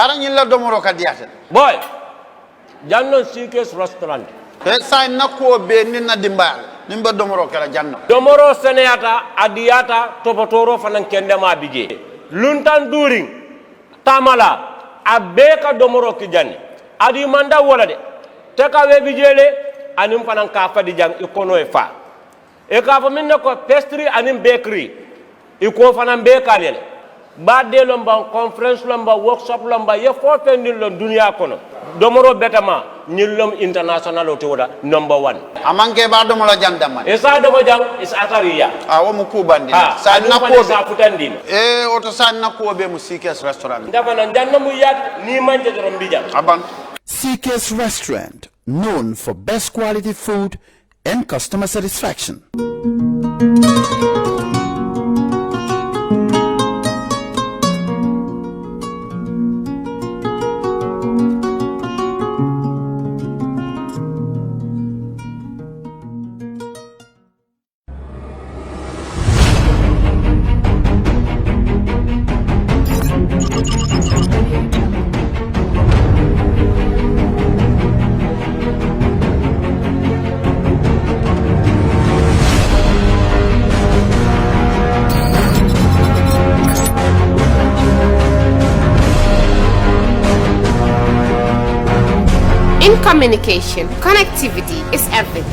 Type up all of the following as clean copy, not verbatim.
yara nyilla domoro kadiyata boy janno CK's restaurant sa nakko be ninna dimbal nimba domoro kala janno domoro seneyata adiyata topotoro fanan kende ma bije luntan during tamala abeka domoro ki janni adi manda wala de te ka we bijele anim fanan ka fadi jang ikono e fa e ka fa minne ko pastry anim bakery iko fanan bakery badde lomba conference lomba workshop lomba ye fo pendin lon dunia kono domoro betama nyillom international o toda number 1 amanke ba domola jandama esa domo jang is atariya wo mu kubandi sa nakko sa futandin oto sa nakko be mu CK's restaurant dafa nan janna mu yat ni manje dorom bijam aban CK's restaurant, known for best quality food and customer satisfaction. In communication, connectivity is everything.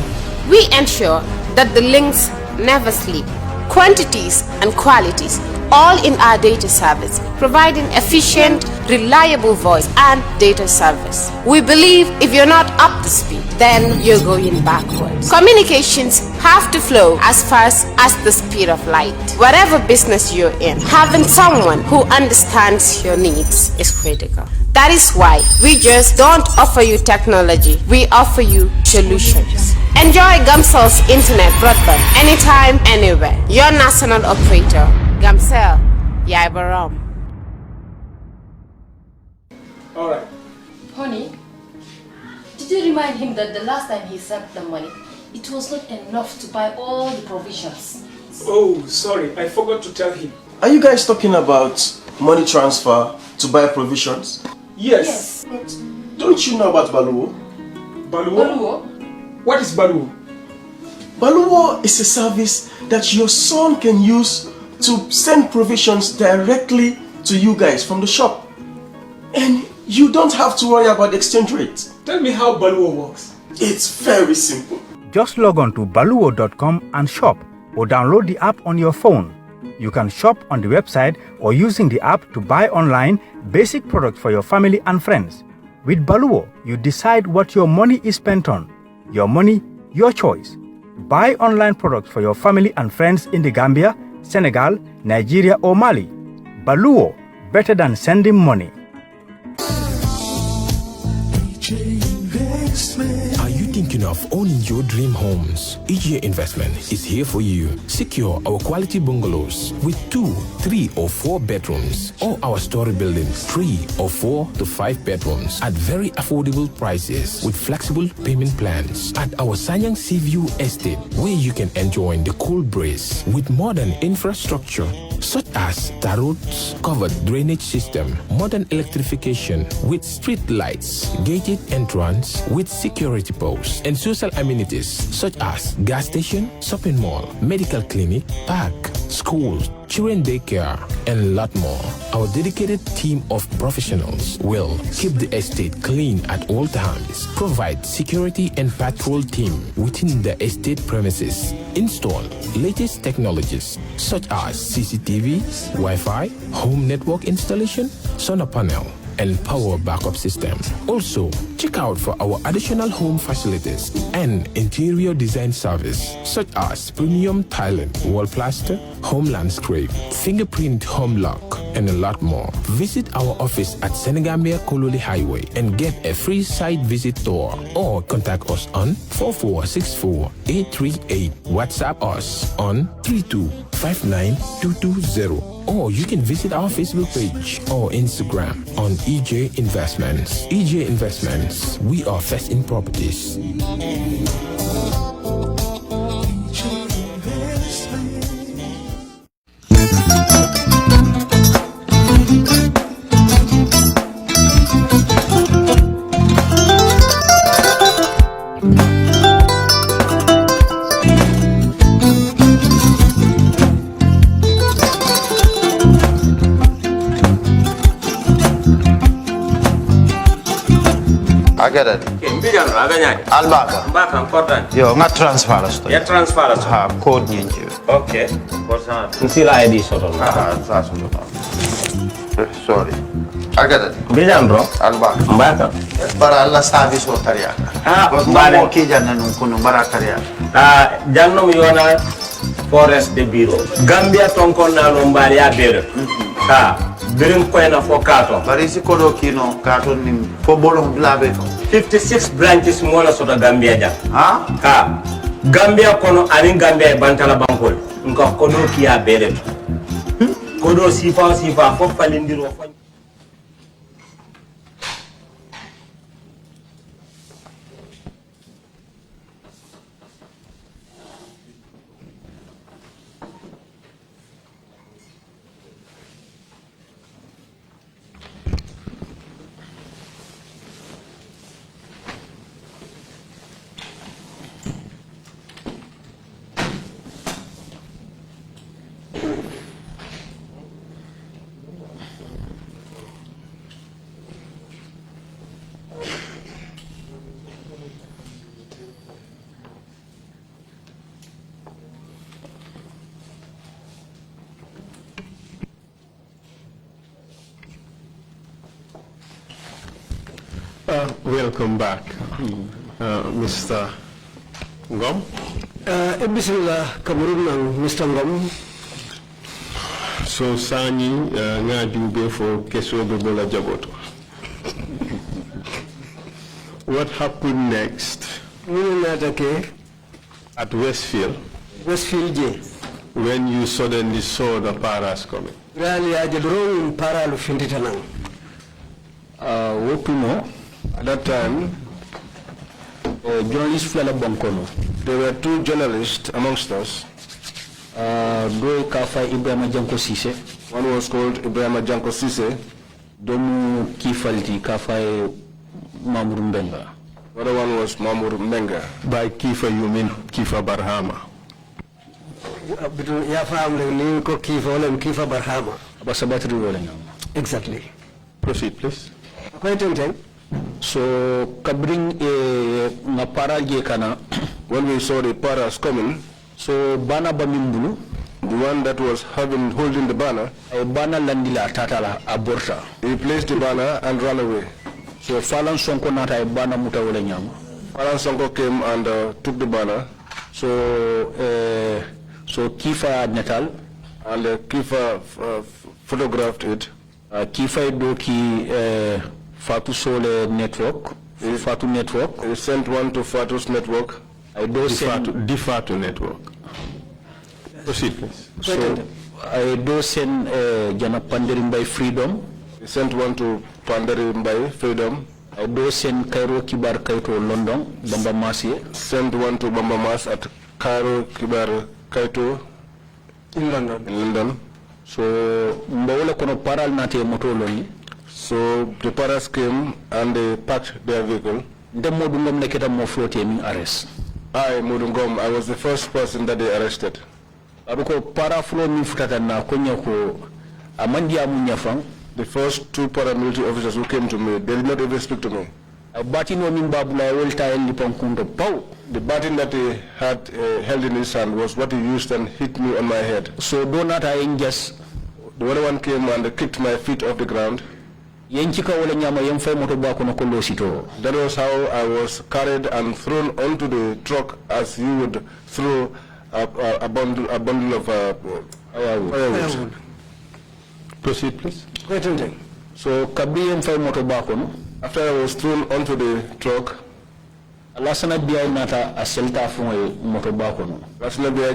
We ensure that the links never sleep. Quantities and qualities, all in our data service, providing efficient, reliable voice and data service. We believe if you're not up to speed, then you're going backwards. Communications have to flow as fast as the speed of light. Whatever business you're in, having someone who understands your needs is critical. That is why we just don't offer you technology, we offer you solutions. Enjoy Gamcel's internet broadband anytime, anywhere. Your national operator, Gamcel, Yaibaram. Alright. Honey, did you remind him that the last time he sent the money, it was not enough to buy all the provisions? Oh, sorry, I forgot to tell him. Are you guys talking about money transfer to buy provisions? Yes. But Don't you know about Baluwo? Baluwo? What is Baluwo? Baluwo is a service that your son can use to send provisions directly to you guys from the shop. And you don't have to worry about the exchange rate. Tell me how Baluwo works. It's very simple. Just log on to baluwo.com and shop, or download the app on your phone. You can shop on the website or using the app to buy online basic products for your family and friends. With Baluwo, you decide what your money is spent on. Your money, your choice. Buy online products for your family and friends in the Gambia, Senegal, Nigeria or Mali. Baluwo, better than sending money. Are you thinking of owning your dream homes? EJ Investment is here for you. Secure our quality bungalows with 2, 3 or 4 bedrooms, or our story buildings 3 or 4 to 5 bedrooms at very affordable prices with flexible payment plans at our Sanyang Seaview Estate, where you can enjoy the cool breeze with modern infrastructure such as tar roads, covered drainage system, modern electrification with street lights, gated entrance with security posts, and social amenities such as gas station, shopping mall, medical clinic, park, schools, children daycare, and a lot more. Our dedicated team of professionals will keep the estate clean at all times, provide security and patrol team within the estate premises, install latest technologies such as CCTV, Wi-Fi, home network installation, solar panel, and power backup system. Also, check out for our additional home facilities and interior design service such as premium tiling, wall plaster, home landscape, fingerprint home lock, and a lot more. Visit our office at Senegambia Kololi Highway and get a free site visit tour, or contact us on 4464838. WhatsApp us on 3259220. Or you can visit our Facebook page or Instagram on EJ Investments. EJ Investments, we are first in properties. Agada. Mbijan aganya. Albaka. Mbaka important. Yo, nga transfer la sto. Ya transfer la sto. Ha, code nyingi. Okay. What's Nsila ID soto. Sa soto. Sorry. Agada. Mbijan bro. Albaka. Mbaka. Bara alla service o tariya. Mbale. Ki janna nun kunu bara tariya. Janno mi yona forest de bureau. Gambia tonkon na no mbali ya bere. Birin koyna fo kato. Bari si kodo kino kato ni fo bolon blabe. 56 branches mola soto Gambia ja. Gambia kono ani Gambia bantala bankol. Nka kodo kiya bere. Kodo sifa fo falindiro fo. Welcome back, Mr. Ngum. Bismillah, Cameroon, Mr. Ngum. So, Sani, nga jube for keso bebola jaboto. What happened next? At Westfield. Westfield, when you suddenly saw the paras coming. Really, I did wrong para lu fintitanang. At that time, journalists fell bankono. There were two journalists amongst us. One was called Ibrahima Janko Sise. Domu kifalti kafai Mamur Mbenga. The other one was Mamur Mbenga. By Kifa you mean Kifa Barhama. Kifa Barhama. Exactly. Proceed, please. So, kabring na para kana. When we saw the paras coming, so bana bamimbulu, the one that was holding the banner, bana landila tatala aborta. He placed the banner and ran away. So Falan Sonko nata bana muta wala nyama. Falan Sonko came and took the banner. So Kifa Natal and Kifa photographed it. Kifa doki Fatou Sole network. Fatou network. He sent one to Fatou's network. I do send the Fatou network. Proceed, please. So I do send Jana Panderim by Freedom. He sent one to Panderim by Freedom. I do send Cairo Kibar Kaito London, Bamba Masi. Sent one to Bamba Mas at Cairo Kibar Kaito in London. So mbawole kono paral nate moto loni. So the paras came and they packed their vehicle. The Modou Ngum neketa mo flotte min arrest. Modou Ngum, I was the first person that they arrested. Aduko para flow min futata na konya ko amandi amunya fang. The first two paramilitary officers who came to me, they did not even speak to me. The batin that he had held in his hand was what he used and hit me on my head. So donat I just the other one came and kicked my feet off the ground. That was how I was carried and thrown onto the truck as you would throw a bundle of firewood. Proceed, please. So after I was thrown onto the truck, Lasana Bia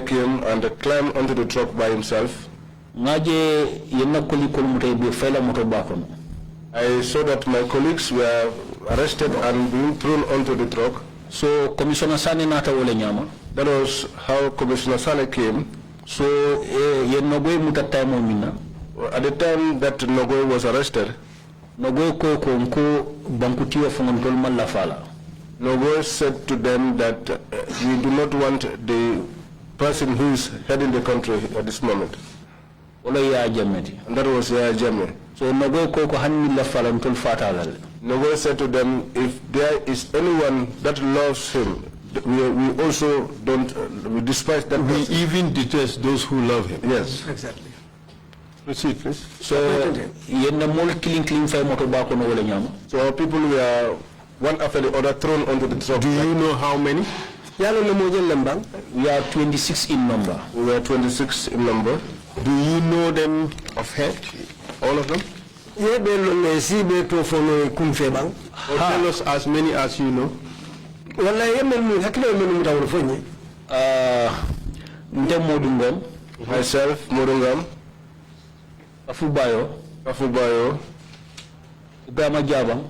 came and climbed onto the truck by himself. I saw that my colleagues were arrested and being thrown onto the truck. So Commissioner Sane nata wole nyama. That was how Commissioner Sane came. So at the time that Nogoy was arrested, Nogoy said to them that we do not want the person who is heading the country at this moment. And that was Yaya Jammeh. So Nogo koko hanmi la falantul fatalal. Nogo said to them, if there is anyone that loves him, we also don't, we despise that person. We even detest those who love him. Yes. Exactly. Proceed, please. So our people were one after the other thrown onto the truck. Do you know how many? We are 26 in number. We were 26 in number. Do you know them of head? All of them? Or tell us as many as you know. Myself, Modou Ngum, Kafubayo, Ibrahima Jabang,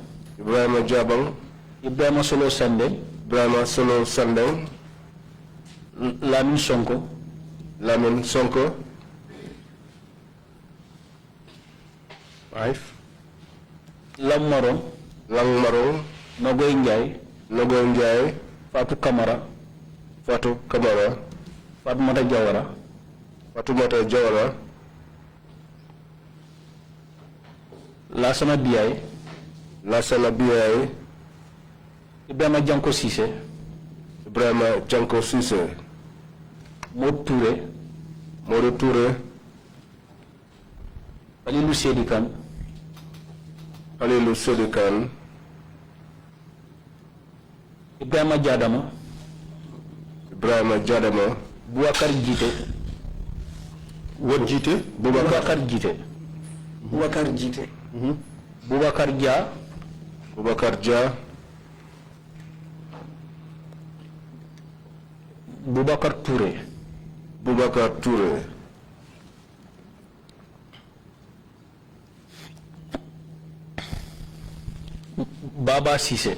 Ibrahima Solo Sandeng, Lamin Sonko, 5, Langmarong, Nogoy Njai, Fatou Kamara, Fatoumata Jawara, Lasana Biaye, Ibrahima Janko Cissé, Modou Touré, Kalilou Sedikan, Ibrahima Jadama, Boubacar Jite. What Jite? Boubacar Jite. Boubacar Dia, Boubacar Touré, Baba Cissé,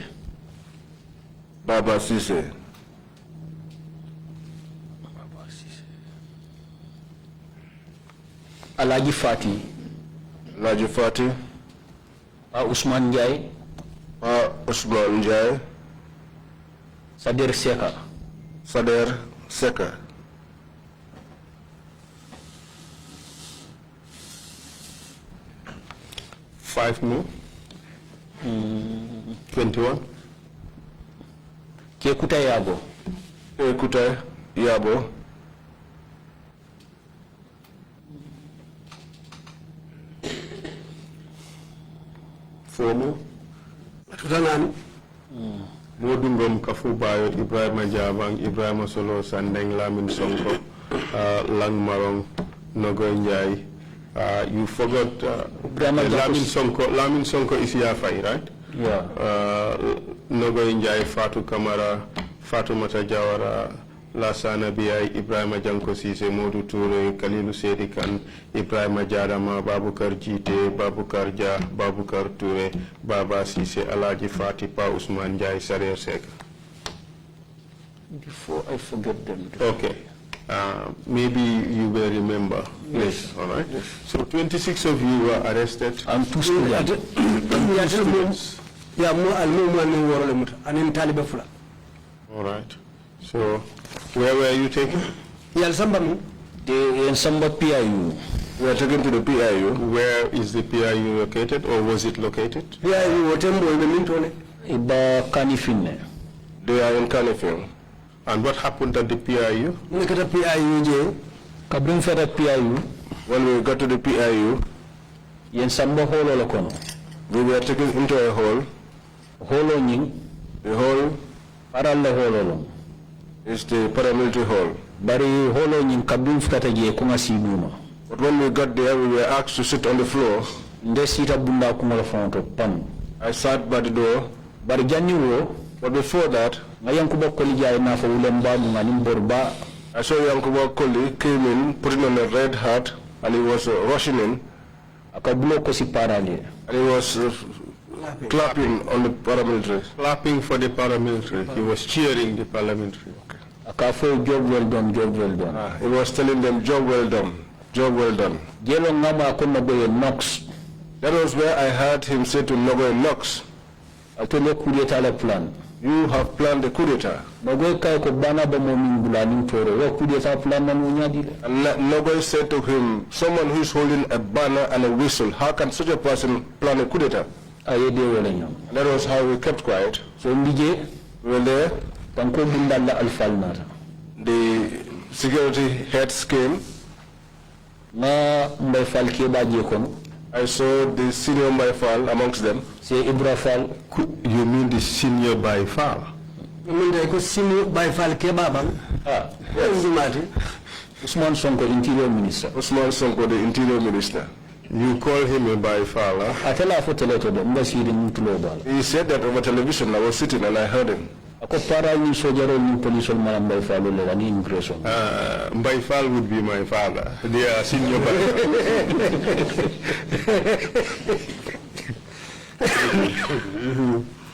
Alaji Fati, Ousmane Ndiaye, Sader Seka. 5 more. 21. Kekuta Yabo. 4 more. Modou Ngum, Kafubayo, Ibrahima Jabang, Ibrahima Solo Sandeng, Lamin Sonko, Langmarong, Nogoy Njai. You forgot Lamin Sonko is Yafai, right? Yeah. Nogoy Njai, Fatou Kamara, Fatoumata Jawara, Lasana Biaye, Ibrahima Janko Cissé, Modou Touré, Kalilou Sedikan, Ibrahima Jadama, Baboucar Jite, Baboucar Dia, Baboucar Touré, Baba Cissé, Alaji Fatipa, Ousmane Ndiaye, Sarer Seka. Before I forget them. Okay. Maybe you will remember. Yes. All right. Yes. So 26 of you were arrested. I'm 2 students. All right. So where were you taken? In Samba PIU. We are taken to the PIU. Where is the PIU located, or was it located? Iba Kanifine. They are in Kanifine. And what happened at the PIU? When we got to the PIU, we were taken into a hall. The hall is the paramilitary hall. But when we got there, we were asked to sit on the floor. I sat by the door. But before that, I saw Yankuba Koli came in, putting on a red hat, and he was rushing in. And he was clapping on the paramilitary. Clapping for the paramilitary. He was cheering the paramilitary. Job well done, job well done. He was telling them, job well done, job well done. That was where I heard him say to Nogo Knox. I told you create a plan. You have planned a coup d'etat. And Nogoy said to him, someone who is holding a banner and a whistle, how can such a person plan a coup d'etat? And that was how we kept quiet. So we were there. The security heads came. I saw the senior Baifal amongst them. You mean the senior Baifal? You mean the senior Baifal kebabam? Ah, Usman Sonko, Interior Minister. Usman Sonko, the Interior Minister. You call him a Baifal, huh? He said that over television. I was sitting and I heard him. Baifal would be my father. They are senior Baifal.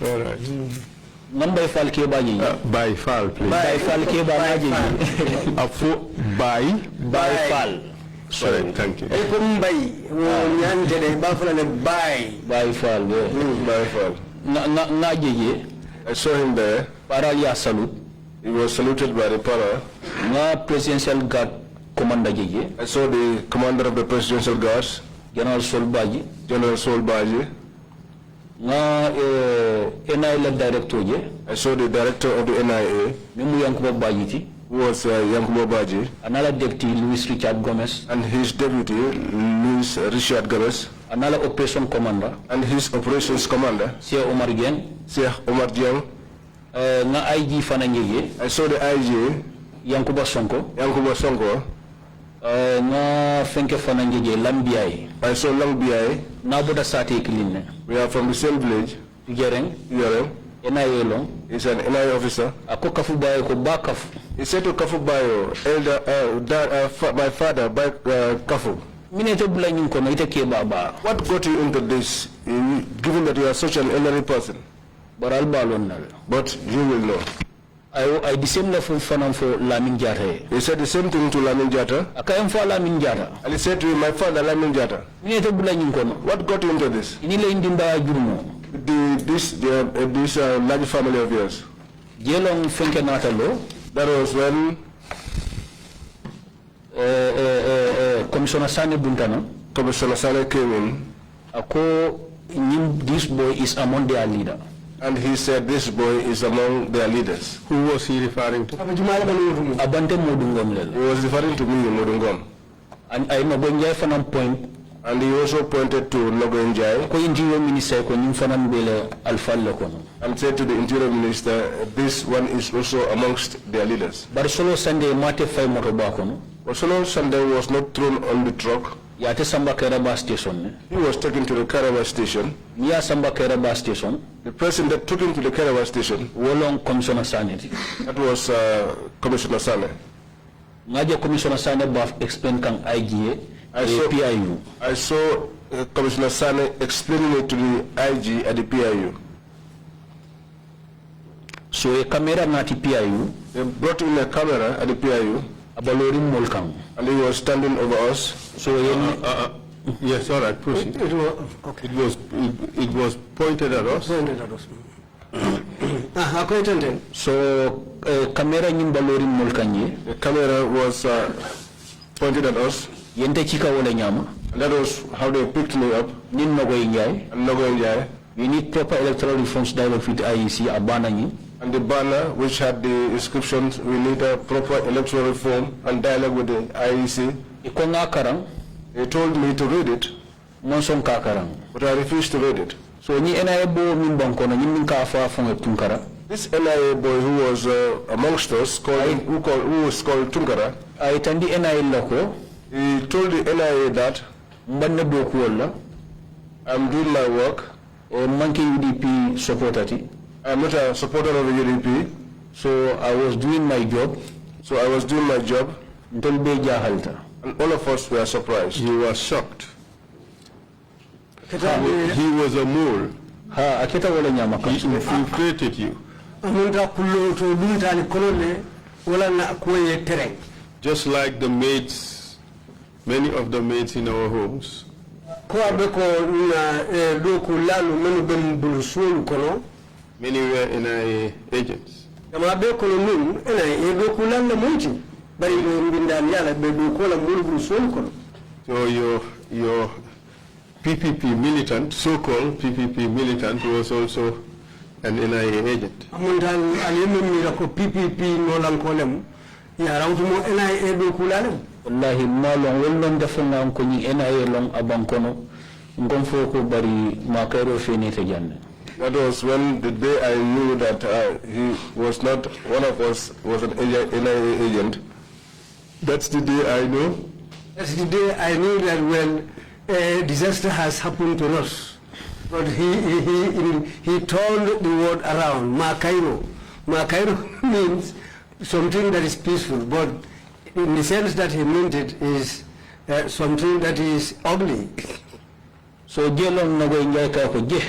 All right. Baifal kebaji. Baifal, please. Baifal kebaji. Baifal. Sorry, thank you. Baifal. I saw him there. He was saluted by the para. Presidential Guard Commander. I saw the commander of the Presidential Guards, General Solbaji. NIA director. I saw the director of the NIA, who was Yankubo Baji. Another deputy, Luis Richard Gomez. And his deputy, Luis Richard Gomez. Another operation commander. And his operations commander, Sheikh Omar Dieng. IG Fanangege. I saw the IG, Yankuba Sonko. Fenke Fanangege, Lambiai. I saw Lambiai. Naboda Sate Kiline. We are from the same village. Gereng. NIA Long. He's an NIA officer. Ako Kafubayo ko ba Kafu. He said to Kafubayo, elder, my father, by Kafu. What got you into this, given that you are such an elderly person? But you will know. I the same level for Lamin Jata. He said the same thing to Lamin Jata. And he said to him, my father Lamin Jata. What got you into this? This large family of yours. That was when Commissioner Sane Buntano. Commissioner Sane came in. This boy is among their leader. And he said this boy is among their leaders. Who was he referring to? Abante Modungom. He was referring to me, Modungom. And I know when point. And he also pointed to Nogoenjai. And said to the Interior Minister, this one is also amongst their leaders. But Solo Sunday was not thrown on the truck. He was taken to the Caravan station. The person that took him to the Caravan station, that was Commissioner Sane. Commissioner Sane explained IGA. I saw Commissioner Sane explaining it to the IG at the PIU. So a camera at the PIU. They brought in a camera at the PIU. And he was standing over us. So yes, all right, proceed. It was pointed at us. So camera the camera was pointed at us. And that was how they picked me up. We need proper electoral reforms dialogue with IEC, and the banner which had the inscriptions, we need a proper electoral reform and dialogue with the IEC. They told me to read it, but I refused to read it. So this NIA boy who was amongst us, who was called Tunkara, he told the NIA that I'm doing my work. I'm not a supporter of the UDP. So I was doing my job. And all of us were surprised. You were shocked. He was a mole. He infiltrated you. Just like the maids, many of the maids in our homes. Many were NIA agents. So your PPP militant, so-called PPP militant, was also an NIA agent. Wallahi malong wellon defanga ko ni NIA long abankono ngom foko bari makaro fini te janne. That was when the day I knew that he was not one of us, was an NIA agent. That's the day I know. That's the day I knew that when a disaster has happened to us. But he turned the word around. Makairo. Makairo means something that is peaceful, but in the sense that he meant it is something that is ugly. So jelong nago injay ka ko je.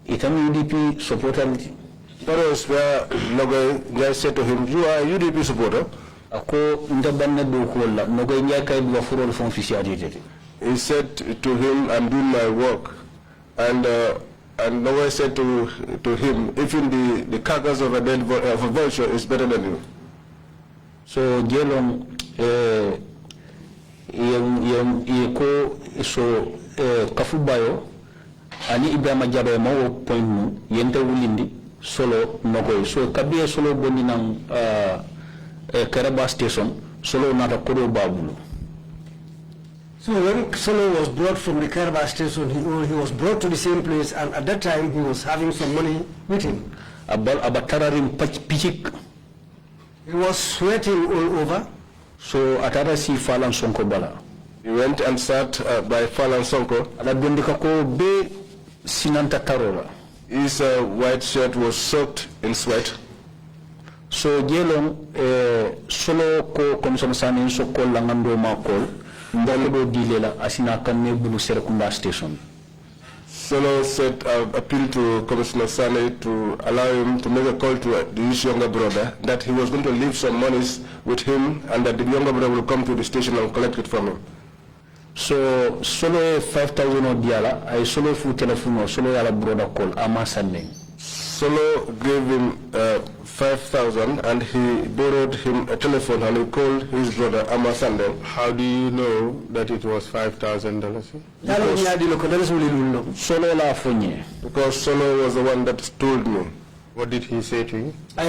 Itam UDP supporter. That was where Nago Injay said to him, "You are a UDP supporter." Ako ndabanna do ko la nago injay ka do furol fon officialité. He said to him, "I'm doing my work," and Nago said to him, "Even the carcass of a vulture is better than you." So jelong ko so kafubayo ani Ibrahima Jabe mawo point mu yente wulindi solo nogoy so kabiye solo bonni nan Kerr station solo nata kodo babulu. So when Solo was brought from the Kerr station, he was brought to the same place, and at that time he was having some money with him. Abatararim pichik. He was sweating all over. So atara si Falan Sonko bala. He went and sat by Falan Sonko. Alabundika ko be sinanta tarola. His white shirt was soaked in sweat. So jelong solo ko komisyon sanin so ko langando makol mbolo dilela asina kanne bulu Serekunda station. Solo said appeal to Commissioner Sane to allow him to make a call to his younger brother that he was going to leave some monies with him and that the younger brother will come to the station and collect it from him. So solo 5,000 diala I solo fu telephone solo yala brother call ama Sane. Solo gave him 5,000 and he borrowed him a telephone and he called his brother Ama Sande. How do you know that it was $5,000? Solo la fonye. Because Solo was the one that told me. What did he say to you? He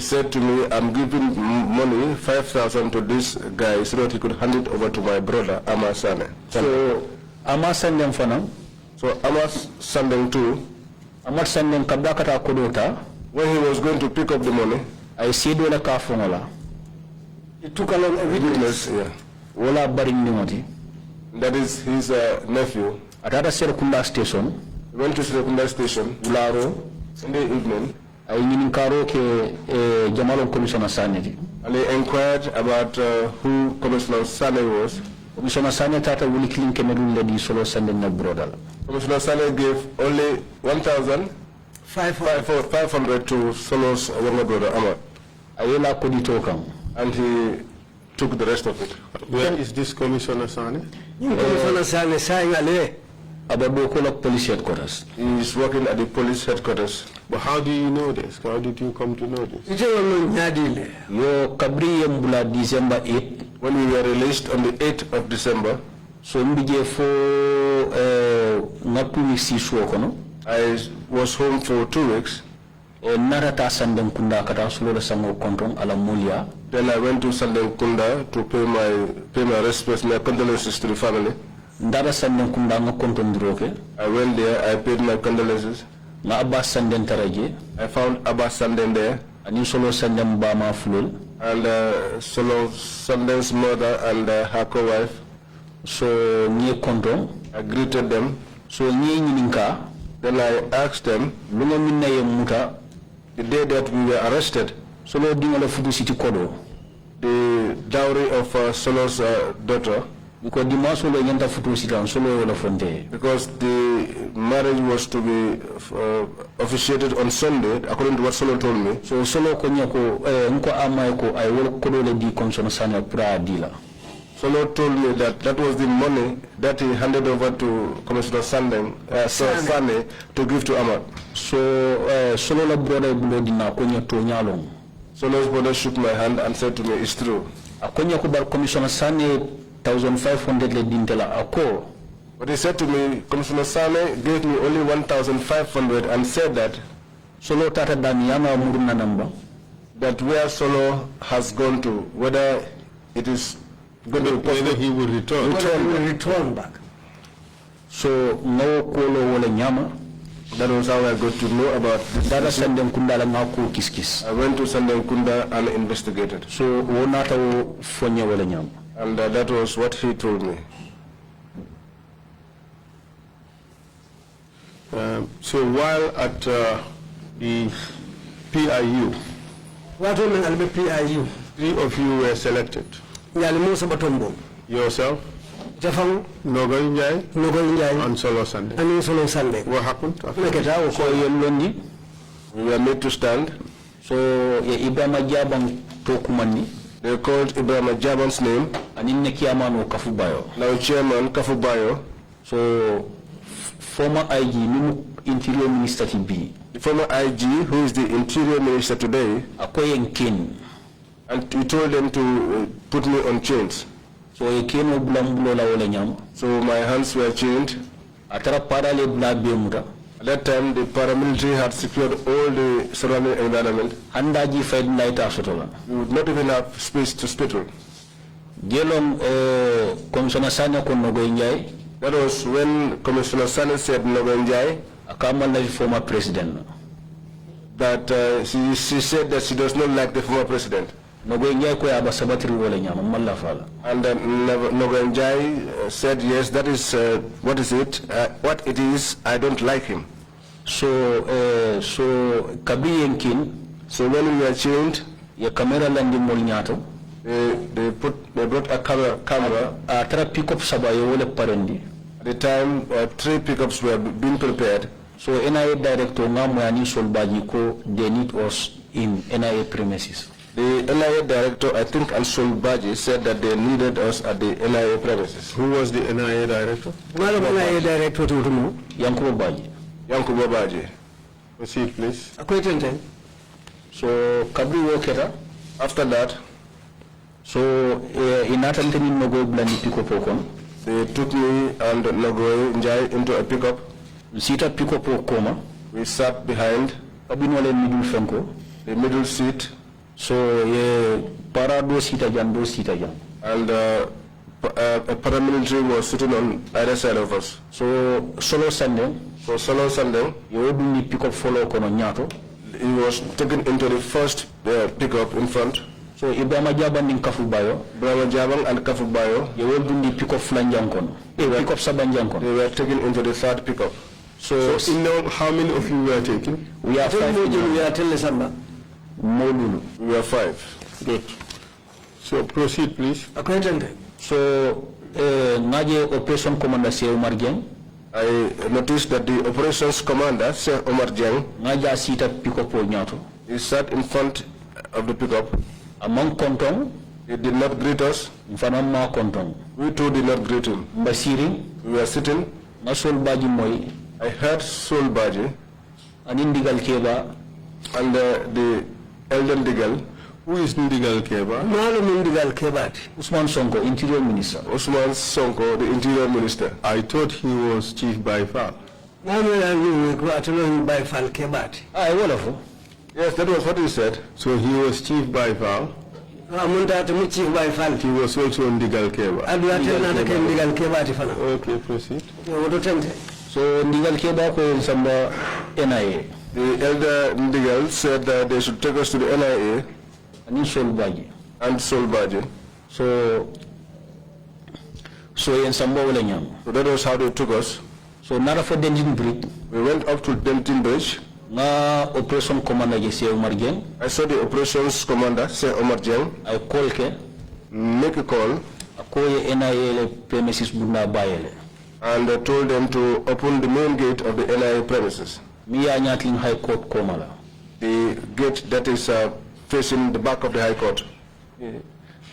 said to me, "I'm giving money, 5,000 to this guy so that he could hand it over to my brother, Ama Sane." So, Ama Sandem Fanam? So, Ama Sandem too. Ama Sandem Kabakata Kodota? When he was going to pick up the money, I said, "Wala Kafongola." He took along a witness. Yeah. Wala Baring Nimoti. That is his nephew. At the Serekunda station, he went to Serekunda station, Ularo, in the evening. I karo ke Jamalo Commissioner Sane. And he inquired about who Commissioner Sane was. Commissioner Sane tata wuli clean Cameroon lady solo send na brother. Commissioner Sane gave only 1,500 to Solo's younger brother Ahmad. Ayela Kodito. And he took the rest of it. Where is this Commissioner Sane? Commissioner Sane saying Ale. Abadokola Police Headquarters. He is working at the police headquarters. But how do you know this? How did you come to know this? Yo Kabri Mbula December 8. When we were released on the 8th of December. So mbije for ngapumi siswo kono. I was home for 2 weeks. Narata Sandem Kunda kata solo sango kontong ala mulia. Then I went to Sandem Kunda to pay my respects, my condolences to the family. Ndara Sandem Kunda nga kontong droke. I went there, I paid my condolences. Na Abbas Sandem taraje. I found Abbas Sandem there. And solo Sandem Bama Flul. And Solo Sandem's mother and her co-wife. So nye kontong. I greeted them. So nye nyininka. Then I asked them, lunga minna ye muta. The day that we were arrested, Solo dingala fudu city kodo. The dowry of Solo's daughter. Because the masolo yenta fudu city and Solo la fronte. Because the marriage was to be officiated on Sunday, according to what Solo told me. So Solo konyako nko amay ko ay wol kodo le di komsono sana pra dila. Solo told me that that was the money that he handed over to Commissioner Sane to give to Ahmad. So Solo la brother bulodina konya to nyalong. Solo's brother shook my hand and said to me, "It's true." Akonya ko bar Commissioner Sane 1,500 le dintela ako. But he said to me, Commissioner Sane gave me only 1,500 and said that Solo tata daniyama muruna namba. That where Solo has gone to, whether it is going to be possible, whether he will return. Whether he will return back. So no kolo wala nyama. That was how I got to know about this. Dada Sandem Kunda la ngako kiskis. I went to Sandem Kunda and investigated. So wonata wo fonya wala nyama. And that was what he told me. So while at the PIU, three of you were selected. Yourself, Nogoy and Solo Sunday. What happened? We were made to stand. So Ibrahim Jabang Tokumani. They called Ibrahim Jaban's name. And in Nekiaman Kafubayo. Now Chairman Kafubayo. So former IG, Interior Minister TB. The former IG, who is the Interior Minister today, and he told them to put me on chains. So my hands were chained. At that time, the paramilitary had secured all the surrounding environment. We would not even have space to spittle. That was when Commissioner Sane said Nobenjai, a former president, that she said that she does not like the former president. And Nobenjai said, yes, that is what is it? What it is, I don't like him. So so when we were chained, ya camera landi molnyato. They brought a camera. Pick up sabayo wole parendi. At the time, 3 pickups were being prepared. So NIA director Ngum Solbaji ko they need us in NIA premises. The NIA director, I think, and Solbaji said that they needed us at the NIA premises. Who was the NIA director? NIA director to Yankubo Baji. Yankubo Baji. Proceed, please. So Kabri Wokera. After that, so in Atantani Nogo Blandi Pico Pokon. They took me and Nogoy Njai into a pickup. Sita Pico Pokoma. We sat behind. Kabinole middle Franco. The middle seat. So parado sita jan do sita jan. And a paramilitary was sitting on either side of us. So Solo Sunday. So Solo Sunday. You would pick up follow kono nyato. He was taken into the first pickup in front. So Ibrahim Jabang and Kafubayo. Ibrahim Jabang and Kafubayo. You will do the pick up Flanjankon. Pick up Sabanjankon. They were taken into the third pickup. So in all, how many of you were taken? We are 5. We are Modou. We were 5. Good. So proceed, please. So Naje Operation Commander Sir Omar Jeng. I noticed that the operations commander, Sir Omar Jeng, Naja seated pick up Nyato. He sat in front of the pickup. Among Kontong, he did not greet us. Fanama Kontong. We too did not greet him. Basiri. We were sitting. Nasol Baji Moi. I heard Sol Baji. An Indigal Keba. And the elder Ndigal. Who is Ndigal Keba? Malum Ndigal Kebat. Usman Sonko, Interior Minister. Usman Sonko, the Interior Minister. I thought he was Chief by far. By Fal Kebat. Yes, that was what he said. So he was Chief by far. He was also Ndigal Keba. Okay, proceed. So Ndigal Keba ko samba NIA. The elder Ndigal said that they should take us to the NIA. And Solbaji. And Solbaji. So in Samba Walenyam. So that was how they took us. So nara for Denton Bridge. We went up to Denton Bridge. Na Operation Commander Sir Omar Jeng. I saw the operations commander, Sir Omar Jeng. I call ke. Make a call. Akoye NIA premises bunda bayele. And told them to open the main gate of the NIA premises. Miya Nyatling High Court Komala. The gate that is facing the back of the High Court.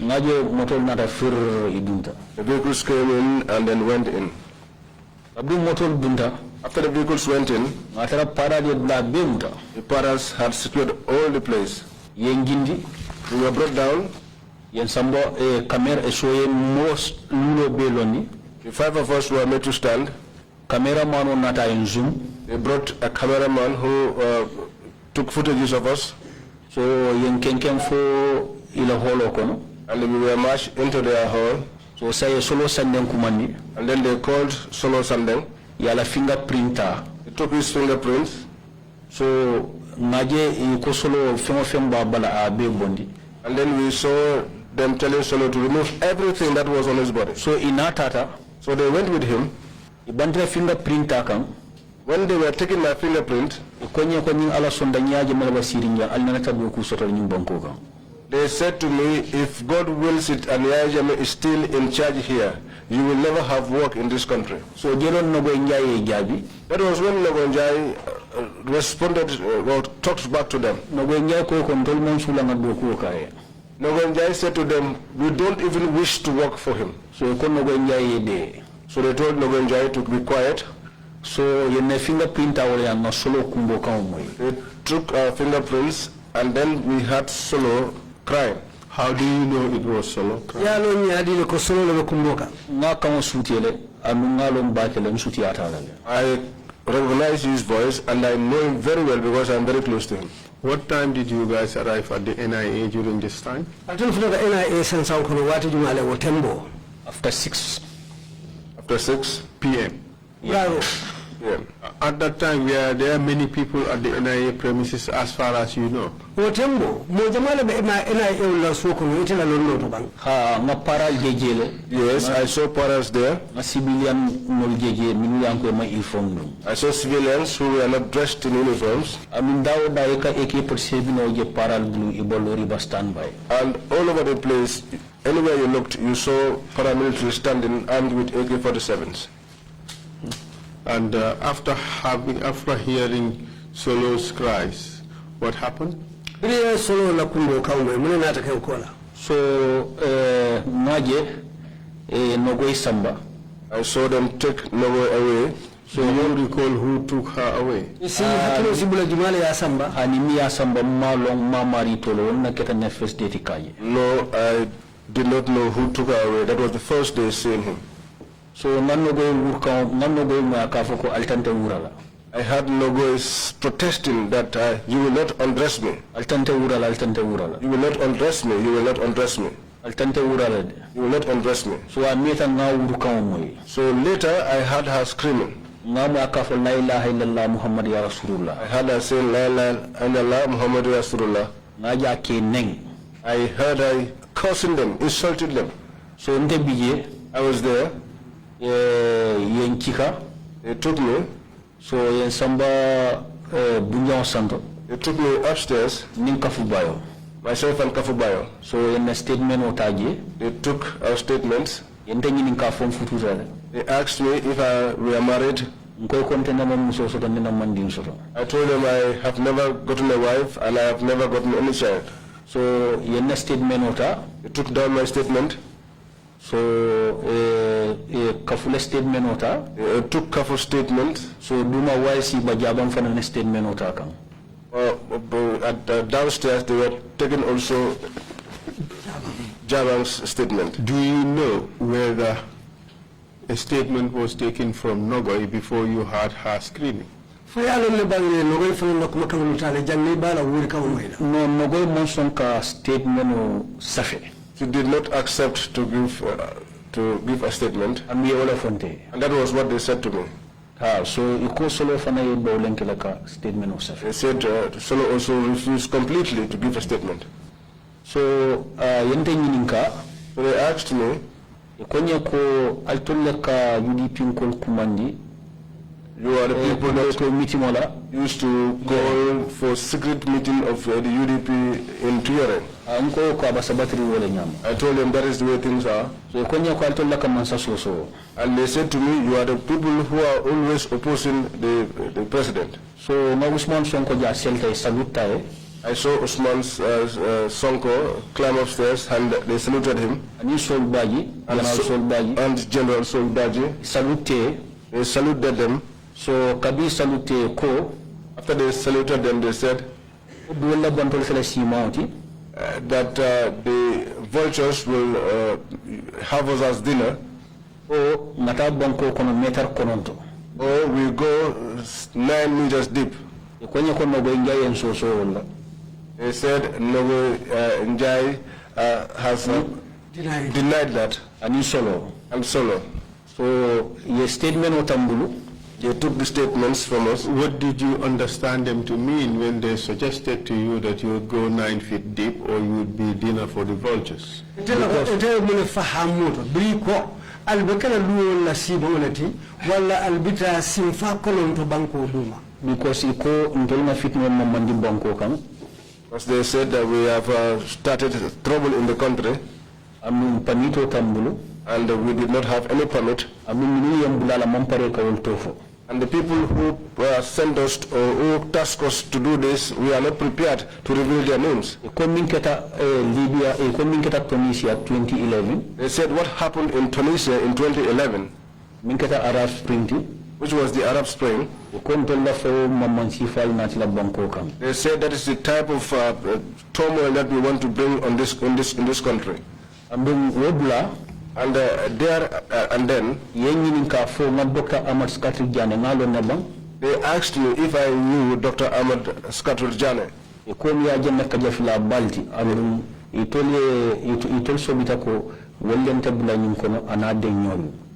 ngaje motor nata fir idunta. The vehicles came in and then went in. Abdu motor dunta. After the vehicles went in, ngatara parade la bemta. The paras had secured all the place. Yengindi. We were brought down. Yen sambo camera shoye most lulo beloni. The 5 of us were made to stand. Cameraman on nata in Zoom. They brought a cameraman who took footages of us. So yen kenken fo ila holo kono. And we were marched into their hall. So say solo sandeng kumani. And then they called Solo Sandeng. Yala fingerprinter. They took his fingerprints. So ngaje ko solo femba bala abe bondi. And then we saw them telling Solo to remove everything that was on his body. So inatata. So they went with him. Ibandra fingerprinter kan. When they were taking my fingerprint, they said to me, if God wills it and Yajame is still in charge here, you will never have work in this country. So that was when Nogonjai responded, or talked back to them. Nogonjai said to them, we don't even wish to work for him. So they told Nogonjai to be quiet. So yene fingerprint awole na solo kumbo kamwe. They took our fingerprints and then we had Solo crying. How do you know it was Solo crying? Ya lo nyadi le ko Solo le kumboka. Nga kama sutiele anungalo mbakele msuti atalale. I recognize his voice and I know him very well because I'm very close to him. What time did you guys arrive at the NIA during this time? Until the NIA sense out kono wati jumale wo tembo. After 6 p.m. Yeah. At that time, were there many people at the NIA premises as far as you know? Yes, I saw paras there. I saw civilians who were not dressed in uniforms. And all over the place, anywhere you looked, you saw paramilitary standing armed with AK-47s. And after hearing Solo's cries, what happened? So Nogo Samba. I saw them take Nogo away. So you recall who took her away? No, I did not know who took her away. That was the first day seeing him. So I heard Nogo protesting that you will not undress me. You will not undress me. You will not undress me. You will not undress me. So I met So later I heard her screaming. I heard her saying La ilaha illallah Muhammad Rasulullah. I heard her cursing them, insulting them. So I was there. They took me. So they took me upstairs. Myself and Kafubayo. So in a statement they took our statements. They asked me if we are married. I told them I have never gotten a wife and I have never gotten any child. So in a statement they took down my statement. So Kafula statement took Kafu statement. So Duma YC Bajabang for a statement downstairs they were taking also Jabang's statement. Do you know whether a statement was taken from Nogoi before you heard her screaming? No, Nogoi Monsonka statement safe. She did not accept to give a statement. And that was what they said to me. So you Solo statement of safe. They said Solo also refused completely to give a statement. So so they asked me, you are the people that used to call for secret meeting of the UDP in TRRC. I told them that is the way things are. And they said to me, you are the people who are always opposing the president. So I saw Usman's Sonko climb upstairs and they saluted him. And General Solbaji. Salute. They saluted them. So Kabi salute ko. After they saluted them, they said that the vultures will have us as dinner. Or we go 9 meters deep. They said Nogo Njai has denied that. And solo. So your statement otambulu. They took the statements from us. What did you understand them to mean when they suggested to you that you would go 9 feet deep or you would be dinner for the vultures? Because they said that we have started trouble in the country. And we did not have any permit. And the people who sent us or who tasked us to do this, we are not prepared to reveal their names. Tunisia 2011. They said what happened in Tunisia in 2011, Arab Spring, which was the Arab Spring. They said that is the type of turmoil that we want to bring on this in this country. And there and then they asked me if I knew Dr. Ahmad Skatrujane.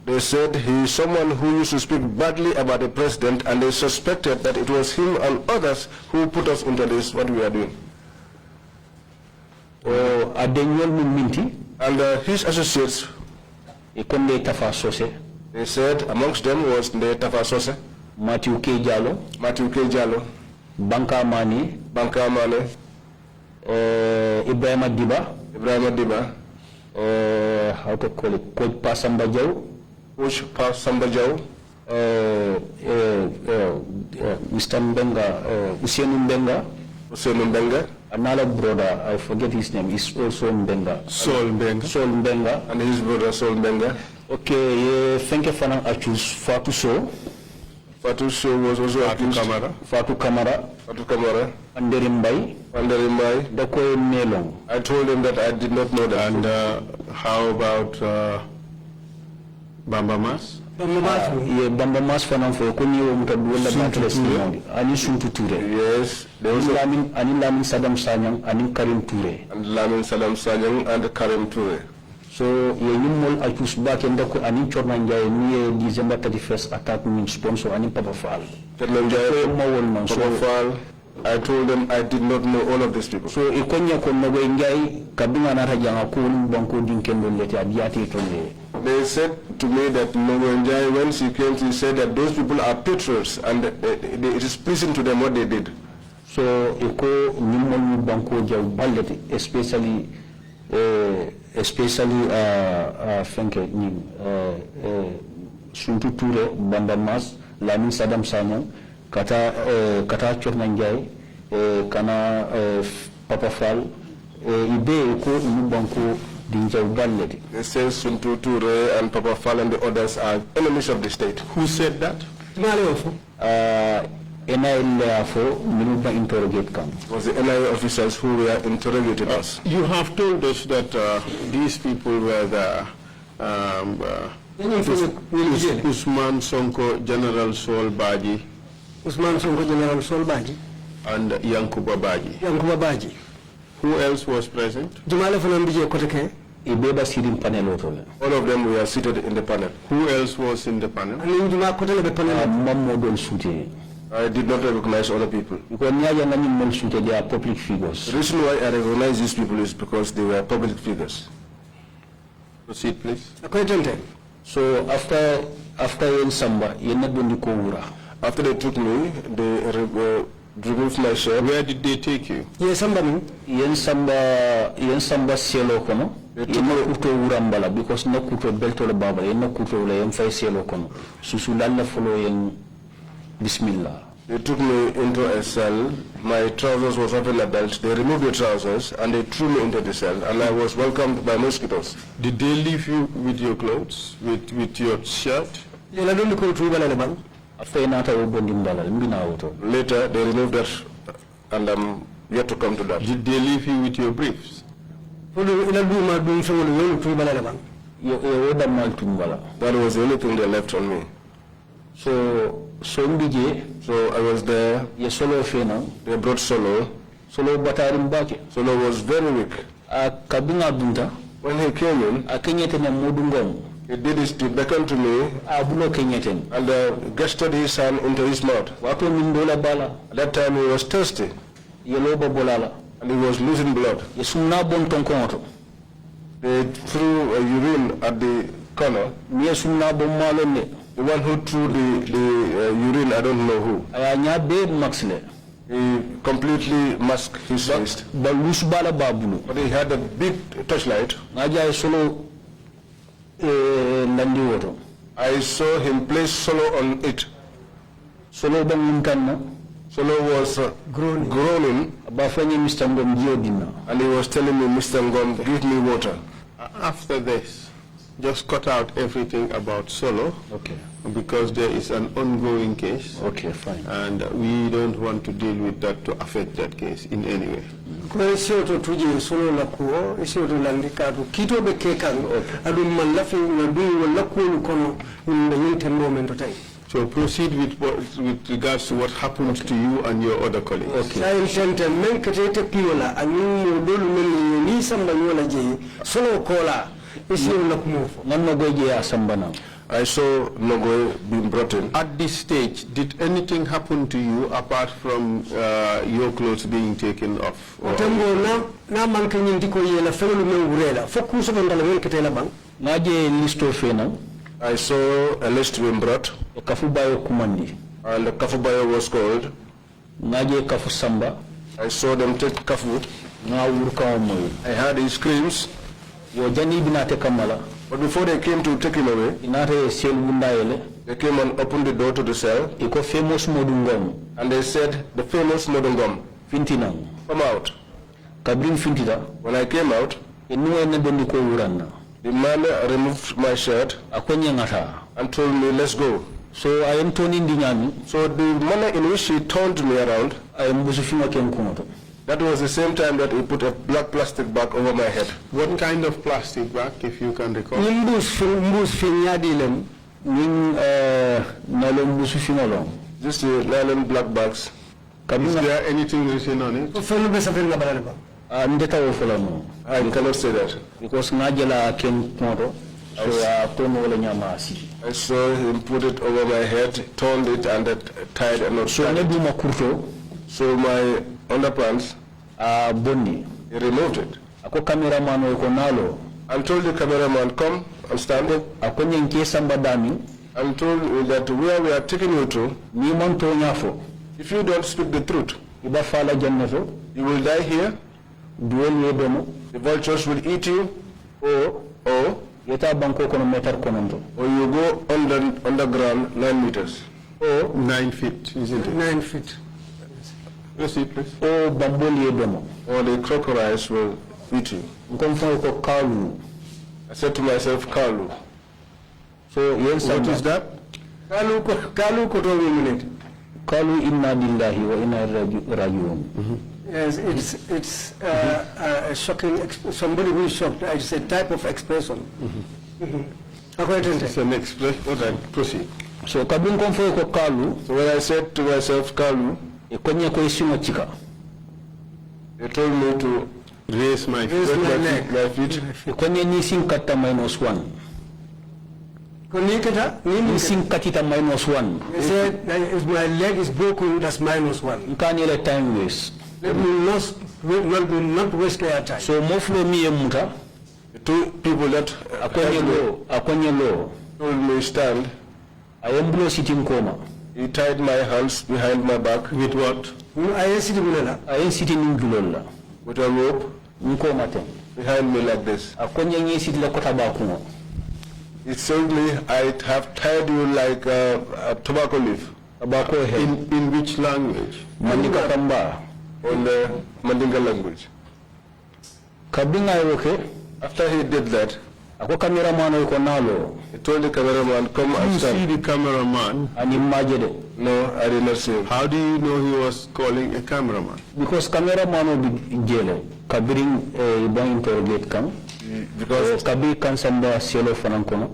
They said he is someone who used to speak badly about the president, and they suspected that it was him and others who put us into this, what we are doing. And his associates, they said amongst them was the Tafasose, Matthew K. Jallo, Banka Mane, Ibrahim Diba, how to call it, Coach Pasamba Jau, Mr. Mbenga, Usainu Mbenga, another brother, I forget his name, is also Mbenga. Sol Mbenga. And his brother Sol Mbenga. Okay, thank you for accused Fatou So. Fatou So was also accused. Fatou Kamara. Anderimbai. Doko Melong. I told him that I did not know that. And how about Bamba Mas? Bamba Mas for Ani Suntu Ture. Yes. Lamin Saddam Sanyang and Karim Ture. And Lamin Saddam Sanyang and Karim Ture. So mol accused back and Doko Ani Chornanja near December 31st attack means sponsor Ani Papa Fall. I told them I did not know all of these people. So ikonya konogo ingai kabinga na rajanga kun banko dinkendo leti adiati tonde. They said to me that Nogonjai, when she came, she said that those people are patriots and it is pleasing to them what they did. So iko nimol banko jaw ballet especially Fenke nim Suntu Ture, Bamba Mas, Lamin Saddam Sanyang, Kata Chornanjai, Kana Papa Fall, Ibe ko Banko Dinjaw Ballet. They say Suntu Ture and Papa Fall and the others are enemies of the state. Who said that? NIL interrogate come. Was the NIL officers who were interrogating us. You have told us that these people were there. Usman Sonko, General Sol Baji. Usman Sonko, General Sol Baji. And Yankuba Baji. Who else was present? Jumale Fanambije Koteke. All of them were seated in the panel. Who else was in the panel? I did not recognize other people. Because they are public figures. The reason why I recognize these people is because they were public figures. Proceed, please. So after they took me, they removed my shirt. Where did they take you? Yensamba selo kono. Kuto urambala because no kuto belto le baba no kuto le yemfay selo kono. Susulalla follow yen Bismillah. They took me into a cell. My trousers was open a belt. They removed the trousers and they threw me into the cell, and I was welcomed by mosquitoes. Did they leave you with your clothes, with your shirt? Later, they removed that, and I'm yet to come to that. Did they leave you with your briefs? That was the only thing they left on me. So I was there. They brought Solo. Solo was very weak. When he came in, he did this to beckon to me and gestured his hand into his mouth. At that time he was thirsty and he was losing blood. They threw urine at the corner. The one who threw the urine, I don't know who. He completely masked his face. But he had a big torchlight. I saw him place Solo on it. Solo was groaning, and he was telling me, Mr. Ngum, give me water. After this, just cut out everything about Solo. Okay. Because there is an ongoing case. Okay, fine. And we don't want to deal with that to affect that case in any way. So proceed with regards to what happened to you and your other colleagues. I saw Nogoy being brought in. At this stage, did anything happen to you apart from your clothes being taken off? I saw a list being brought, and the Kafubayo was called. I saw them take Kafu. I heard his screams. But before they came to take him away, they came and opened the door to the cell. And they said, the famous Modou Ngum, come out. When I came out, the man removed my shirt and told me, let's go. So I am turning the So the manner in which he turned me around, that was the same time that he put a black plastic bag over my head. What kind of plastic bag, if you can recall? Just nylon black bags. Is there anything written on it? I cannot say that. Because I saw him put it over my head, turned it, and tied a knot. So my underpants, he removed it. And told the cameraman, come and stand up. And told me that where we are taking you to, if you don't speak the truth, you will die here. The vultures will eat you, or you go underground 9 meters. Or 9 feet, isn't it? 9 feet. Proceed, please. Or the crocodiles will eat you. I said to myself, Kalu. So what is that? Kalu inna lillahi wa inna rajiun. Yes, it's a shocking, somebody who is shocked. It's a type of expression. It's an expression. Okay, proceed. So kabin konfo ko Kalu. So when I said to myself, Kalu, they told me to raise my feet. -1. They said that if my leg is broken, that's -1. You can't let time waste. Let me not waste their time. So moflo mi emuta. The two people that akonye law told me stand. I am below sitting coma. He tied my hands behind my back. With what? I am sitting in Julola. With a rope behind me like this. It told me I have tied you like a tobacco leaf. In which language? Mandinka Tamba. On the Mandinka language. After he did that, he told the cameraman, come and stand. You see the cameraman? No, I did not see him. How do you know he was calling a cameraman? Because cameraman will be jail. Kabiring interrogate kam. Because Kabi can send a cielo fanankono.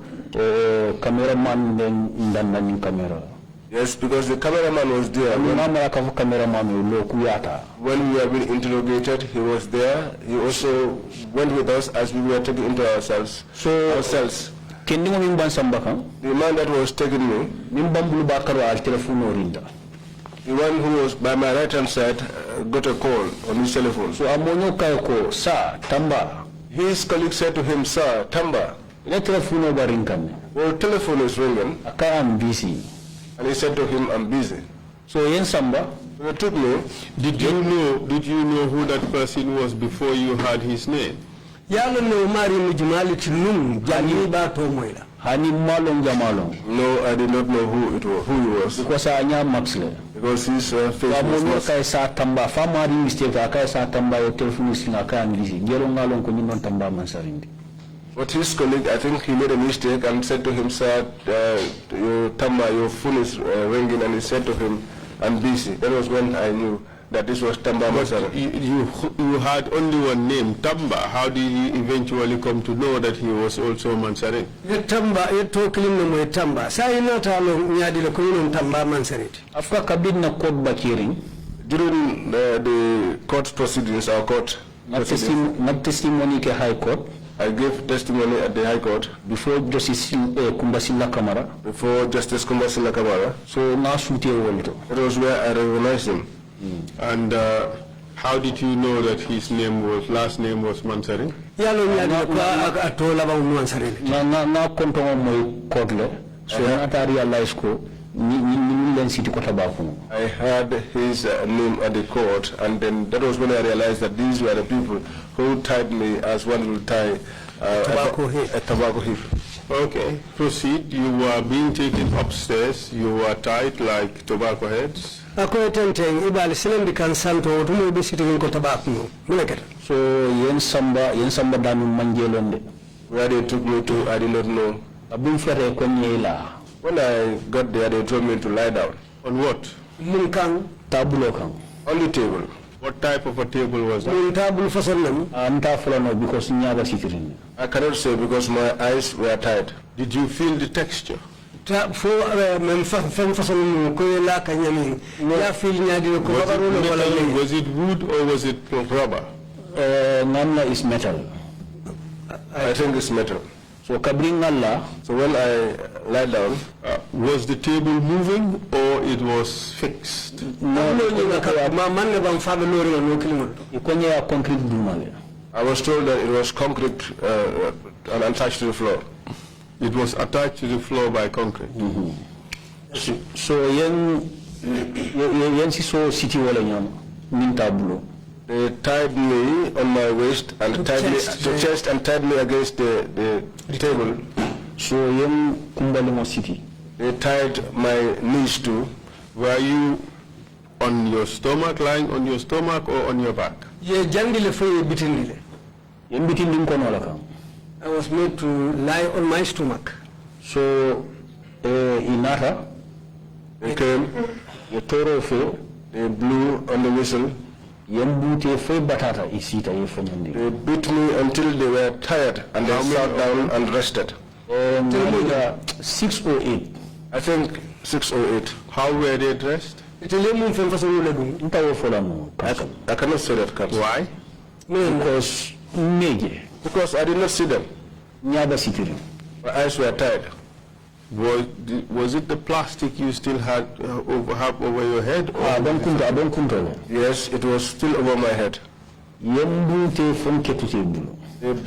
Cameraman then camera. Yes, because the cameraman was there. When we were being interrogated, he was there. He also went with us as we were taken into ourselves. The man that was taking me, the one who was by my right hand side, got a call on his telephone. Sir, Tamba. His colleague said to him, Sir, Tamba. Your telephone is ringing. I'm busy. And he said to him, I'm busy. So in Samba, they took me. Did you know who that person was before you heard his name? No, I did not know who he was. Because I am Maxley. Because his face was But his colleague, I think he made a mistake and said to him, Sir, your phone is ringing, and he said to him, I'm busy. That was when I knew that this was Tamba Masara. You had only one name, Tamba. How did you eventually come to know that he was also Mansari? Tamba, Tamba. Tamba Mansarit. After Kabin court bakiring, during the court proceedings, our court testimony ke High Court. I gave testimony at the High Court before Justice Kumbasila Kamara. Before Justice Kumbasila Kamara. So now that was where I recognized him. And how did you know that his last name was Mansari? I heard his name at the court, and then that was when I realized that these were the people who tied me as one will tie a tobacco heap. Okay, proceed. You were being taken upstairs. You were tied like tobacco heads. So yen samba danu manjelonde. Where they took me to, I did not know. When I got there, they told me to lie down. On what? On the table. What type of a table was that? I cannot say because my eyes were tied. Did you feel the texture? Was it wood or was it rubber? Nana is metal. I think it's metal. So Kabringalla. So when I lie down, was the table moving or it was fixed? No. I was told that it was concrete and attached to the floor. It was attached to the floor by concrete. So yen city wala nyam They tied me on my waist and tied me to chest and tied me against the table. So yen kumbalimo city. They tied my knees too. Were you on your stomach, lying on your stomach, or on your back? I was made to lie on my stomach. So inata, they came, they blew on the whistle. They beat me until they were tired and they sat down and rested. 608. I think 608. How were they dressed? I cannot say that. Why? Because I did not see them. My eyes were tied. Was it the plastic you still had over your head? Yes, it was still over my head. They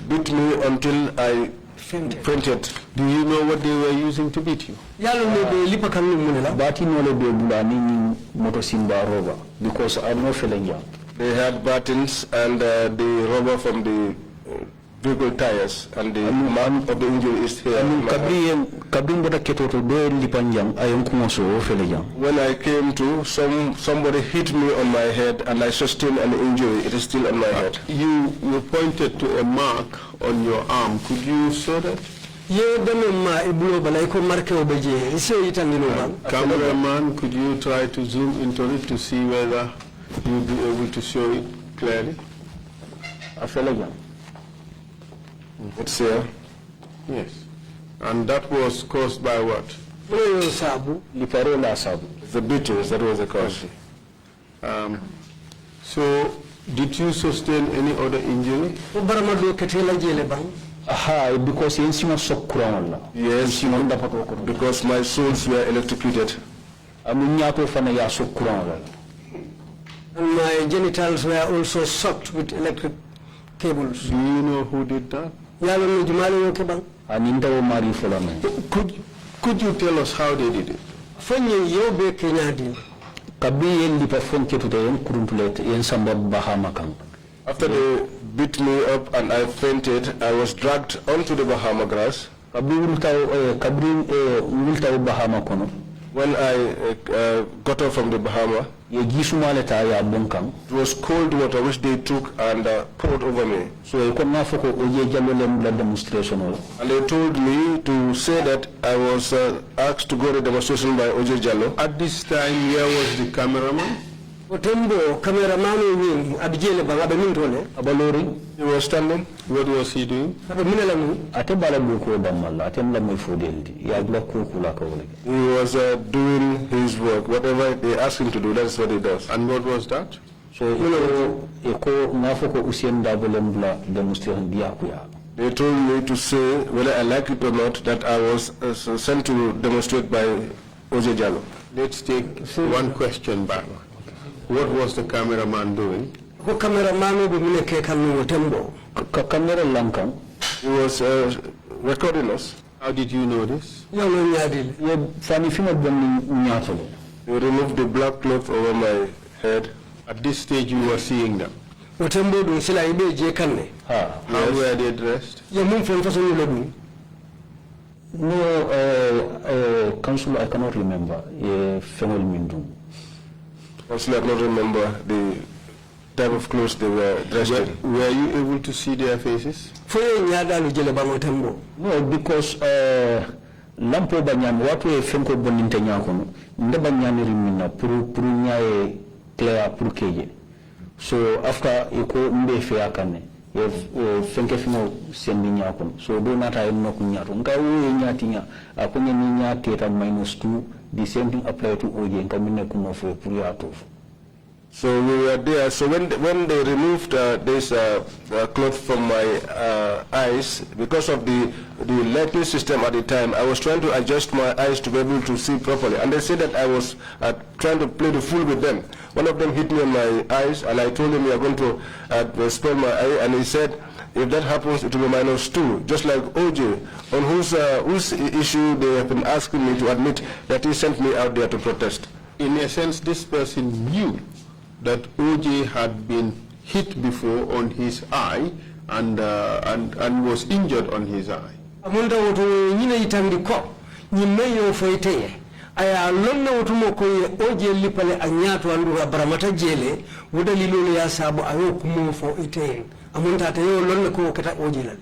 beat me until I fainted. Do you know what they were using to beat you? Because I'm not feeling young. They had buttons and the rubber from the vehicle tires, and the man of the injury is here. When I came to, somebody hit me on my head, and I sustained an injury. It is still on my head. You pointed to a mark on your arm. Could you show that? Cameraman, could you try to zoom into it to see whether you'll be able to show it clearly? It's here. Yes. And that was caused by what? It's the beatings, that was the cause. So, did you sustain any other injury? Because yes, because my souls were electrocuted. And my genitals were also soaked with electric cables. Do you know who did that? Could you tell us how they did it? After they beat me up and I fainted, I was dragged onto the Bahama grass. When I got up from the Bahama, it was cold water which they took and poured over me. And they told me to say that I was asked to go to the demonstration by Oje Jallo. At this time, where was the cameraman? He was standing. What was he doing? He was doing his work. Whatever they asked him to do, that's what he does. And what was that? They told me to say, whether I like it or not, that I was sent to demonstrate by Oje Jallo. Let's take one question back. What was the cameraman doing? He was recording us. How did you know this? He removed the black cloth over my head. At this stage, you were seeing them. How were they dressed? No, Council, I cannot remember. Also, I cannot remember the type of clothes they were dressed in. Were you able to see their faces? No, because lampo banyam watu fenko boninte nyakono ndeba nyami rimina puru nyae clear puru keje. So after iko mbe fe akane fenke fino sendi nyakono. So do not I no kunyato nga uwe nyatinya akonye ni nyati ta -2. The same thing applied to Oje and Kamine Kumofo Puriato. So we were there. So when they removed this cloth from my eyes, because of the lighting system at the time, I was trying to adjust my eyes to be able to see properly. And they said that I was trying to play the fool with them. One of them hit me on my eyes, and I told him we are going to spoil my eye, and he said, if that happens, it will be -2, just like OJ, on whose issue they have been asking me to admit that he sent me out there to protest. In a sense, this person knew that OJ had been hit before on his eye and was injured on his eye. Aya lonna wutumo ko OJ lipale anyato andu baramata jele wudali lolo ya sabu ayo kumo fo ite amunta ta yo lonna ko kata OJ lal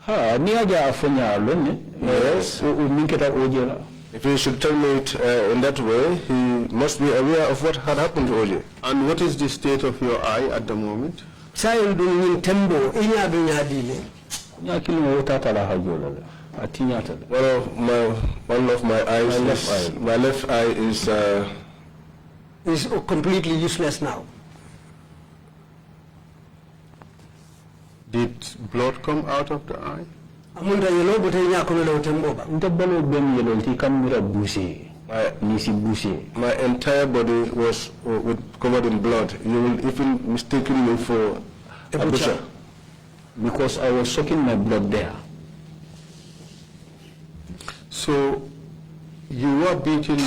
ha ni aja afanya lonne yes minketa OJ la. If he should tell me it in that way, he must be aware of what had happened to OJ. And what is the state of your eye at the moment? Sayon du nyin tembo inya du nyadile nyakili mo tata la hajola la. One of my eyes, my left eye is completely useless now. Did blood come out of the eye? My entire body was covered in blood. You will even mistaken me for a butcher. Because I was soaking my blood there. So, you were beaten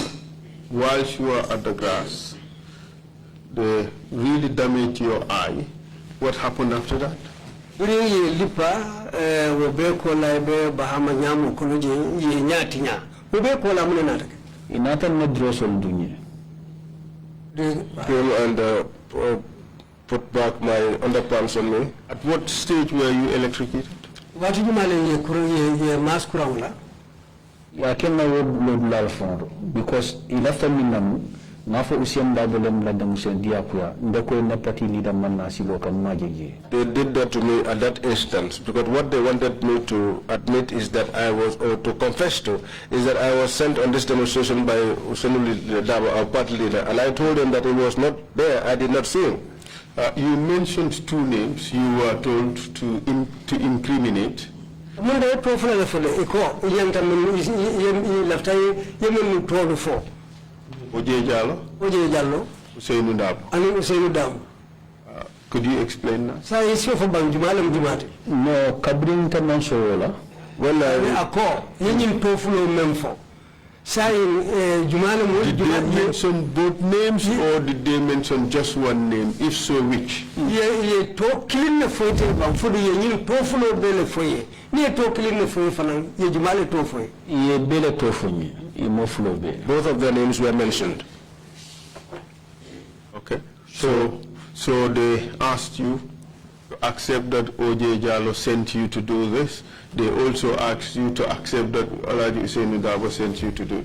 whilst you were at the grass. They really damaged your eye. What happened after that? Buri lipa wo be ko la be bahama nyamu kono je ye nyati nya. Wo be ko la mun na ta. Inata ne drosol dunye. Came and put back my underpants on me. At what stage were you electrocuted? What you male ye kuro ye mas kurawla. Ya kenna wo blol fondo because ilafa minam nafo usiem dabolem la damusen diakuya ndako na party leader manna silo kam majeje. They did that to me at that instance because what they wanted me to admit is that I was, or to confess to, is that I was sent on this demonstration by Usenuli Daba, our party leader, and I told them that he was not there. I did not see him. You mentioned two names you were told to incriminate. Munde profile la fole iko yanta mun lafta yemen todu fo Oje Jallo Useynu Dabo ani Useynu Dabo. Could you explain that? Sa isi fo bang jumalam jumate No kabrin tan non so wala wala ako yenyim tofulo memfo sa jumalam did they mention both names or did they mention just one name? If so, which? Ye to kilin na fote bang fo yenyim tofulo bele foye ni to kilin na foye fanan ye jumale to foye ye bele to fonye e mo flo be. Both of their names were mentioned. Okay. So they asked you to accept that O.J. Jallo sent you to do this. They also asked you to accept that Alhaji Useynu Dabo sent you to do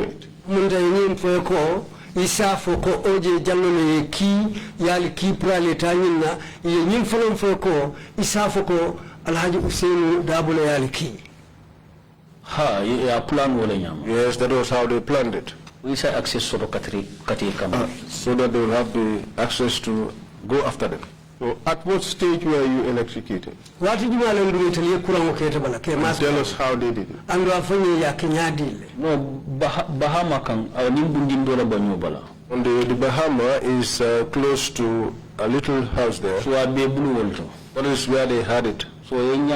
it. Munda yenyim foye ko isa foko O.J. Jallo le ki yali ki prale tanyina yenyim folon foye ko isa foko Alhaji Useynu Dabo le yali ki. Ha ya plan wala nyam. Yes, that was how they planned it. We say access so so that they will have the access to go after them. So at what stage were you electrocuted? Tell us how they did it. No, Bahama kan bala. On the Bahama is close to a little house there. So that is where they had it. So ye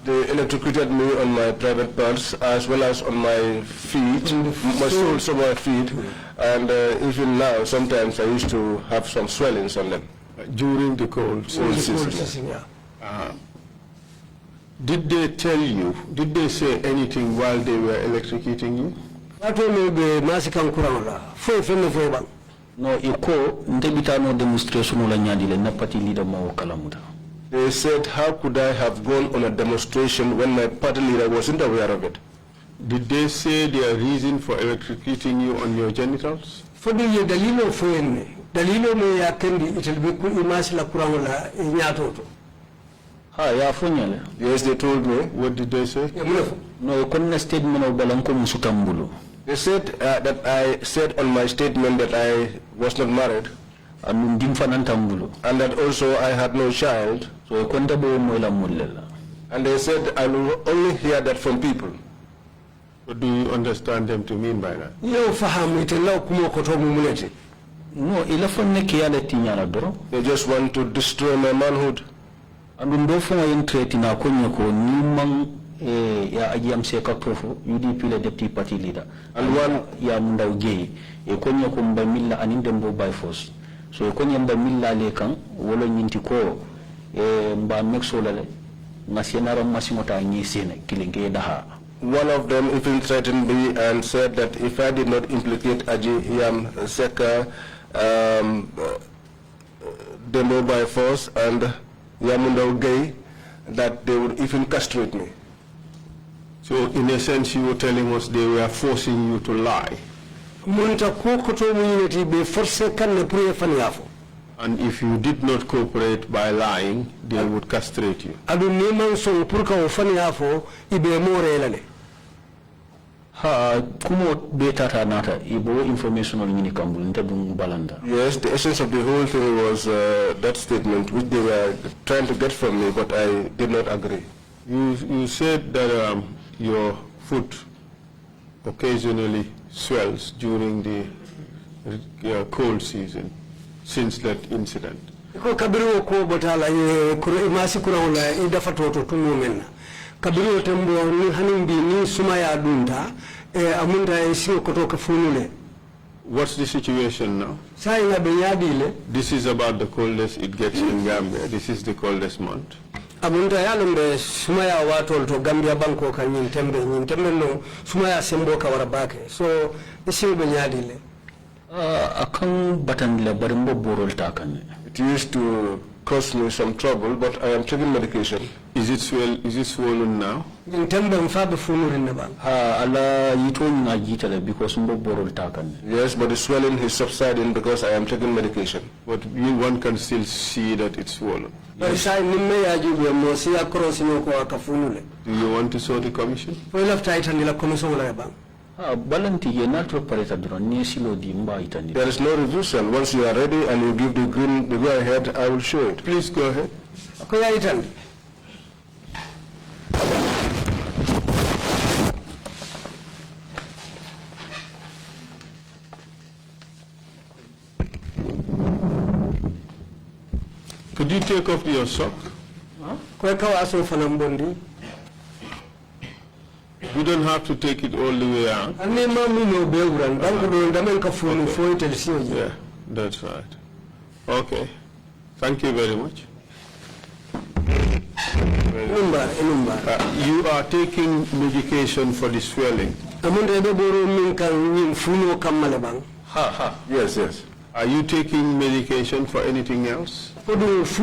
they electrocuted me on my private parts as well as on my feet, my soles of my feet, and even now sometimes I used to have some swellings on them. During the cold season. Did they tell you, did they say anything while they were electrocuting you? No, no demonstration na party leader kalamuda. They said, how could I have gone on a demonstration when my party leader wasn't aware of it? Did they say their reason for electrocuting you on your genitals? Yes, they told me. What did they say? No, statement they said that I said on my statement that I was not married. And that also I had no child. So and they said I will only hear that from people. What do you understand them to mean by that? No, they just want to destroy my manhood. And UDP le deputy party leader. And one ya munda ugei e konya ko mbamilla anindembo by force. So e konya mbamilla le kan wolo nyinti ko e mba mexo lale ngasienara masimota nyisene kilenge daha. One of them even threatened me and said that if I did not implicate Aji Yam Seka demo by force and Yamunda Ugei, that they would even castrate me. So in a sense you were telling us they were forcing you to lie. And if you did not cooperate by lying, they would castrate you. Ha kumo beta nata ibo information on kambul balanda. Yes, the essence of the whole thing was that statement which they were trying to get from me, but I did not agree. You said that your foot occasionally swells during the cold season since that incident. Kabiru tembo ni hanimbi ni sumaya dunta amunda esio kutoka funule. What's the situation now? This is about the coldest it gets in Gambia. This is the coldest month. Abunda yalumbe sumaya watol to Gambia banko kan tembe no sumaya sembo ka warabake. So isi be nyadile. Akang batandile barimbo borol takan. It used to cause me some trouble, but I am taking medication. Is it swollen now? Tembe mfabe funuri neba. Ala yitoni na jitale because mbo borol takan. Yes, but the swelling is subsiding because I am taking medication. But one can still see that it's swollen. Yes. Do you want to sue the commission? There is no refusal. Once you are ready and you give the go ahead, I will show it. Please go ahead. Could you take off your sock? You don't have to take it all the way out. Okay. Yeah, that's right. Okay. Thank you very much. You are taking medication for the swelling. Yes, yes. Are you taking medication for anything else? Yes,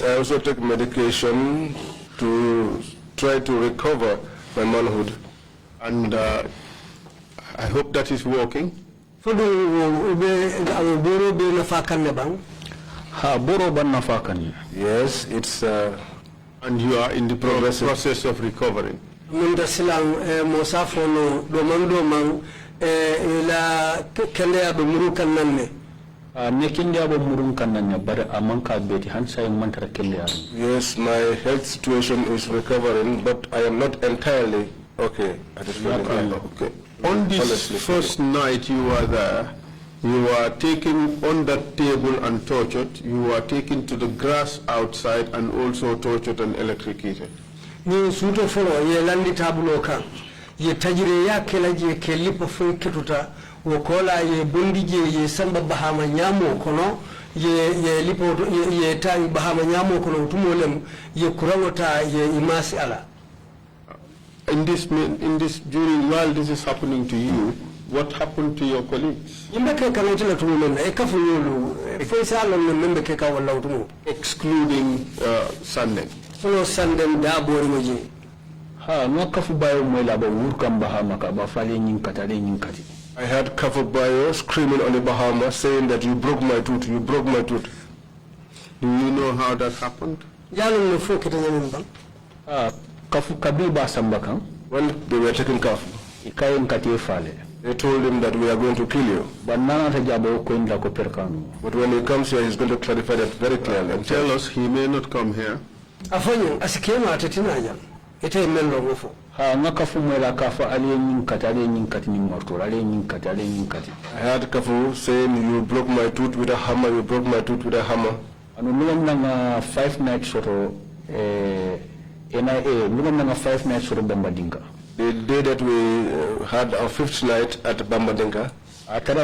I also take medication to try to recover my manhood. And I hope that is working. Yes, it's and you are in the process of recovering. Yes, my health situation is recovering, but I am not entirely okay at this moment. Okay. On this first night you were there, you were taken on that table and tortured. You were taken to the grass outside and also tortured and electrocuted. Ni suto follow ye landi tabulo kan ye tajire ya kela je kelipo fo ketuta wokola ye bondi je ye samba bahama nyamo kono ye lipo ye tayi bahama nyamo kono tumolem ye kurawota ye imasi ala. In this during while this is happening to you, what happened to your colleagues? Excluding Sunday. I had Kafubayo screaming on the Bahamas saying that you broke my tooth, you broke my tooth. Do you know how that happened? When they were taking Kafu, they told him that we are going to kill you. But when he comes here, he's going to clarify that very clearly. And tell us he may not come here. I had Kafu saying, you broke my tooth with a hammer, you broke my tooth with a hammer. And 5 nights The day that we had our 5th night at Bambadinka, at that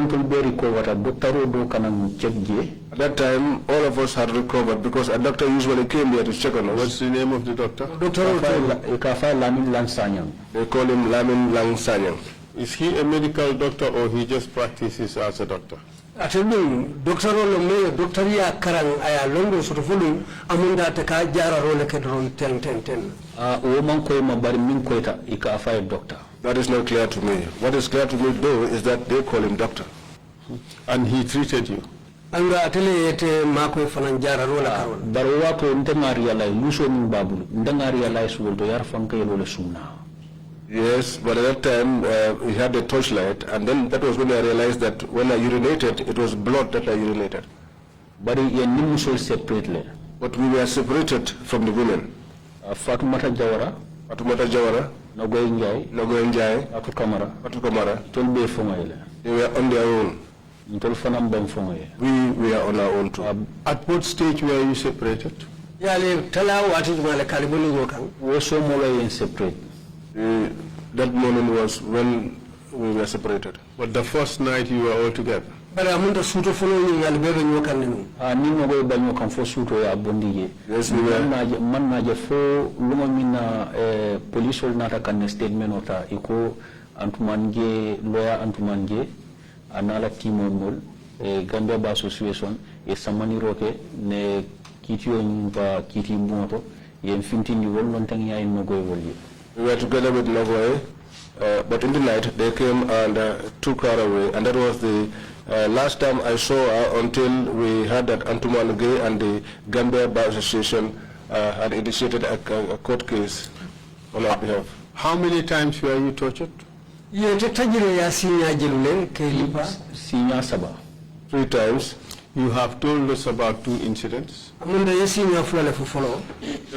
time, all of us had recovered because a doctor usually came here to check on us. What's the name of the doctor? They call him Lamin Lang Sanyang. Is he a medical doctor or he just practices as a doctor? Doctor Karang aya longo sotofulu amunda taka jara role kedron 10. That is not clear to me. What is clear to me though is that they call him doctor. And he treated you. Anga atele ete mako fanan jara role karol. Barwato ndanga realize luso min babulu ndanga realize woldo yar fanka yelo sunna. Yes, but at that time we had a torchlight, and then that was when I realized that when I urinated, it was blood that I urinated. But separately. But we were separated from the women. Fatou Jawara, Nogoy Njai, Fatou Kamara, Tolbe Fongaile. They were on their own. We were on our own too. At what stage were you separated? Yale tala wati jumale kalibuni nyokan. We so mola yen separate. That morning was when we were separated. But the first night you were all together. But amunta suto follow ni ngalibebe nyokan ninu. Ni ngogo ba nyokan fo suto ya bondije. Yes, we were. Man naje fo lumo mina police ol nata kan statement ota iko antumanje lawyer antumanje anala timo mol Gambia ba association e samani roke ne kitio ba kiti moto yen fintini wol non tan yaay nogoy wolye. We were together with Nogoy, but in the night they came and took her away, and that was the last time I saw her until we heard that Antuman Gay and the Gambia Bar Association had initiated a court case on our behalf. How many times were you tortured? Saba. 3 times. You have told us about 2 incidents. Tell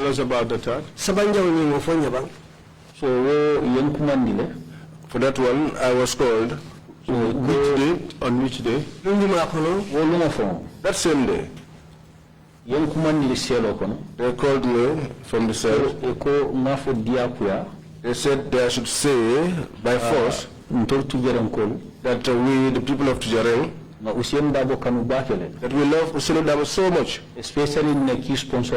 us about the third. So for that one, I was called. So which day? On which day? That same day. They called me from the cell. They said they should say by force that we, the people of Tijareng, that we love Usenu Dabo so much. Especially the key sponsor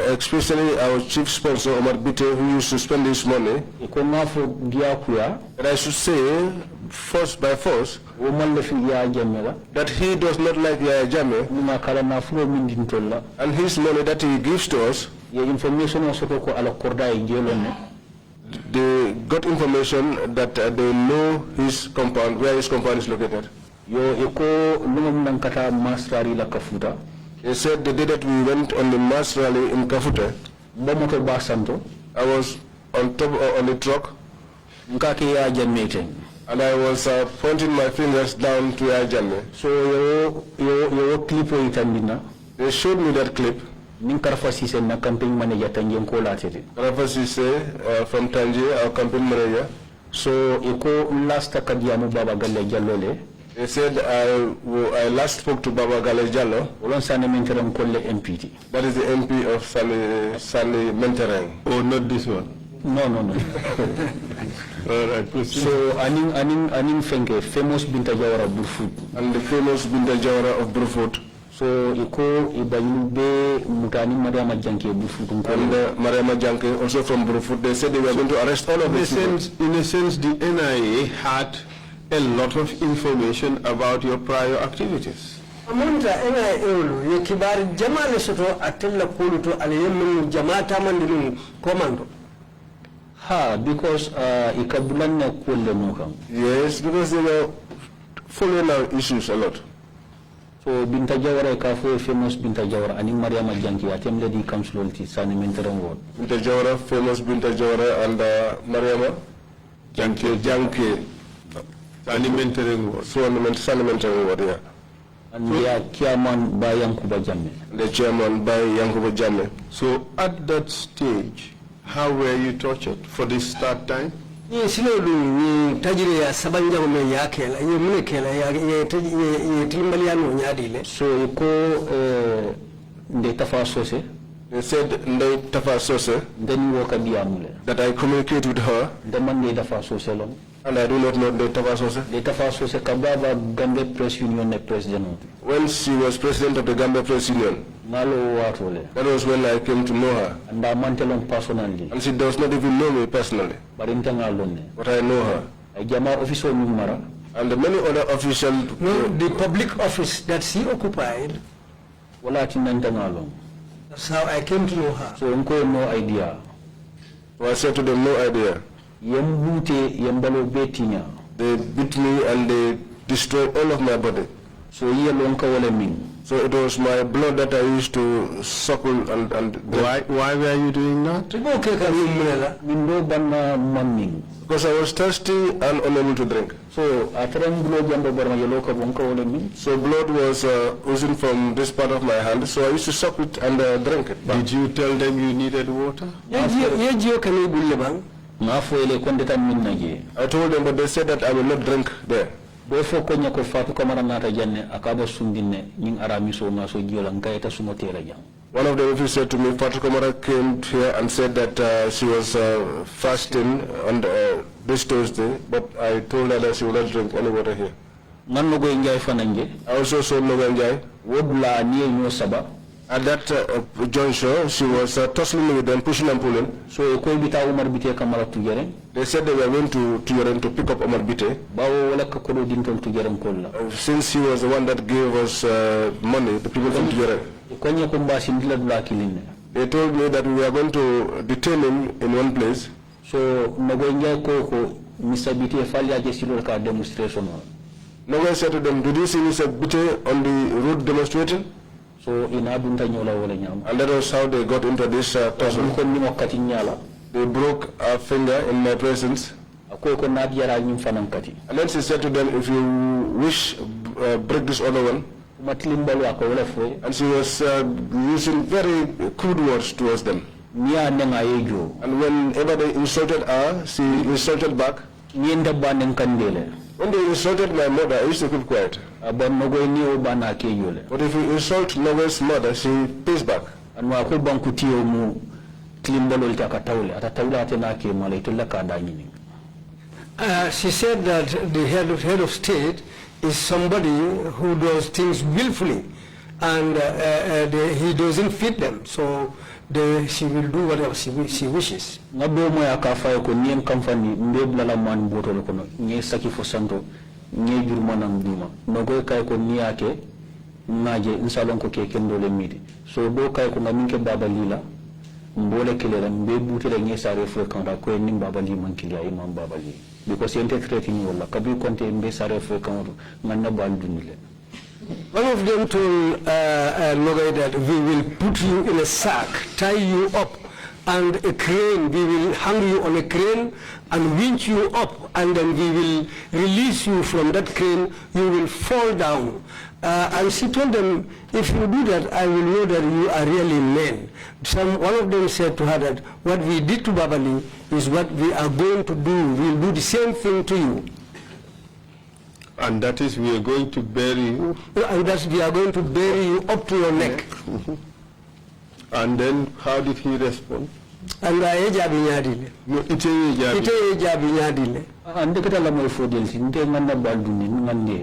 especially our chief sponsor Omar Bite, who used to spend this money. That I should say force by force that he does not like Yaya Jammeh, and his money that he gives to us. They got information that they know his compound, where his compound is located. They said the day that we went on the mass rally in Kafute, I was on top on the truck, and I was pointing my fingers down to Yaya Jammeh. So they showed me that clip. Karafa Sise na campaign manager Tangier Kola Tete. Karafa Sise from Tangier, our campaign manager. So iko last kadiamu Baba Gale Jalole. They said I last spoke to Baba Gale Jallo. Olon Sane Mentereng Kole MPT. That is the MP of Sane Mentereng. Oh, not this one. No. All right, proceed. So aning Fenke, famous Binta Jawara Burfoot. And the famous Binta Jawara of Burfoot. So iko ibayube mutani Mariama Janke Burfoot. And Mariama Janke also from Burfoot. They said they were going to arrest all of them. In a sense, the NIA had a lot of information about your prior activities. Amunta NIA ulu ye kibari jamale soto atella kuluto aliyemu jamata mandilu komando. Because ikabulanna kulle nukam. Yes, because they were following our issues a lot. So Binta Jawara kafo famous Binta Jawara ani Mariama Janki atemle di council ti Sane Mentereng ward. Binta Jawara, famous Binta Jawara and Mariama Janki. Sane Mentereng ward. So Sane Mentereng ward, yeah. And they are chairman by Yankuba Jammeh. The chairman by Yankuba Jammeh. So at that stage, how were you tortured for this third time? Yes, ni tajiri ya sabanja mume yake la ye mune kela ya timbali ya no nyadile. So iko nde tafa sose. They said nde tafa sose. Then you walk abiyamule. That I communicate with her. The man nde tafa sose long. And I do not know nde tafa sose. Nde tafa sose kababa Gambia Press Union ne president. When she was president of the Gambia Press Union. That was when I came to know her. And I mantelon personally. And she does not even know me personally. But I know her. And the many other officials. The public office that she occupied. That's how I came to know her. So no idea. So I said to them, no idea. They beat me and they destroyed all of my body. So So it was my blood that I used to suckle and why were you doing that? Because I was thirsty and unable to drink. So blood was oozing from this part of my hand, so I used to suck it and drink it. Did you tell them you needed water? I told them, but they said that I will not drink there. Before konya ko Fatou Camara nata janne akaba sundinne ning aramiso na so jiola ngayta sumo tera jang. One of the officers said to me, Fatou Camara came here and said that she was fasting on this Thursday, but I told her that she would not drink any water here. I also saw Nogo Njai. At that juncture, she was tussling with them, pushing and pulling. So they said they were going to Tuyaran to pick up Omar Bite. Since he was the one that gave us money, the people from Tuyaran. They told me that we were going to detain him in one place. So Mr. Bite demonstration. Nogo said to them, did you see Mr. Bite on the road demonstrating? So and that was how they got into this tussle. They broke a finger in my presence. And then she said to them, if you wish, break this other one. And she was using very crude words towards them. And whenever they insulted her, she insulted back. When they insulted my mother, I used to keep quiet. But if you insult Nogo's mother, she pays back. She said that the head of state is somebody who does things willfully, and he doesn't fit them. So she will do whatever she wishes. So do kay ko ngaminke baba lila mbole kelera mbe butere ngesare frekanda ko nim baba li mankilia imam baba li because interpret ni wala kabi konte mbe sare frekanda manna bal dunile. One of them told Nogai that we will put you in a sack, tie you up, and a crane, we will hang you on a crane and winch you up, and then we will release you from that crane, you will fall down. And she told them, if you do that, I will know that you are really men. One of them said to her that what we did to Babali is what we are going to do. We will do the same thing to you. And that is, we are going to bury you. And that we are going to bury you up to your neck. And then, how did he respond? And I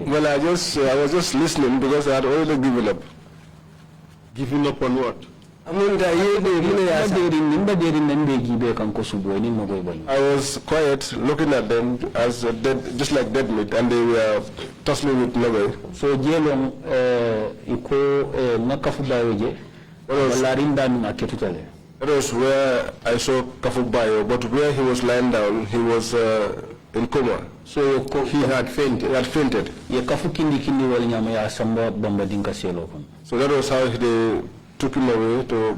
well, I was just listening because I had already given up. Given up on what? I was quiet, looking at them as dead, just like dead meat, and they were tussling with Nogai. So jelong that was where I saw Kafubayo, but where he was lying down, he was in coma. So he had fainted. So that was how they took him away to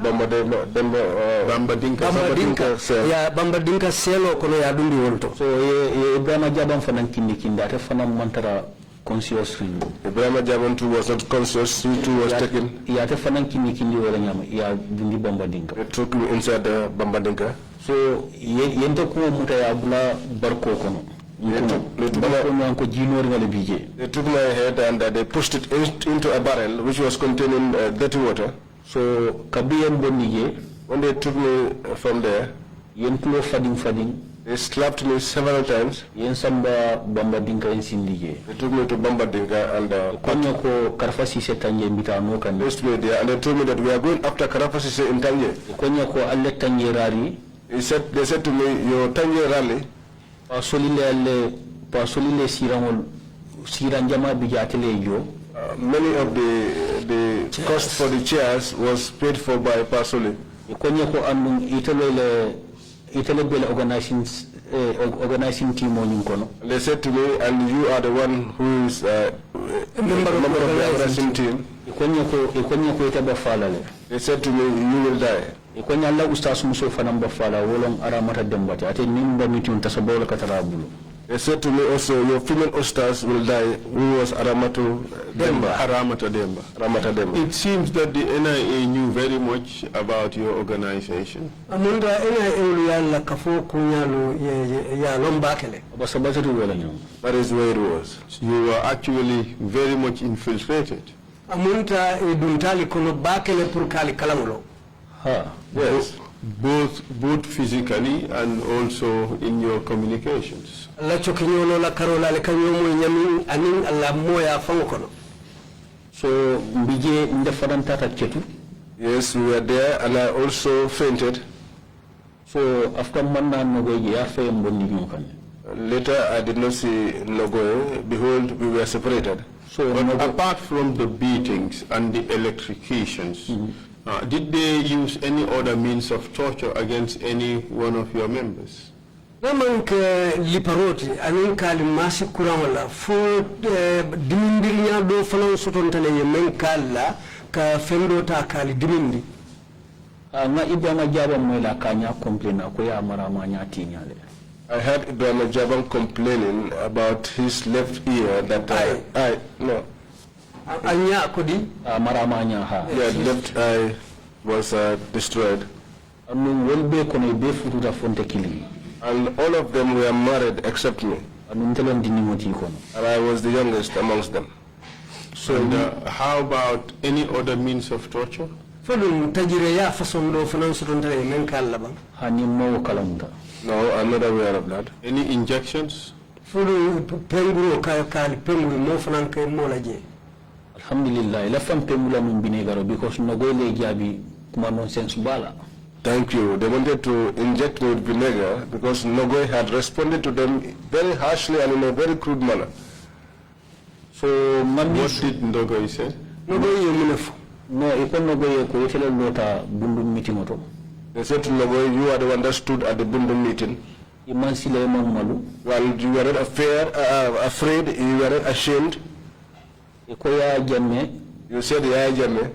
Bambadinka cell. Yeah, Bambadinka cell kono ya dundi wonto. So Ibrahim Jaban fanan kindi ate fanan mantara conscious. Ibrahim Jaban too was not conscious. He too was taken. Ya ate fanan kindi wala nyama ya dundi Bambadinka. They took me inside the Bambadinka. So yente ko muta ya bula barko kono. They took my head and they pushed it into a barrel which was containing dirty water. So when they took me from there, they slapped me several times. They took me to Bambadinka and placed me there, and they told me that we are going after Karafasise in Tanje. They said to me, your Tanje rally, many of the cost for the chairs was paid for by Pasoli. Organizing team on They said to me, and you are the one who is a member of the organizing team. They said to me, you will die. They said to me also, your female ostars will die. Who was Aramatu Demba? Aramata Demba. Aramata Demba. It seems that the NIA knew very much about your organization. Amunda NIA uliyala kafo kunyalu ya lombakele. That is where it was. You were actually very much infiltrated. Amunta iduntali kono bakele purkali kalamulo. Yes. Both physically and also in your communications. La chokinyolo la karola le kanyomo nyami anin alla moya fangokono. So mbije ndefadantata chetu. Yes, we were there, and I also fainted. So after manna nogoye ya fe mbondi nyukane. Later, I did not see Nogoye. Behold, we were separated. So, apart from the beatings and the electrocutions, did they use any other means of torture against any one of your members? Namank liparoti aninka limasi kuramala fo dimindirinya do fana sotontale yemenkala ka fendo ta kali dimindi. Nga Ibrahima Jaba mwela kanya complain ko ya marama nya tinyale. I heard Ibrahima Jabang complaining about his left ear that Anya kodi maramanya ha. Yeah, left eye was destroyed. Anu welbe kono be fututa fonte kili. And all of them were married except me. And I was the youngest amongst them. So, how about any other means of torture? No, I'm not aware of that. Any injections? Alhamdulillah, ila fam pemula min binegaro because no go le jabi kuma nonsense bala. Thank you. They wanted to inject me with vinegar because Nogoy had responded to them very harshly and in a very crude manner. So, what did Nogoy say? Nogoy, no, ipon Nogoy ko yetele lota bundu meeting oto. They said to Nogoy, you are the one that stood at the bundu meeting. Iman sile man malu. Well, you were not afraid, you were not ashamed. Ikoya jamme. You said ya jamme.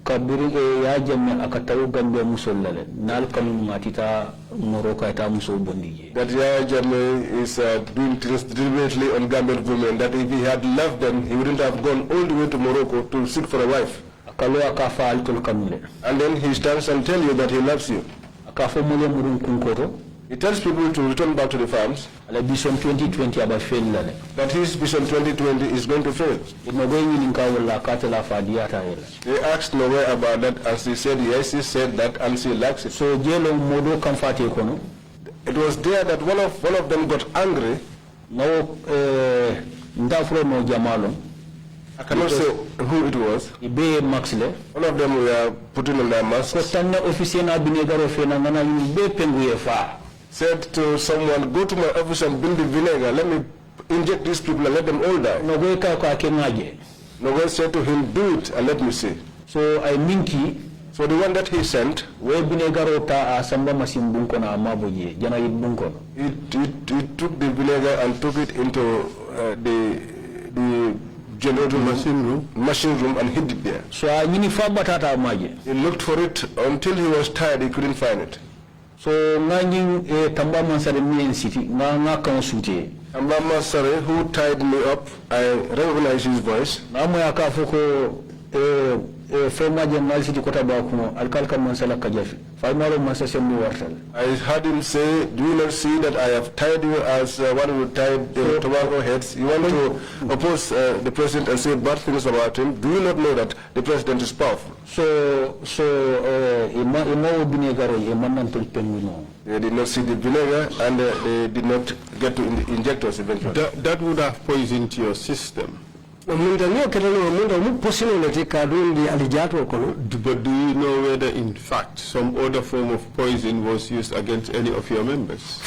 Kabiri ya jamme akatawu Gambia musollale nal kanun matita Morocco ita muso bondije. That ya jamme is doing things deliberately on Gambian women, that if he had loved them he wouldn't have gone all the way to Morocco to seek for a wife. Akalo akafa altul kanule. And then he stands and tell you that he loves you. Akafo mule murun kunkoto. He tells people to return back to the farms. Ala vision 2020 aba fail lale. That his vision 2020 is going to fail. They asked Noe about that and she said yes, he said that and she likes it. So jelo Modou kamfati kono. It was there that one of them got angry. No ndafro no jamalo. I cannot say who it was. Ibe maxle. All of them were putting on their masks. Ko tanna officier na binegaro fena ngana be penguye fa. Said to someone, go to my office and bring the vinegar. Let me inject these people and let them all die. Nogoy said to him, do it and let me see. So I minki. So the one that he sent, we vinegar ta asamba masim bunko na amaboje jana bunko. He took the vinegar and took it into the generator machine room and hid it there. So I batata amaje. He looked for it until he was tired. He couldn't find it. So ngani Tamba Mansare Mien City nga kansute. Tamba Mansare, who tied me up, I recognize his voice. Namu yakafoko Fema General City Kota Bakumo Alkalka Mansala Kajafi. Finally Mansasemi Wartal. I heard him say, do you not see that I have tied you as one who tied the tobacco heads? You want to oppose the president and say bad things about him? Do you not know that the president is powerful? They did not see the vinegar and they did not get to inject us eventually. That would have poisoned your system. But do you know whether in fact some other form of poison was used against any of your members?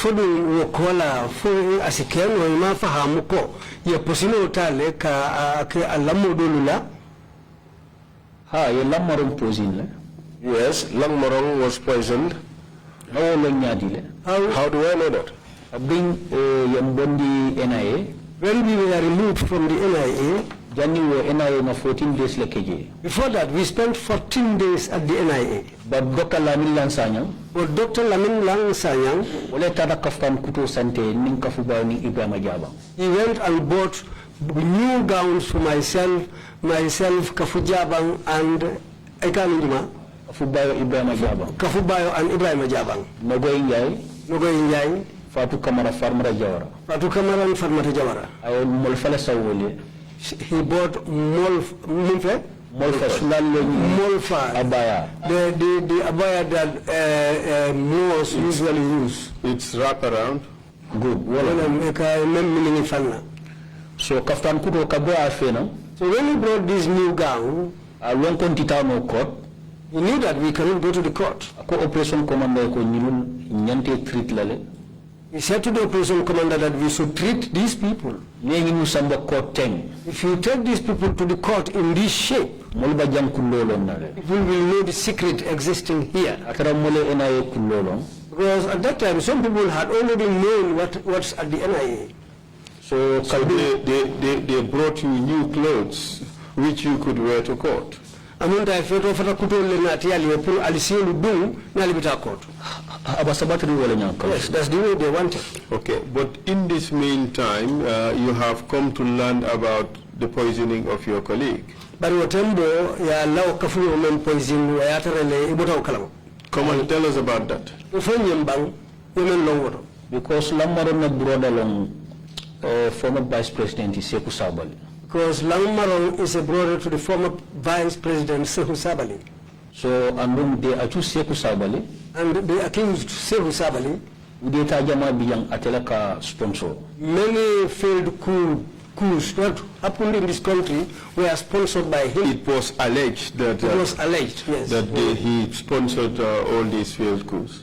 Yes, Langmarong was poisoned. How do I know that? NIA. When we were removed from the NIA, 14 days Before that, we spent 14 days at the NIA. But Dr. Lamin Lansanyang, he went and bought new gowns for myself, Kafujabang, and Ekanujuma. Kafubayo and Ibrahim Jabang. Nogoy Njai. Fatou Kamara Farmata Jawara. Fatou Kamara and Farmata Jawara. He bought Molfa abaya. The abaya that Moors usually use. It's wrap around. Good. So Kaftan Kuto Kabaya Fena. So when he brought this new gown, I won't continue court. He knew that we cannot go to the court. Operation Commander ko nyante treat lale. He said to the operation commander that we should treat these people. If you take these people to the court in this shape, people will know the secret existing here. Because at that time, some people had already known what's at the NIA. So they brought you new clothes which you could wear to court. Yes, that's the way they wanted. Okay, but in this meantime, you have come to learn about the poisoning of your colleague. Come and tell us about that. Because Lamarona brought along former Vice President Sekou Sabali. Because Langmarong is a brother to the former Vice President Sekou Sabali. So, and they accused Sekou Sabali. And they accused Sekou Sabali. Sponsor. Many failed coups that happened in this country were sponsored by him. It was alleged that yes, he sponsored all these failed coups.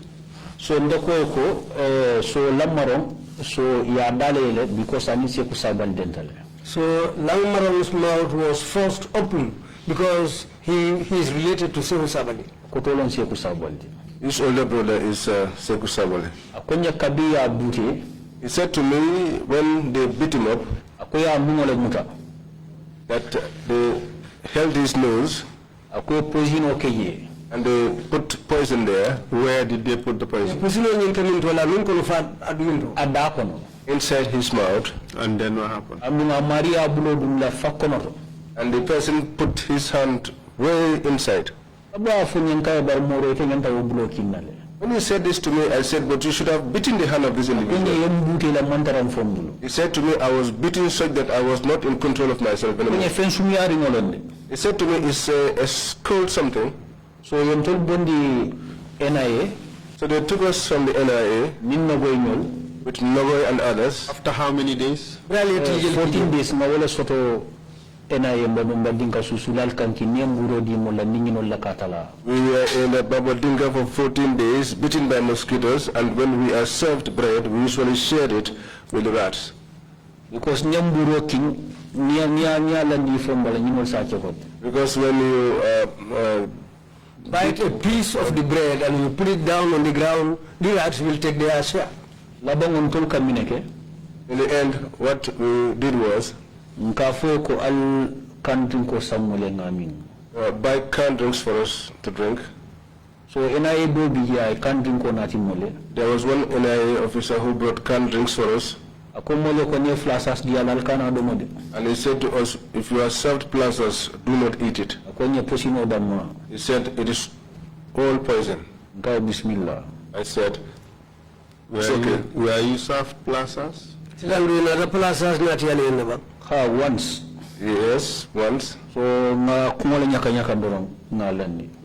So Ndoko, so Langmarong, so Yadale because I need Sekou Sabali dentale. So Langmarong's mouth was forced open because he is related to Sekou Sabali. Kotolon Sekou Sabali. His older brother is Sekou Sabali. He said to me when they beat him up that they held his nose and they put poison there. Where did they put the poison? Inside his mouth. And then what happened? And the person put his hand way inside. When he said this to me, I said, but you should have beaten the hand of this individual. He said to me, I was beaten such that I was not in control of myself anymore. He said to me, it's a cold something. So you told Bondi NIA. So they took us from the NIA with Nogoy and others. After how many days? 14 days. We were in a Babadinga for 14 days, beaten by mosquitoes, and when we are served bread, we usually shared it with the rats. Because when you bite a piece of the bread and you put it down on the ground, the rats will take their share. In the end, what we did was buy canned drinks for us to drink. So NIA there was one NIA officer who brought canned drinks for us. And he said to us, if you are served plazas, do not eat it. He said, it is all poison. I said, were you served plazas? Once. Yes, once. So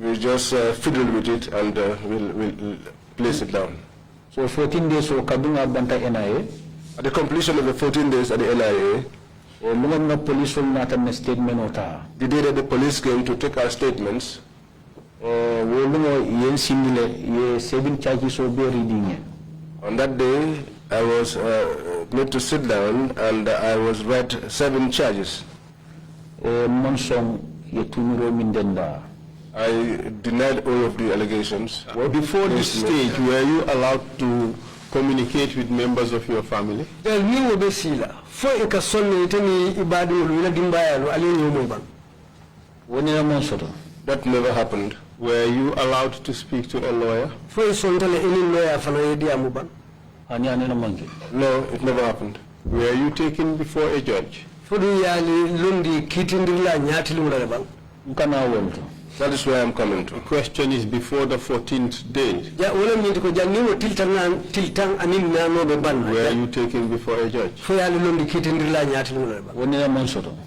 we just fiddle with it and we'll place it down. So 14 days so Kadunga Banta NIA. At the completion of the 14 days at the NIA, police statement. The day that the police came to take our statements, 7 charges will be reading. On that day, I was made to sit down and I was read 7 charges. I denied all of the allegations. Before this stage, were you allowed to communicate with members of your family? Del ni wo be sila fo e ka sonni tani ibadu lu dimbayalo ali nyomo ban. Woni na mon soto. That never happened. Were you allowed to speak to a lawyer? Fo e sontale any lawyer fana yedi amuban. Ani ani na mangi. No, it never happened. Were you taken before a judge? Fo du yali lundi kitindirla nyati lu la ban. Mkana wonto. That is where I'm coming to. The question is before the 14th day. Were you taken before a judge?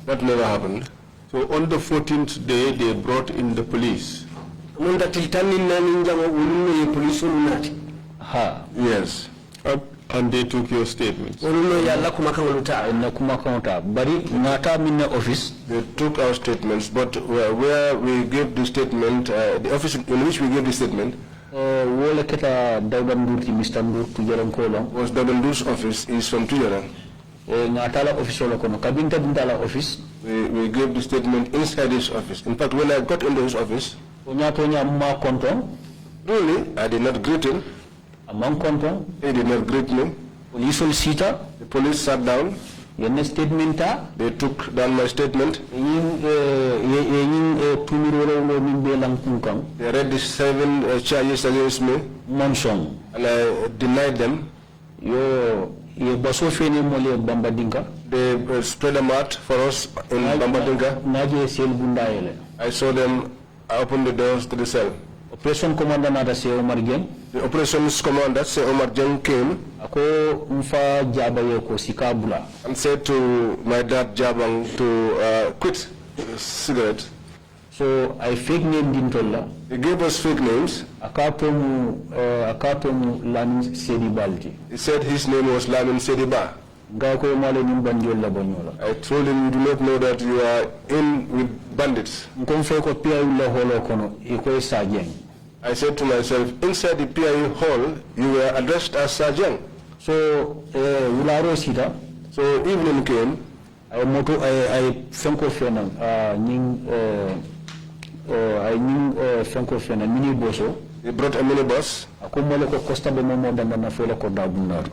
That never happened. So on the 14th day, they brought in the police. Yes. And they took your statements. They took our statements, but where we gave the statement, the office in which we gave the statement, was Daudandu's office, is from Tujaran. We gave the statement inside his office. In fact, when I got into his office, really, I did not greet him. He did not greet me. The police sat down. They took down my statement. They read the 7 charges against me. And I denied them. They spread them out for us in Bambadinka. I saw them open the doors to the cell. Operation Commander Nada se Omar Gen. The operations commander se Omar Gen came. Ako mfa jaba yoko sikabula. And said to my dad Jabang to quit cigarette. So I fake name dintola. He gave us fake names. Akatomu Lamin Sedibalji. He said his name was Lamin Sediba. I told him, you do not know that you are in with bandits. I said to myself, inside the PIU hall, you were addressed as Sergeant. So, so evening came. I Franco Fena, He brought a minibus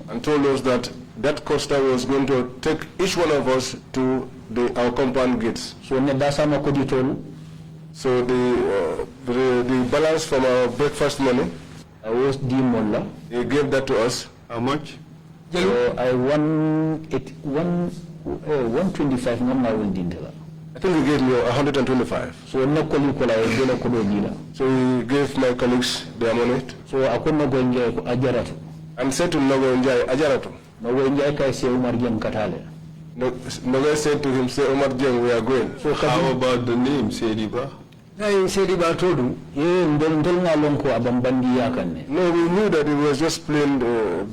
and told us that that Costa was going to take each one of us to our compound gates. So the balance from our breakfast money, he gave that to us. How much? So I 125 I think he gave me 125. So he gave my colleagues their money. So I couldn't go Ajaratu. And said to Nogo Njai Ajaratu. Nogo said to him, say Omar Jeng, we are going. So how about the name Sediba? No, we knew that it was just plain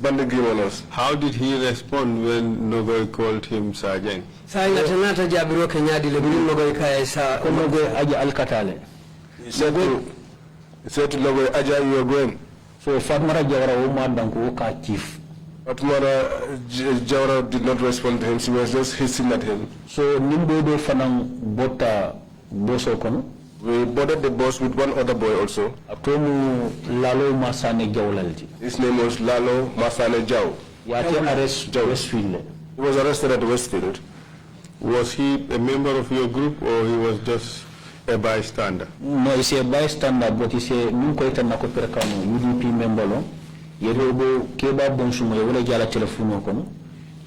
bandit game on us. How did he respond when Nogo called him Sergeant? He said to Nogo, Aja, you are going. So Fatmara Jawara chief. Fatmara Jawara did not respond to him. She was just hissing at him. So Nimbodo Fanang Bota Bosokono. We boarded the bus with one other boy also. His name was Lalo Masane Jau. He was arrested at Westfield. Was he a member of your group or he was just a bystander? No, he's a bystander, but he's a UDP member.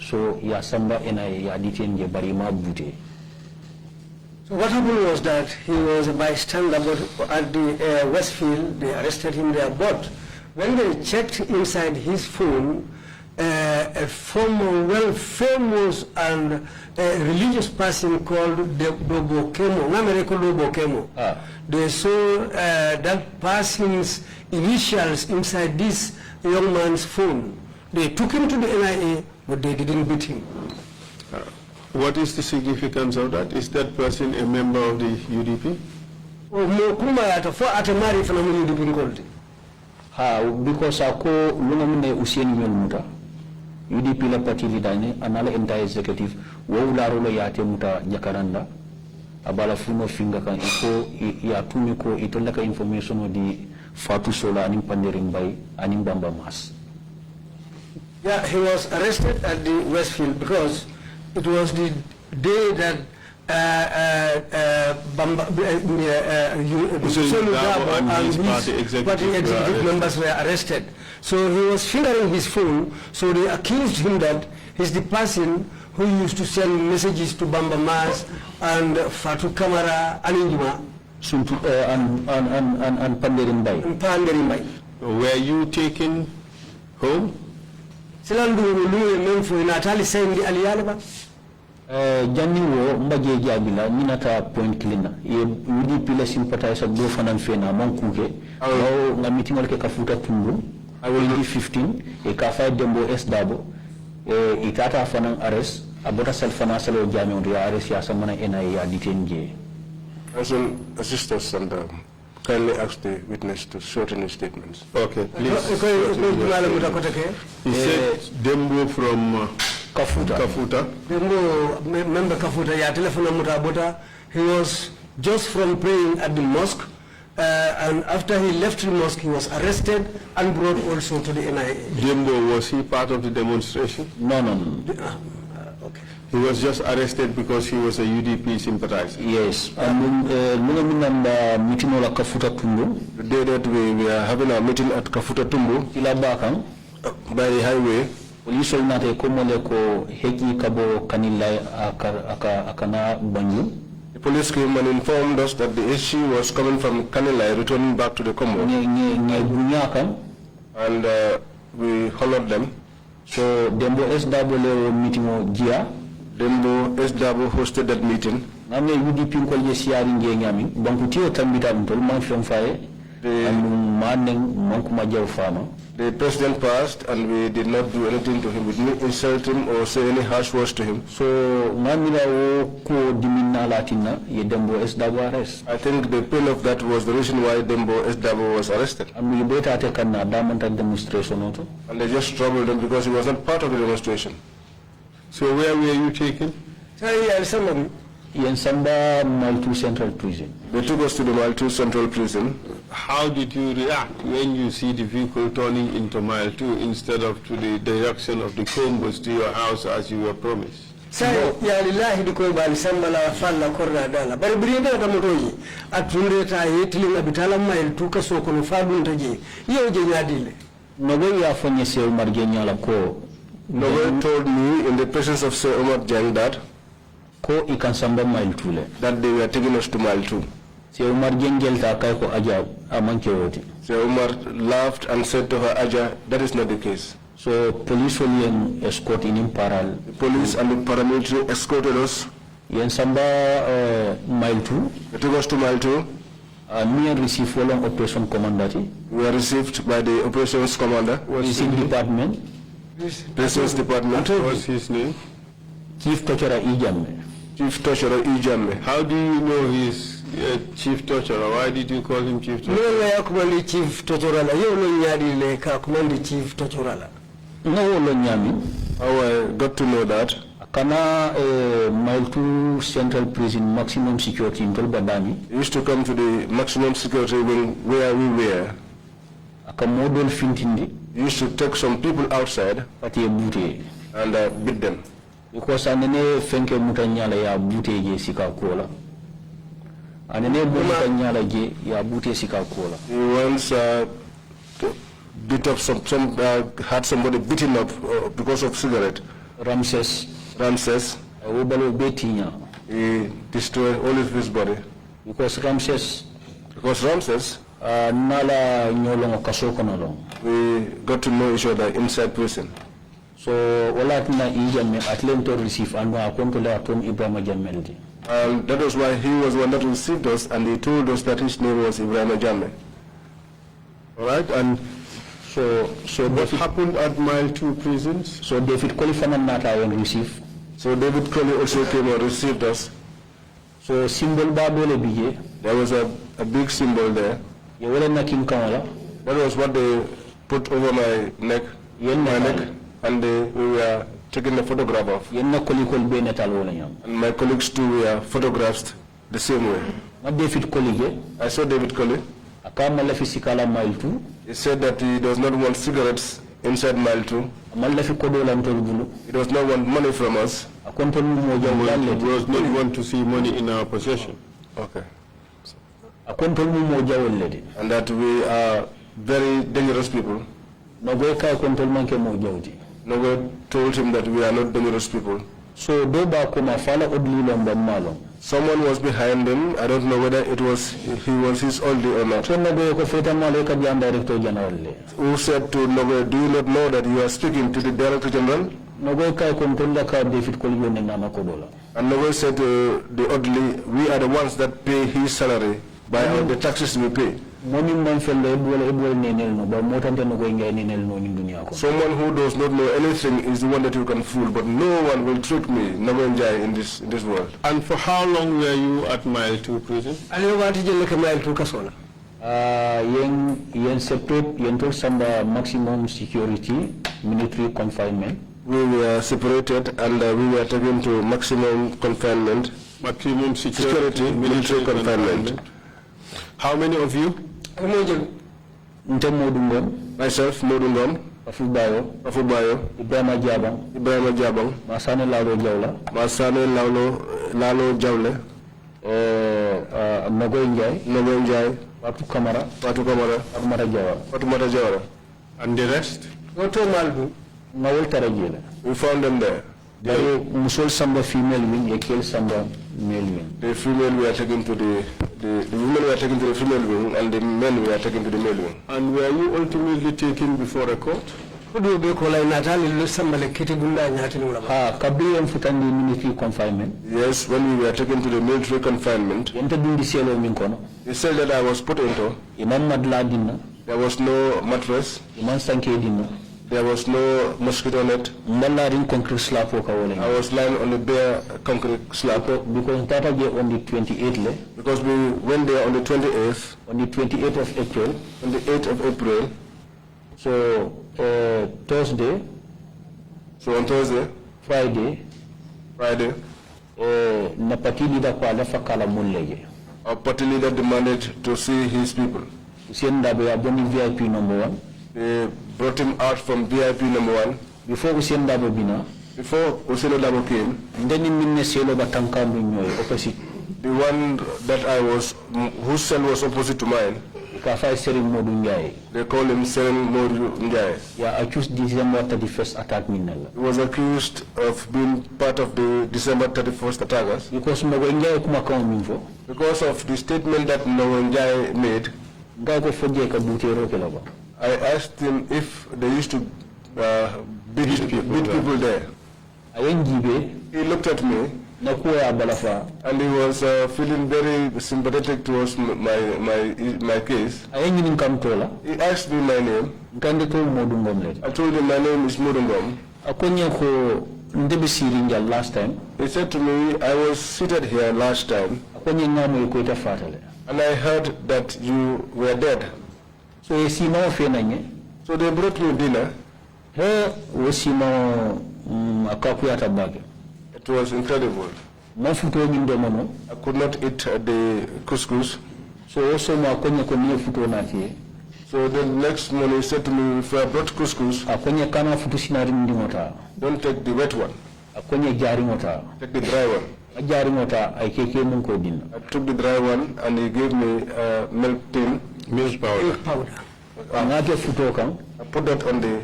So Yasamba and I detained Barima Bute. So what happened was that he was a bystander, but at the Westfield, they arrested him there. But when they checked inside his phone, a former, well-famous and religious person called Dobo Kemo, they saw that person's initials inside this young man's phone. They took him to the NIA, but they didn't beat him. What is the significance of that? Is that person a member of the UDP? Because ako lungamine usien muta UDP la party leader anala entire executive wo ularo lo yate muta jakaranda abala funo finga kan iko ya tumiko itola ka information di Fatou sola anim pandering bay anim bamba mas. Yeah, he was arrested at the Westfield because it was the day that and his party executive members were arrested. So he was fingering his phone, so they accused him that he's the person who used to send messages to Bamba Mas and Fatou Kamara and Ngum and Panderin Bay. Were you taken home? Janni wo mbaje jabila minata point cleaner ye wudi pila sympathizer do fanan fena mankuke aw nga meeting wal ke kafuta tundu I will be 15 e ka fa dembo SW e itata fanan arrest abota self financial jami on ya arrest ya samana NIA ya detain je. Council assistants and kindly ask the witness to shorten his statements. Okay, please. He said Dembo from Kafuta. Member Kafuta, ya telephone mutabota. He was just from praying at the mosque, and after he left the mosque, he was arrested and brought also to the NIA. Dembo, was he part of the demonstration? No. Okay. He was just arrested because he was a UDP sympathizer. Yes. And meeting at Kafuta Tumbu. The day that we are having a meeting at Kafuta Tumbu, by the highway, police nate komole ko heki kabo kanila akana banyu. The police came and informed us that the issue was coming from Kanilai, returning back to the Congo. And we honored them. So Dembo SW meeting o Gia. Dembo SW hosted that meeting. Name UDP ko je siari ngengami banku tiyo tambita mtol man fenfaye and manning mankuma jaw fama. The president passed and we did not do anything to him. We didn't insult him or say any harsh words to him. So Mamila ko dimina latina ye Dembo SW arrest. I think the pain of that was the reason why Dembo SW was arrested. And we better take an demonstration also. And they just troubled him because he was not part of the demonstration. So where were you taken? In Samba Mile 2 Central Prison. They took us to the Mile 2 Central Prison. How did you react when you see the vehicle turning into Mile 2 instead of to the direction of the Combos to your house as you were promised? Ya lillahi diko bali samba la falla korra dala bari brinda da motoji atunde ta yetili abitala Mile 2 ka soko no fadun taje yo je nyadile nogo ya fonye se Umar Genyala ko. Nogo told me in the presence of Sir Omar Jang that that they were taking us to Mile 2. Sir Omar laughed and said to her, Aja, that is not the case. So police will escort in parallel. The police and the paramilitary escorted us. Mile 2. They took us to Mile 2. Me and received following operation commander. We were received by the operations commander. What's his department? Business department. What's his name? Chief Torturer Ijamme. Chief Torturer Ijamme. How do you know he's Chief Torturer? Why did you call him Chief Torturer? No, I command Chief Torturer. You know, Yadi Leka command Chief Torturer. No, how I got to know that. Kana Mile 2 Central Prison maximum security in Tolbadami. Used to come to the maximum security wing where we were. Model Fintindi. Used to take some people outside and beat them. Because anene fenke mutanyala ya bute je sika kola. Anene mutanyala je ya bute sika kola. He once beat up had somebody beaten up because of cigarette. Ramses. He destroyed all of his body. Because Ramses. Nala nyolongo kasoko nalo. We got to know each other inside prison. So Olatina Ijamme Atlanta receive and Ibrahim Jameldi. And that was why he was one that received us and he told us that his name was Ibrahim Jamme. Alright, and so what happened at Mile 2 prisons? So David Kolifana Nata and received. So David Colley also came and received us. So symbol Babole Bije. There was a big symbol there. That was what they put over my neck, and we were taking a photograph of. And my colleagues too were photographed the same way. I saw David Colley. He said that he does not want cigarettes inside mile 2. It does not want money from us. It does not want to see money in our possession. Okay. And that we are very dangerous people. Nogo told him that we are not dangerous people. So someone was behind him. I don't know whether he was his oldie or not. Who said to Nogo, do you not know that you are speaking to the Director General? And Nogo said to the oddly, we are the ones that pay his salary by the taxes we pay. Someone who does not know anything is the one that you can fool, but no one will trick me, in this world. And for how long were you at Mile 2 prison? Maximum security, military confinement. We were separated and we were taken to maximum confinement. Maximum security, military confinement. How many of you? Myself, Modou Ngum, Fatou, Ibrahima Jabang, Masane Lalo Jawle, Nogoy Njai, Fatou Kamara, Fatou Jawara. And the rest? We found them there. Musol Samba female wing, Ekel Samba male wing. The female were taken to the women were taken to the female wing and the men were taken to the male wing. And were you ultimately taken before a court? Military confinement. Yes, when we were taken to the military confinement, the cell that I was put into, there was no mattress, there was no mosquito net. I was lying on the bare concrete slab. Because that on the 28th. Because we went there on the 28th. On the 28th of April. On the 8th of April. So Thursday. So on Thursday. Friday. Na party leader kwa lefa kala mulege. Our party leader demanded to see his people. VIP number 1. They brought him out from VIP number 1. Before Usien Dabo Bina. Before Usien Dabo came. Then in Minnesota Batanka opposite. The one that I was, whose cell was opposite to mine. They call him Seren Modou Njai. Yeah, accused December 31st attack Minella. He was accused of being part of the December 31st attackers. Because of the statement that Njai made. I asked him if they used to beat people there. He looked at me and he was feeling very sympathetic towards my case. He asked me my name. I told him my name is Modou Ngum. Last time. He said to me, I was seated here last time and I heard that you were dead. So they brought me dinner. It was incredible. I could not eat the couscous. So the next morning he said to me, if I brought couscous, don't take the wet one. Take the dry one. I took the dry one and he gave me milk tin. Milk powder. I put that on the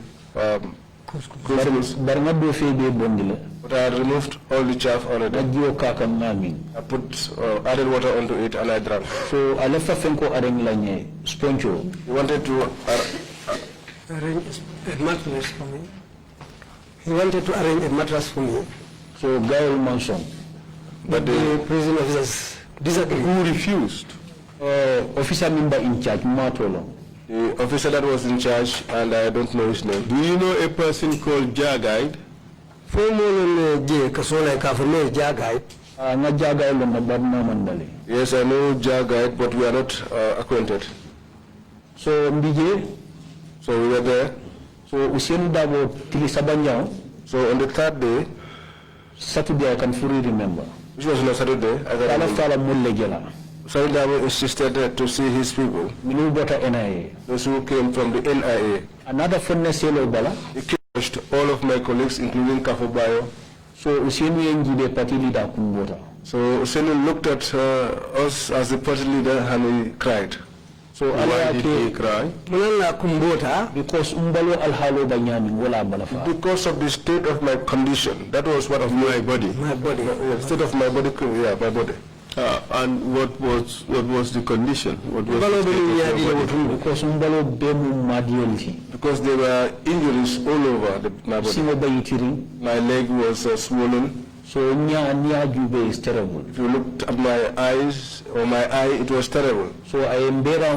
couscous. But I had removed all the chaff on it. I put added water onto it and I drank. So I left a fenko arrange sponcho. He wanted to arrange a mattress for me. He wanted to arrange a mattress for me. So Gail Manson. But the prison officers disagreed. Who refused? Officer member in charge, Matolo. The officer that was in charge, and I don't know his name. Do you know a person called Jagite? Yes, I know Jagite, but we are not acquainted. So Mbije, so we were there. So Usienu Dabo Tilisabanyao. So on the third day, Saturday, I can fully remember. Which was on a Saturday? Saidabo insisted to see his people. Those who came from the NIA. Another furnace bala. He killed all of my colleagues, including Kafubayo. So Usenu Yengi party leader kumbota. So Usenu looked at us as the party leader and he cried. So why did he cry? Because umbalo alhalo banyani wala balafa. Because of the state of my condition. That was what of my body. My body. State of my body. Yeah, my body. And what was the condition? What was because there were injuries all over my body. My leg was swollen. So Nya is terrible. If you looked at my eyes or my eye, it was terrible. So I am there.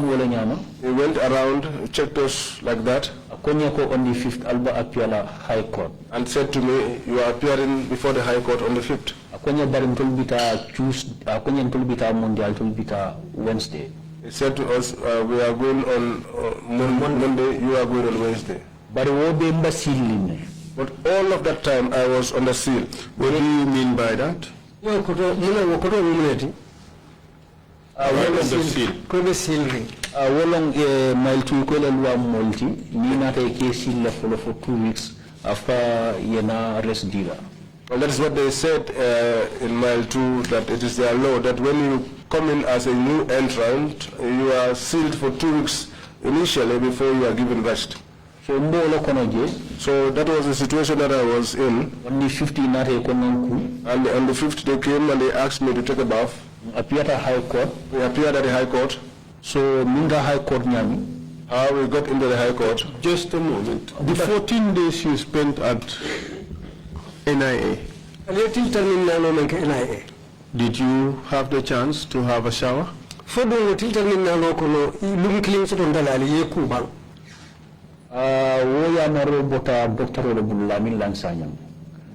He went around, checked us like that. On the 5th, Alba Apiala High Court. And said to me, you are appearing before the High Court on the 5th. Wednesday. He said to us, we are going on Monday, you are going on Wednesday. But all of that time I was under seal. What do you mean by that? Mile 2 multi, Nina take a seal for 2 weeks after Yena arrest dealer. Well, that is what they said in Mile 2, that it is their law that when you come in as a new entrant, you are sealed for 2 weeks initially before you are given rest. So that was the situation that I was in. On the 15th, and on the 5th they came and they asked me to take a bath. Appeared at High Court. We appeared at the High Court. So Minga High Court nyami. How we got into the High Court. Just a moment. The 14 days you spent at NIA. Did you have the chance to have a shower?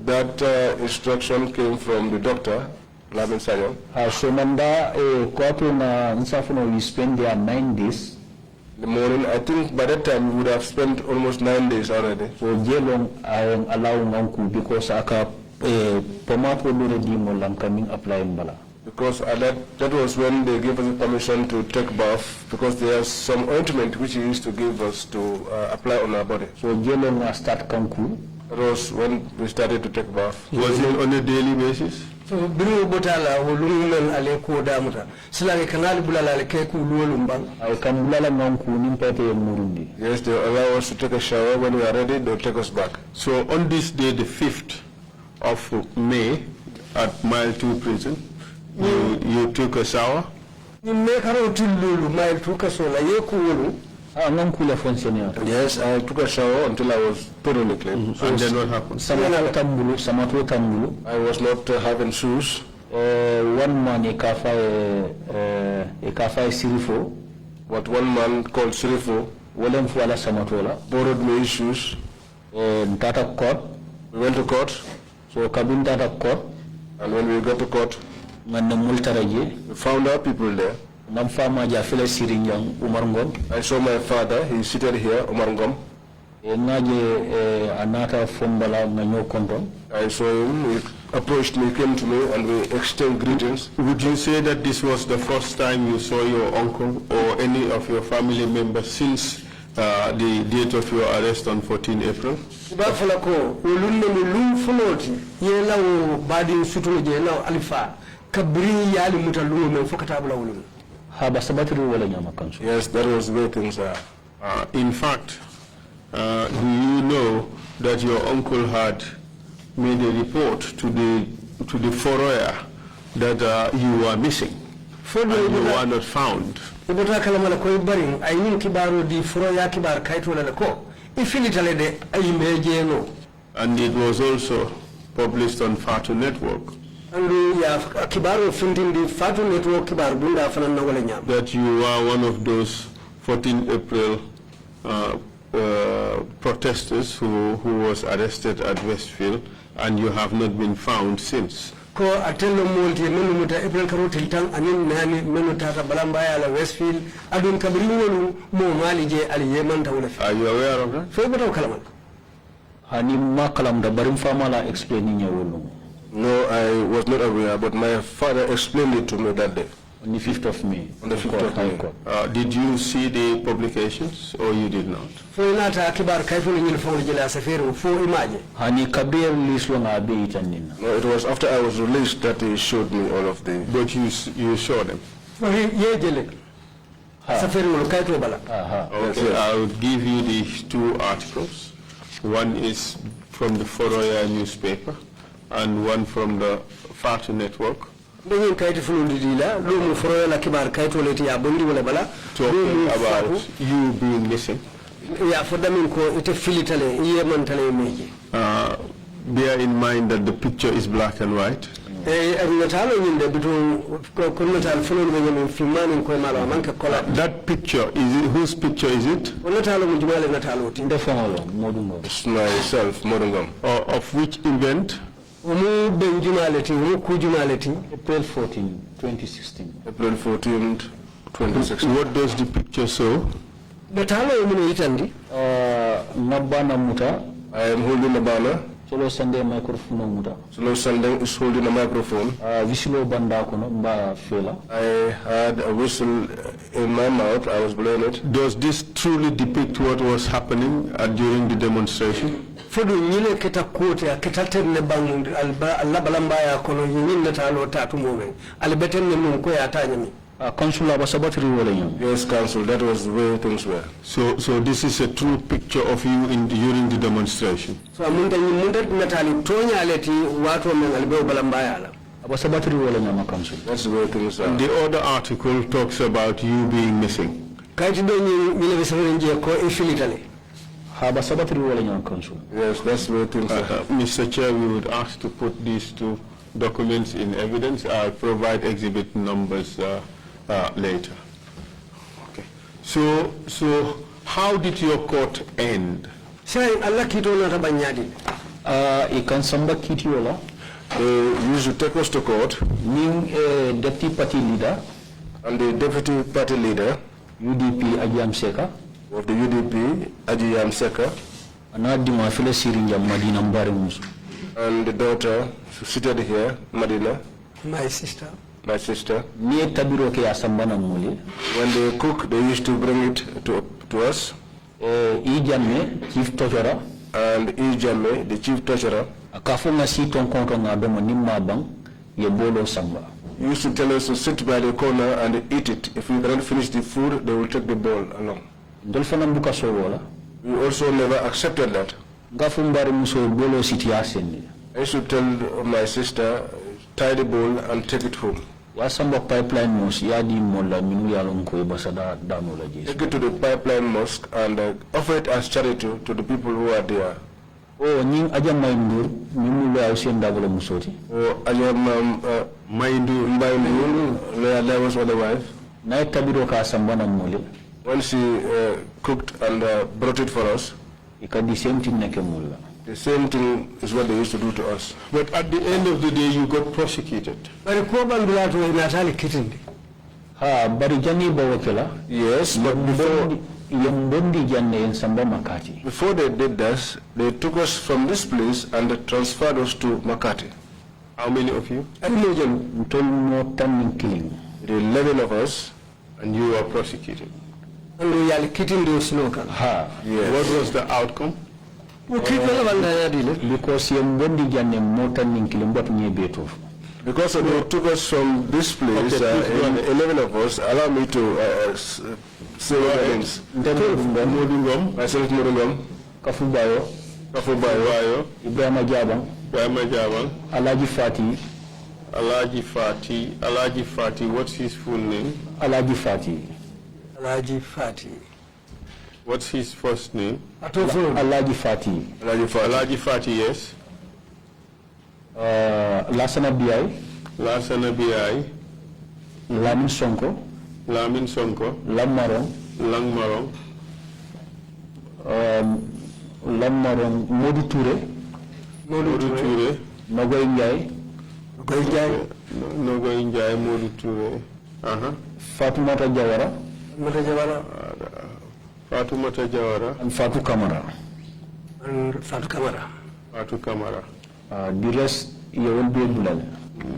That instruction came from the doctor, Lamin Sanyang. We spent there 9 days. The morning, I think by that time we would have spent almost 9 days already. So long I am allowing uncle because aka pomapo do coming applying bala. Because that was when they gave us the permission to take bath, because there's some ointment which he used to give us to apply on our body. So long I start kanku. That was when we started to take bath. Was it on a daily basis? So biru botala hulungan aleko damuta. Sila kanali bulala alkeku luolumbang. I can bulala manku nimpete murundi. Yes, they allow us to take a shower. When we are ready, they'll take us back. So on this day, the 5th of May, at Mile 2 prison, you took a shower? Yes, I took a shower until I was thoroughly clean. And then what happened? I was not having shoes. One man a kafa sirifo. What one man called Sirifo borrowed me his shoes. Data court. We went to court. So kabin data court. And when we got to court, we found our people there. I saw my father, he seated here, Omar Ngum. I saw him, he approached me, came to me, and we exchanged greetings. Would you say that this was the first time you saw your uncle or any of your family members since the date of your arrest on 14 April? Yes, that was the way things are. In fact, do you know that your uncle had made a report to the Foroya that you were missing and you were not found? And it was also published on Fatou Network that you were one of those 14 April protesters who was arrested at Westfield, and you have not been found since. Ko atello molti menu muta April karotil tan anin nani menu tata balambaya la Westfield adun kabri wolu mo mali je ali yeman tawla. Are you aware of that? So beto kalaman. Hani makalam da barim famala explaining ya wolu. No, I was not aware, but my father explained it to me that day. On the 5th of May. On the 5th of May. Did you see the publications or you did not? Hani kabir lislo nga be itanina. No, it was after I was released that he showed me all of the. But you saw them. Okay, I will give you these 2 articles. One is from the Foroya newspaper and one from the Fatou network. Talking about you being missing. Bear in mind that the picture is black and white. That picture, whose picture is it? It's myself, Modou. Of which event? April 14, 2016. April 14, 2016. What does the picture show? I am holding a banner. Solo Sunday microphone muta. Solo Sunday is holding a microphone. Whistle banda kono mba fela. I had a whistle in my mouth. I was blowing it. Does this truly depict what was happening during the demonstration? Fodo nyile keta kote keta tenne bang alla balamba ya kono nyinne talo tatu momen. Albetenne mun ko ya tanyami. Council Yes, Council, that was the way things were. So this is a true picture of you during the demonstration. So munda natali tonya aleti watu men albe balambaya la. That's the way things are. The other article talks about you being missing. Kaiti do nyile beserenje ko infilitale. Yes, that's the way things are. Mr. Chair, we would ask to put these 2 documents in evidence. I'll provide exhibit numbers later. Okay. So how did your court end? Say Allah kito na tabanyadi. Ikan samba kitiola. They used to take us to court. Ning deputy party leader. And the deputy party leader. UDP Ajam Seka. Of the UDP Ajam Seka. Anadi mafile sirinja Madina Mbari Musu. And the daughter seated here, Madina. My sister. My sister. When they cook, they used to bring it to us. Ijame, chief treasurer. And Ijame, the chief treasurer. Used to tell us to sit by the corner and eat it. If we cannot finish the food, they will take the bowl along. We also never accepted that. I used to tell my sister, tie the bowl and take it home. Take it to the pipeline mosque and offer it as charity to the people who are there. Oh, Ajam there was the wife. When she cooked and brought it for us, the same thing is what they used to do to us. But at the end of the day, you got prosecuted. Yes, but before they did this, they took us from this place and they transferred us to Makati. How many of you? 11 of us, and you were prosecuted. Yes. What was the outcome? Because they took us from this place, 11 of us, allow me to say what names. Myself, Ngum, Kafubayo, Ibrahima Jabang, Alaji Fati, what's his full name? Alaji Fati. What's his first name? Alaji Fati, yes. Lasana BI. Lamin Sonko. Langmarong. Modou Touré. Nogoy Njai, Modou Touré. Fatoumata Jawara. And Fatou Kamara. The rest, you will be blood.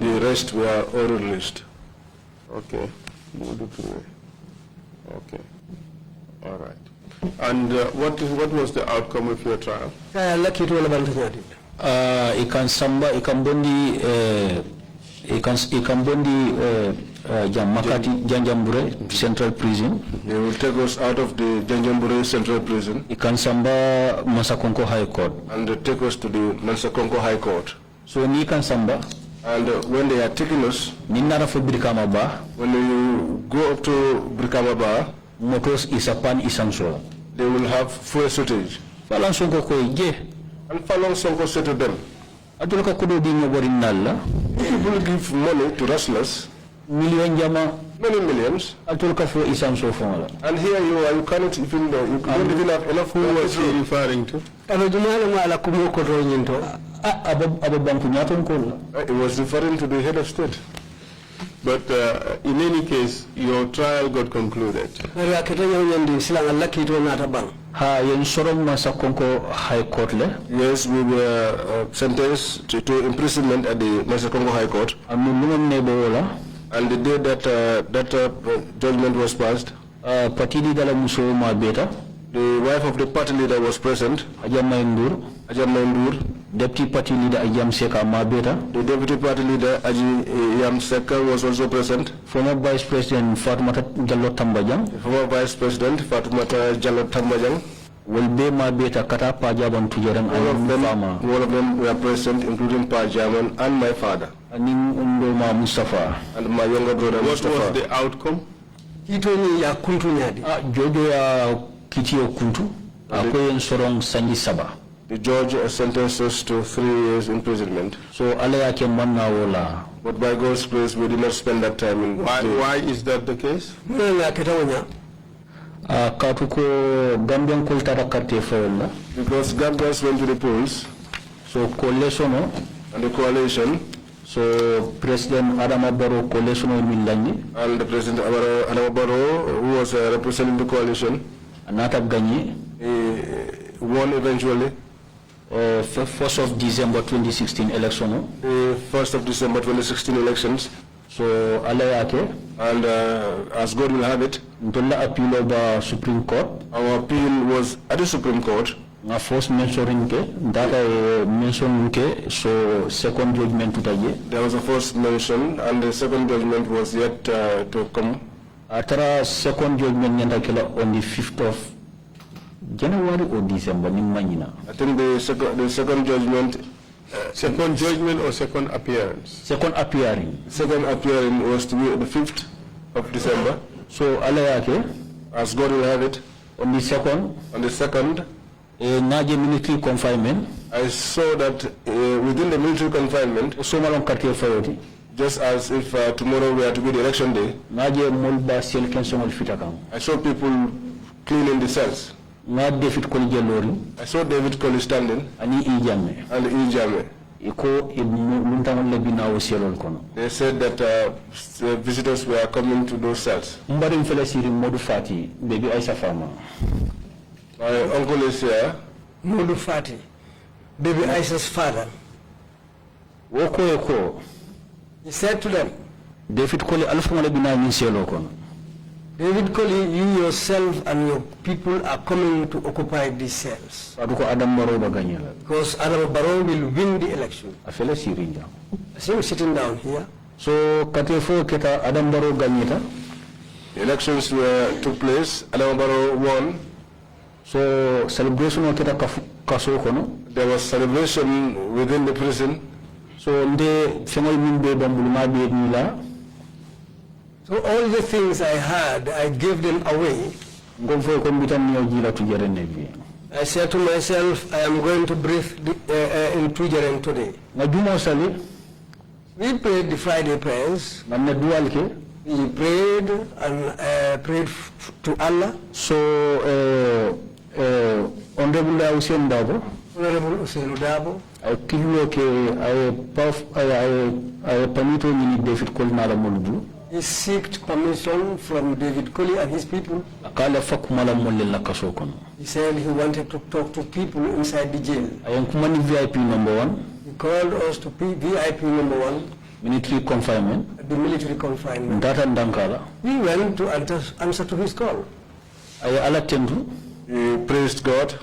The rest were all released. Okay. Modou Touré. Okay. All right. And what was the outcome of your trial? Ikan samba, ikan bondi, Makati Janjambure Central Prison. They will take us out of the Janjambure Central Prison. Ikan samba Masakonko High Court. And they take us to the Masakonko High Court. So ni ikan samba. And when they are taking us, when you go up to Brikama Bar, motors isapan isamso. They will have fuel shortage. Falang Sonko ko ije. And Falang Sonko said to them, Adulka kudo di ngoborin nalla. People give money to wrestlers. Million jama. Many millions. Adulka for isamso fonala. And here you are, you cannot even, you don't even have enough. Who was he referring to? It was referring to the head of state. But in any case, your trial got concluded. Yes, we were sentenced to imprisonment at the Masakongo High Court. And the day that judgment was passed, the wife of the party leader was present. Deputy party leader Ajam Seka Mabeta. The deputy party leader Ajam Seka was also present. Former Vice President Fatoumata Jallo Tambajang. Former Vice President Fatoumata Jallo Tambajang. Will be Mabeta Kata Pajaban Tujaran and Farmer. All of them were present, including Pajaman and my father. And Ndoma Mustafa. And my younger brother Mustafa. What was the outcome? Jojo ya Kitio Kuntu. Akoyen Sorong Sanji Saba. The judge sentenced us to 3 years imprisonment. So Alaya Manna Wola. But by God's grace, we did not spend that time in Why is that the case? Katuko Gambian Kultara Karte Fola. Because Gambians went to the polls. So coalition and the coalition. So President Adama Barrow coalition Milani. And the President Adama Barrow, who was representing the coalition. Anatab Gani. Won eventually. 1st of December 2016 election. 1st of December 2016 elections. So Alayake. And as God will have it, Ntola appeal over Supreme Court. Our appeal was at the Supreme Court. My first mentioning that I mentioned so second judgment today. There was a first mention and the second judgment was yet to come. After second judgment on the 5th of January or December, I think the second judgment. Second judgment or second appearance? Second appearing. Second appearing was to be the 5th of December. So, Alayake, as God will have it, on the second, military confinement. I saw that within the military confinement, just as if tomorrow were to be the election day, I saw people cleaning the cells. I saw David Colley standing and Ijame. They said that visitors were coming to those cells. My uncle is here. Modou Fati, baby Aisa's father. He said to them, David Colley David Colley, you yourself and your people are coming to occupy these cells. Because Adam Barrow will win the election. I see him sitting down here. So, Adam Barrow the elections took place. Adam Barrow won. So, celebration there was celebration within the prison. So, so all the things I had, I gave them away. I said to myself, I am going to breathe in Tujaren today. We prayed the Friday prayers. We prayed and prayed to Allah. So, Honorable Hussein Dabo. Honorable Hussein Dabo. I permitted David Colley Modou. He sought permission from David Colley and his people. He said he wanted to talk to people inside the jail. VIP number 1. He called us to VIP number 1. military confinement. The military confinement. Data Ndankala. We went to answer to his call. He praised God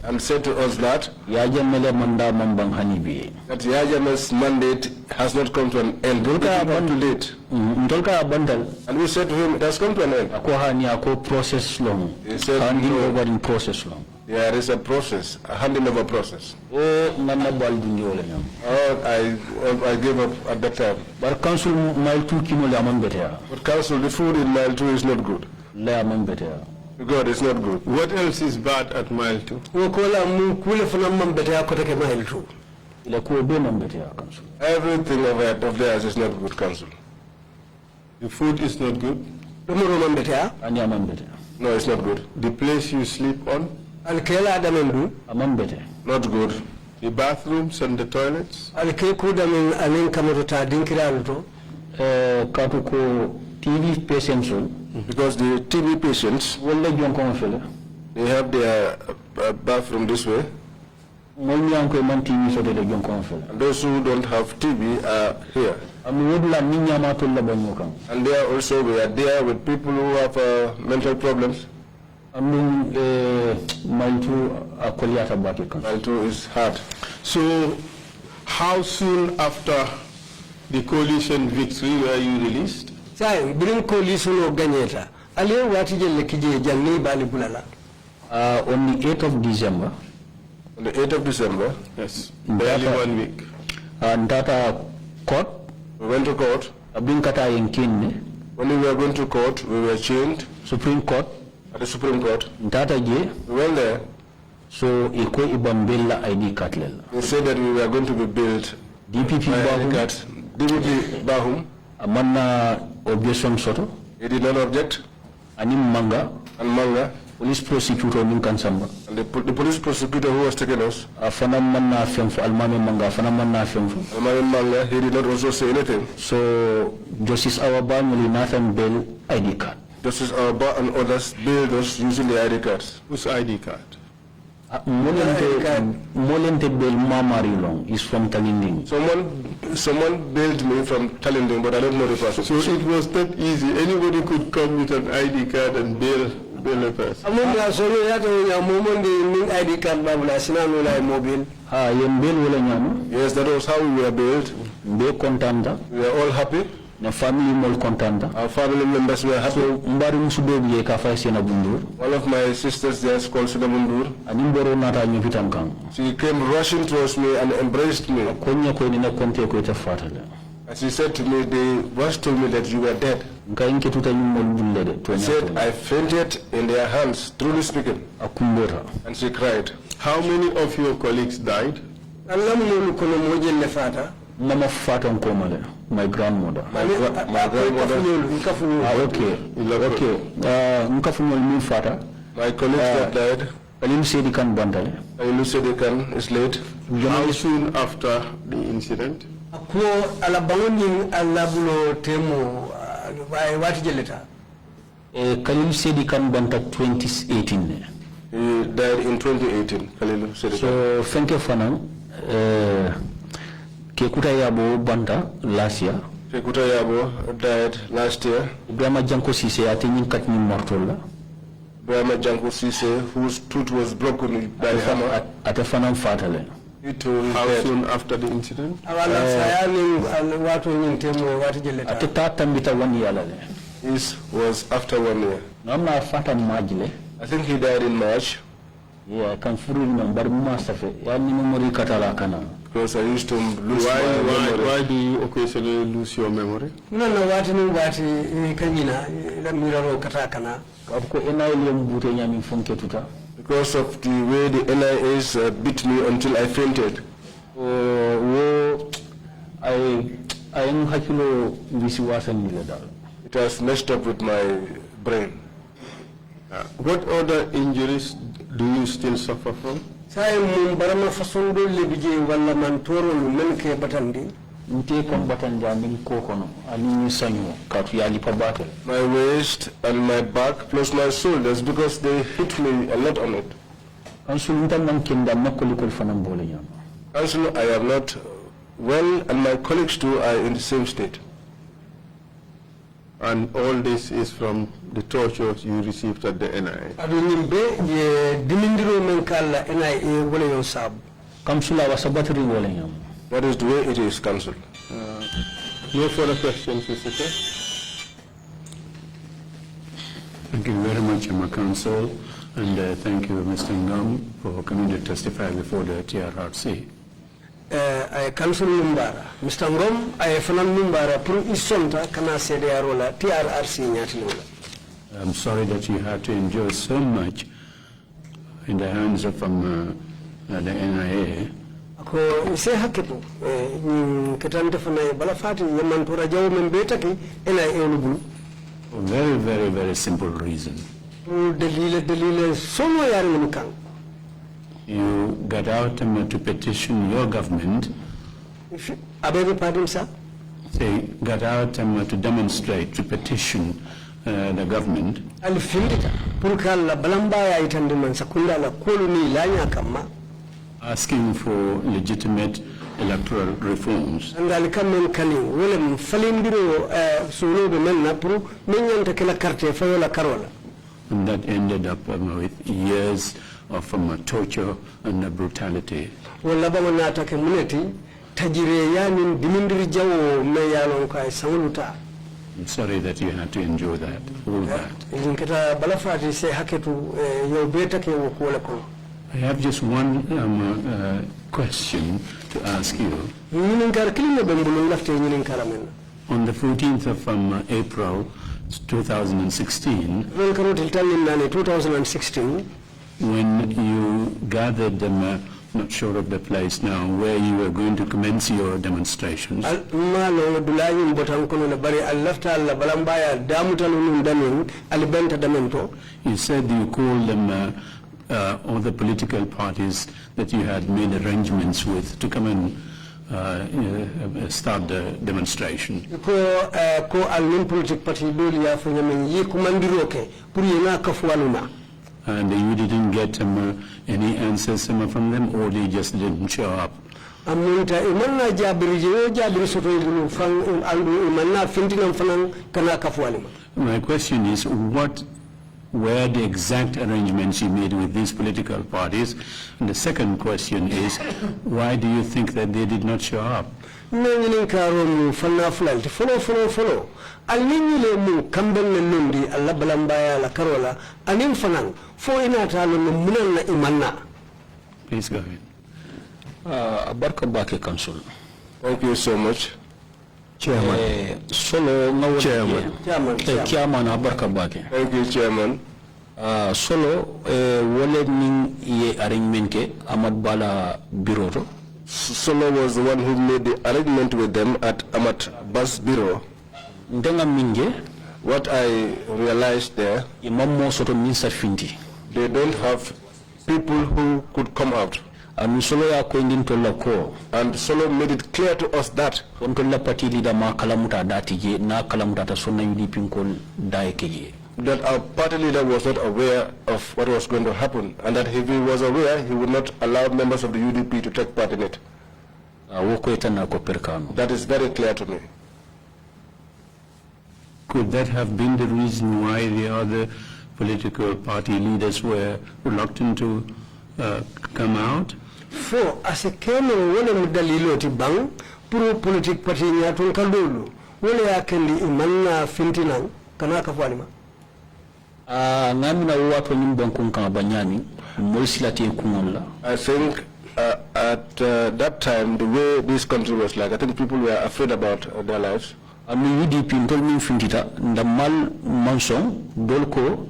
and said to us that Yajame's mandate has not come to an end. It has come too late. And we said to him, it has come to an end. He said, handing over in process long. There is a process, a handing over process. I gave up at that time. But council, the food in mile 2 is not good. God is not good. What else is bad at mile 2? Everything of theirs is not good, council. The food is not good? No, it's not good. The place you sleep on? Not good. The bathrooms and the toilets? TV patients, because the TV patients, they have their bathroom this way. And those who don't have TV are here. And they are also, we are there with people who have mental problems. Mile 2 is hard. So, how soon after the coalition victory were you released? On the 8th of December. On the 8th of December? Yes. Barely 1 week. And that court? We went to court. When we were going to court, we were chained. Supreme Court? At the Supreme Court. We went there. So, they said that we were going to be built. DPP Bahum. Amana objection soto. He did not object. Anim manga. And manga. Police prosecutor min kansamba. And the police prosecutor who was taking us. Afana manna femfo almame manga. Afana manna femfo. Almame manga. He did not also say anything. So Justice Awaba Muli Nathan Bell ID card. Justice Awaba and others bailed us using the ID cards. Whose ID card? Molente Bell Mamari Long is from Talinding. Someone bailed me from Talinding, but I don't know the person. So it was not easy. Anybody could come with an ID card and bail a person. Yes, that was how we were bailed. We were all happy. The family more content. Our family members were happy. So, one of my sisters there is called Sinabundur. She came rushing towards me and embraced me. And she said to me, they once told me that you were dead. I said, I fainted in their hands, truly speaking. And she cried. How many of your colleagues died? Mama Fatou Komale, my grandmother. My grandmother. Okay. My colleagues that died. Kalilu Sedikan Bandale. Kalilu Sedikan is late. How soon after the incident? Kalilu Sedikan Banta 2018. He died in 2018. Kalilu Sedikan. So, Fenke Fanan. Kekuta Yabo Banta last year. Kekuta Yabo died last year. Ibrahima Janko Sise atinyin katni mortola. Ibrahima Janko Sise, whose tooth was broken by the hammer. Atafanam fatale. How soon after the incident? Atatambita 1 year. This was after 1 year. Namna fata majile. I think he died in March. Yeah, I can fully remember Masafe. Yani memory katala kana. Because I used to lose my memory. Why do you occasionally lose your memory? No, Because of the way the NIAs beat me until I fainted. It has messed up with my brain. What other injuries do you still suffer from? My waist and my back plus my shoulders, because they hit me a lot on it. Council, I have not Well, and my colleagues too are in the same state. And all this is from the torture you received at the NIA. That is the way it is, Council. No further questions, Mr. Chair. Thank you very much, my counsel, and thank you, Mr. Ngum, for coming to testify before the TRRC. I counsel Numbara. Mr. Ngum, I have found Numbara pro isonta kana sede arola TRRC nyatilola. I'm sorry that you had to endure so much in the hands of the NIA. Ako ise haketu ketante fana bala fati yamantura jaw men betaki NIA olubulu. For a very, very, very simple reason. Delile sono yari mukang. You got out to petition your government. I beg your pardon, sir? They got out to demonstrate, to petition the government. Asking for legitimate electoral reforms. And that ended up with years of torture and brutality. I'm sorry that you had to endure that, all that. I have just one question to ask you. On the 14th of April 2016, when you gathered them, not sure of the place now, where you were going to commence your demonstrations, you said you called them all the political parties that you had made arrangements with to come and start the demonstration. And you didn't get any answers from them, or they just didn't show up? My question is, what were the exact arrangements you made with these political parties? And the second question is, why do you think that they did not show up? Please go ahead. Abarka Council. Thank you so much. Chairman. Chairman Abarka Bake. Thank you, Chairman. Solo wale ning ye arrangement ke Ahmad Bala Bureau. Solo was the one who made the arrangement with them at Ahmad Bas Bureau. Ndenga minge. What I realized there, they don't have people who could come out. And Solo made it clear to us that that our party leader was not aware of what was going to happen, and that if he was aware, he would not allow members of the UDP to take part in it. That is very clear to me. Could that have been the reason why the other political party leaders were reluctant to come out? For as a kernel, one of the Liloti Bang, pro politic party Yatun Kaldulu, wole akendi imana fintinang, kanaka walima. Namina wapo nyumbankunka banyani, molisilati kungola. I think at that time, the way this country was like, I think people were afraid about their lives. UDP ntolmin fintita ndamal manson dolko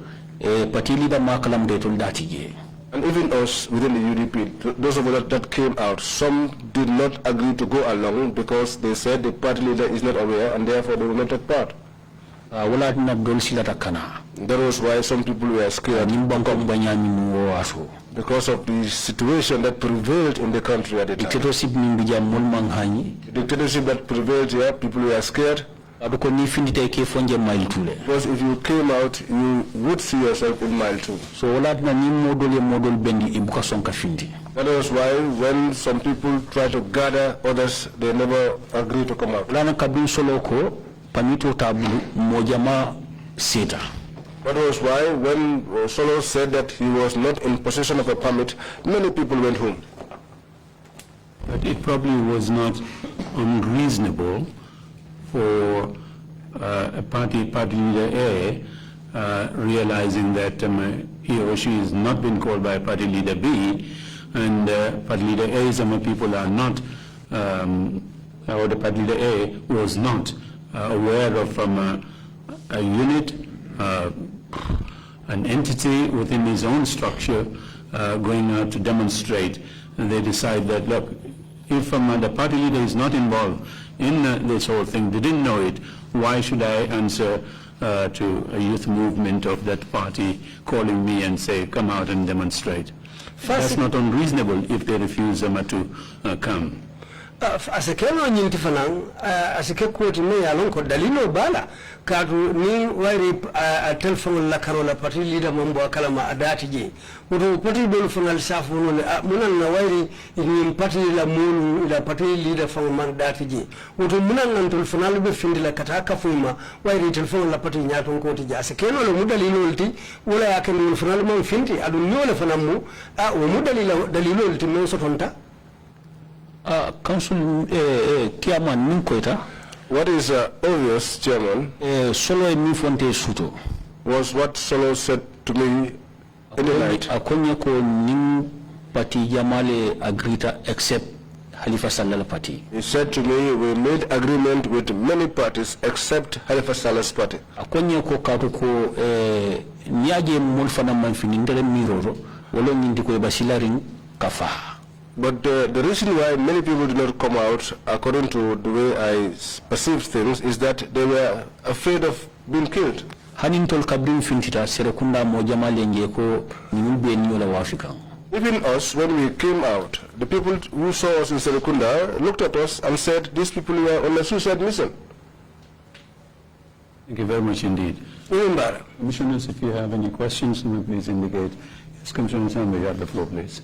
party leader makalam detol datige. And even us within the UDP, those of us that came out, some did not agree to go along because they said the party leader is not aware and therefore they will not take part. That was why some people were scared because of the situation that prevailed in the country at the time. The dictatorship that prevailed here, people were scared. Because if you came out, you would see yourself in mile 2. So That was why when some people try to gather others, they never agree to come out. Lana kabin solo ko panito tabulu mojama seta. That was why when Solo said that he was not in possession of a permit, many people went home. But it probably was not unreasonable for a party leader A, realizing that he or she has not been called by party leader B, and party leader A, some people are not, or the party leader A was not aware of a unit, an entity within his own structure going out to demonstrate. And they decide that, look, if the party leader is not involved in this whole thing, they didn't know it, why should I answer to a youth movement of that party calling me and say, come out and demonstrate? That's not unreasonable if they refuse them to come. As a keno nyinti fanang, as a kekuoti me yalon ko dalilo bala, katu ni wairi a telephone la karola party leader mambo akala ma adati je. Uto party bolu fanal safu munan na wairi ni party la mulu ila party leader fango man adati je. Uto munan na telephone be findi la kataka fuma wairi telephone la party nyato koti je. As a keno lo mudalilo ulti wala yake ni telephone mo findi adu nyole fanamu o mudalilo dalilo ulti me sotonta. Council Chairman Ninkoita. What is obvious, Chairman, Solo Mifonte Suto was what Solo said to me in the night. Akonya ko ning party Yamale agrita except Halifa Salah's party. He said to me, we made agreement with many parties except Halifa Salah's party. Akonya ko kato ko niaje mulfana manfini ndere miroro wolo ndiko basilaring kafa. But the reason why many people did not come out, according to the way I perceived things, is that they were afraid of being killed. Hanintol kabrin fintita serekunda mojama lenge ko nimbe nyola wafika. Even us, when we came out, the people who saw us in Serekunda looked at us and said these people were on a suicide mission. Thank you very much indeed. Commissioners, if you have any questions, please indicate. Yes, Commissioner Samba, you have the floor, please.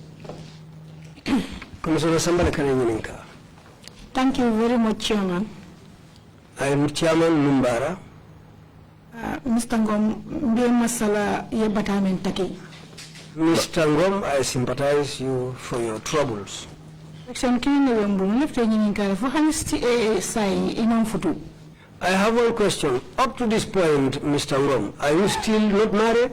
Commissioner Samba, thank you very much, Chairman. I am Chairman Numbara. Mr. Ngum, mbe masala ye batamen taki. Mr. Ngum, I sympathize you for your troubles. I have one question. Up to this point, Mr. Ngum, are you still not married?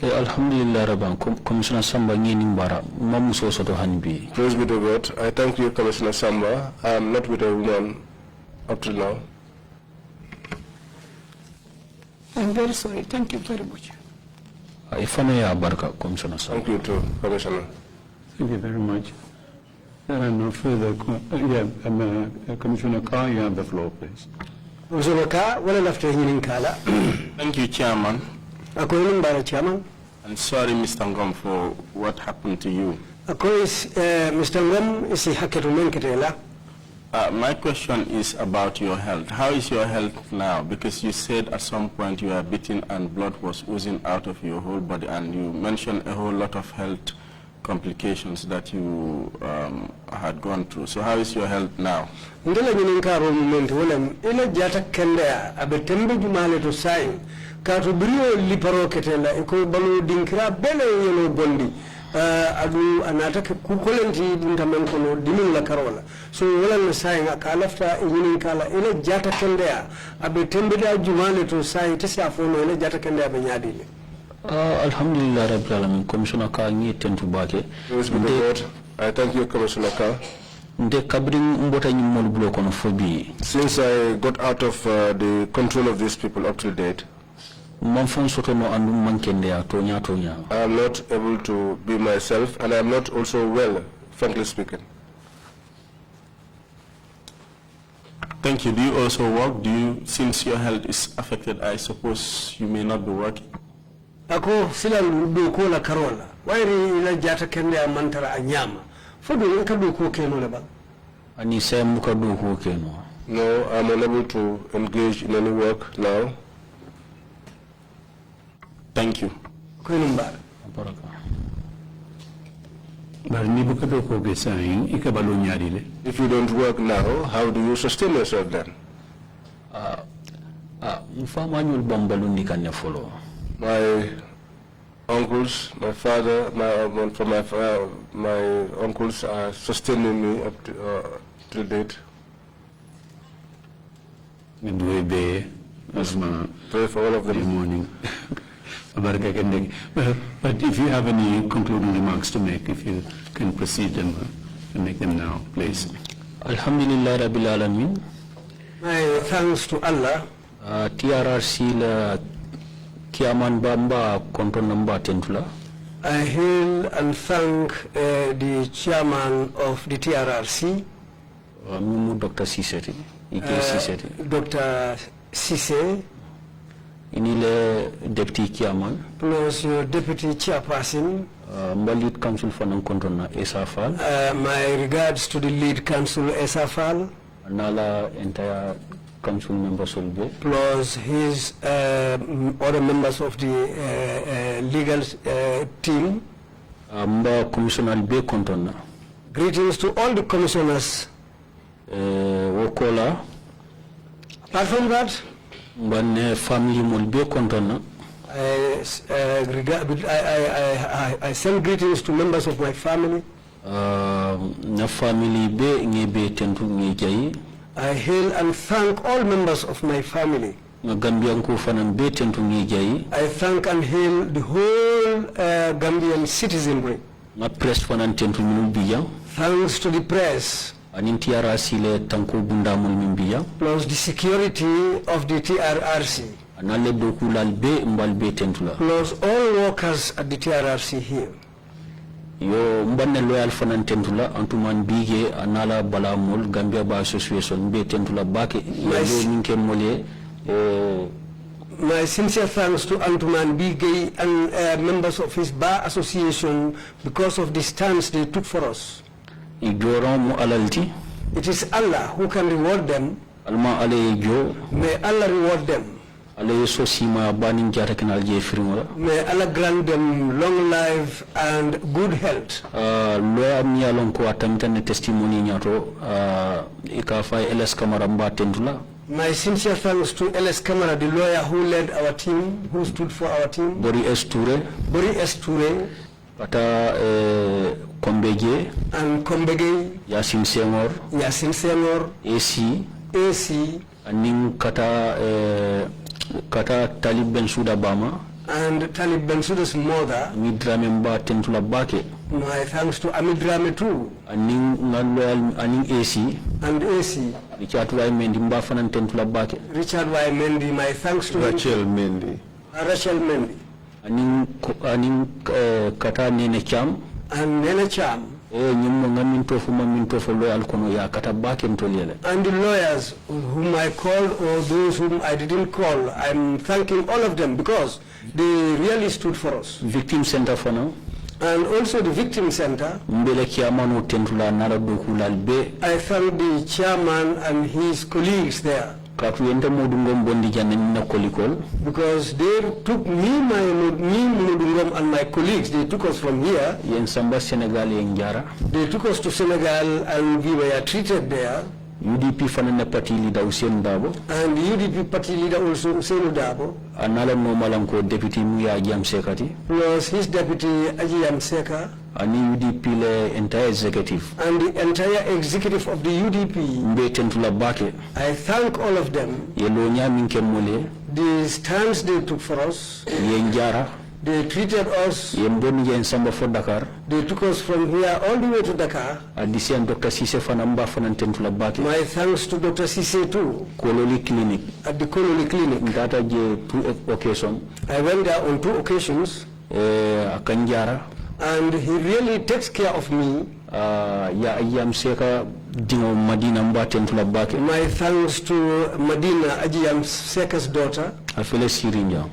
Alhamdulillah Rabban, Commissioner Samba Nimbara, Mamuso Soto Hanbi. Praise be to God. I thank you, Commissioner Samba. I am not with a woman up to now. I'm very sorry. Thank you very much. Thank you too, Commissioner. Thank you very much. There are no further. Commissioner Kerr, you have the floor, please. Commissioner Kerr, well after hearing Kala. Thank you, Chairman. Chairman. I'm sorry, Mr. Ngum, for what happened to you. Mr. Ngum is a hacker. My question is about your health. How is your health now? Because you said at some point you were beaten and blood was oozing out of your whole body, and you mentioned a whole lot of health complications that you had gone through. So how is your health now? Kato brio liparo ketela eko balu dinkira bele yelo bondi adu anata kukolenti dintamen kono dimin la karola so wala na sai ngaka lafta yinin kala ile jata kendea abe tembeda jumale to sai tesi afono ile jata kendea be nyadile. Alhamdulillah rabbil alamin. Commissioner Kerr ngi tentu bake. I thank you, Commissioner Kerr. Since I got out of the control of these people up to date, I am not able to be myself, and I am not also well, frankly speaking. Thank you. Do you also work? Since your health is affected, I suppose you may not be working? Ako sila do ko la karola. Wairi ila jata kende amantara anyama. Fodo nka do ko keno le ba. Ani say muka do ko keno. No, I'm unable to engage in any work now. Thank you. If you don't work now, how do you sustain yourself then? My uncles, my father, my uncles are sustaining me up to date. Pray for all of them. Morning. But if you have any concluding remarks to make, if you can proceed and make them now, please. Alhamdulillah Rabbil Alamin. My thanks to Allah. TRRC la Kiaman Bamba Konton Namba Tentula. I hail and thank the chairman of the TRRC. Dr. Siseti. Dr. Sise. Inile deputy chairman. Plus your deputy chairperson. My lead council for Nankontona Esafal. My regards to the lead council Esafal. Anala entire council members will be. Plus his other members of the legal team. Commissioner Be Kontona. Greetings to all the commissioners. Wokola. Apart from that, when family will be contona. I send greetings to members of my family. Na family be ngebe tentu ngejai. I hail and thank all members of my family. Gambian fanan be tentu ngejai. I thank and hail the whole Gambian citizenry. Na press fanan tentu minubiyang. Thanks to the press. Plus the security of the TRRC. Plus all workers at the TRRC here. Yo mbanne loyal fanan tentula antuman bige anala balamul Gambia ba association be tentula bake yo ninke mole my sincere thanks to Antuman Bige and members of his bar association because of the stance they took for us. It is Allah who can reward them. May Allah reward them. May Allah grant them long life and good health. My sincere thanks to LS Kamara, the lawyer who led our team, who stood for our team. Bori Esture. Pata Kombege and Kombege Yasin Senghor AC aning kata Talib Bensouda Bama and Talib Bensouda's mother Midrame Mba Tentula Bake. My thanks to Amidrame too. Aning AC and AC Richard Y Mendy Mba Fanan Tentula Bake. Richard Y Mendy, my thanks to Rachel Mendy. Aning kata Nene Cham and Nene Cham and the lawyers whom I called or those whom I didn't call, I'm thanking all of them because they really stood for us. Victim Center for now. And also the Victim Center. I thank the chairman and his colleagues there. Because they took me, Modou Ngum and my colleagues, they took us from here. They took us to Senegal and we were treated there. UDP Fanana Party leader Hussein Dabo. And UDP party leader also Hussein Dabo. Anala Nomalanko deputy Muya Ajam Sekati. Plus his deputy Ajam Seka. And UDP the entire executive. And the entire executive of the UDP. I thank all of them. The stands they took for us. They treated us. They took us from here all the way to Dakar. My thanks to Dr. Sise too. Clinic. At the Kololi Clinic. Two occasions. I went there on 2 occasions. And he really takes care of me. My thanks to Madina Ajiyam Seka's daughter.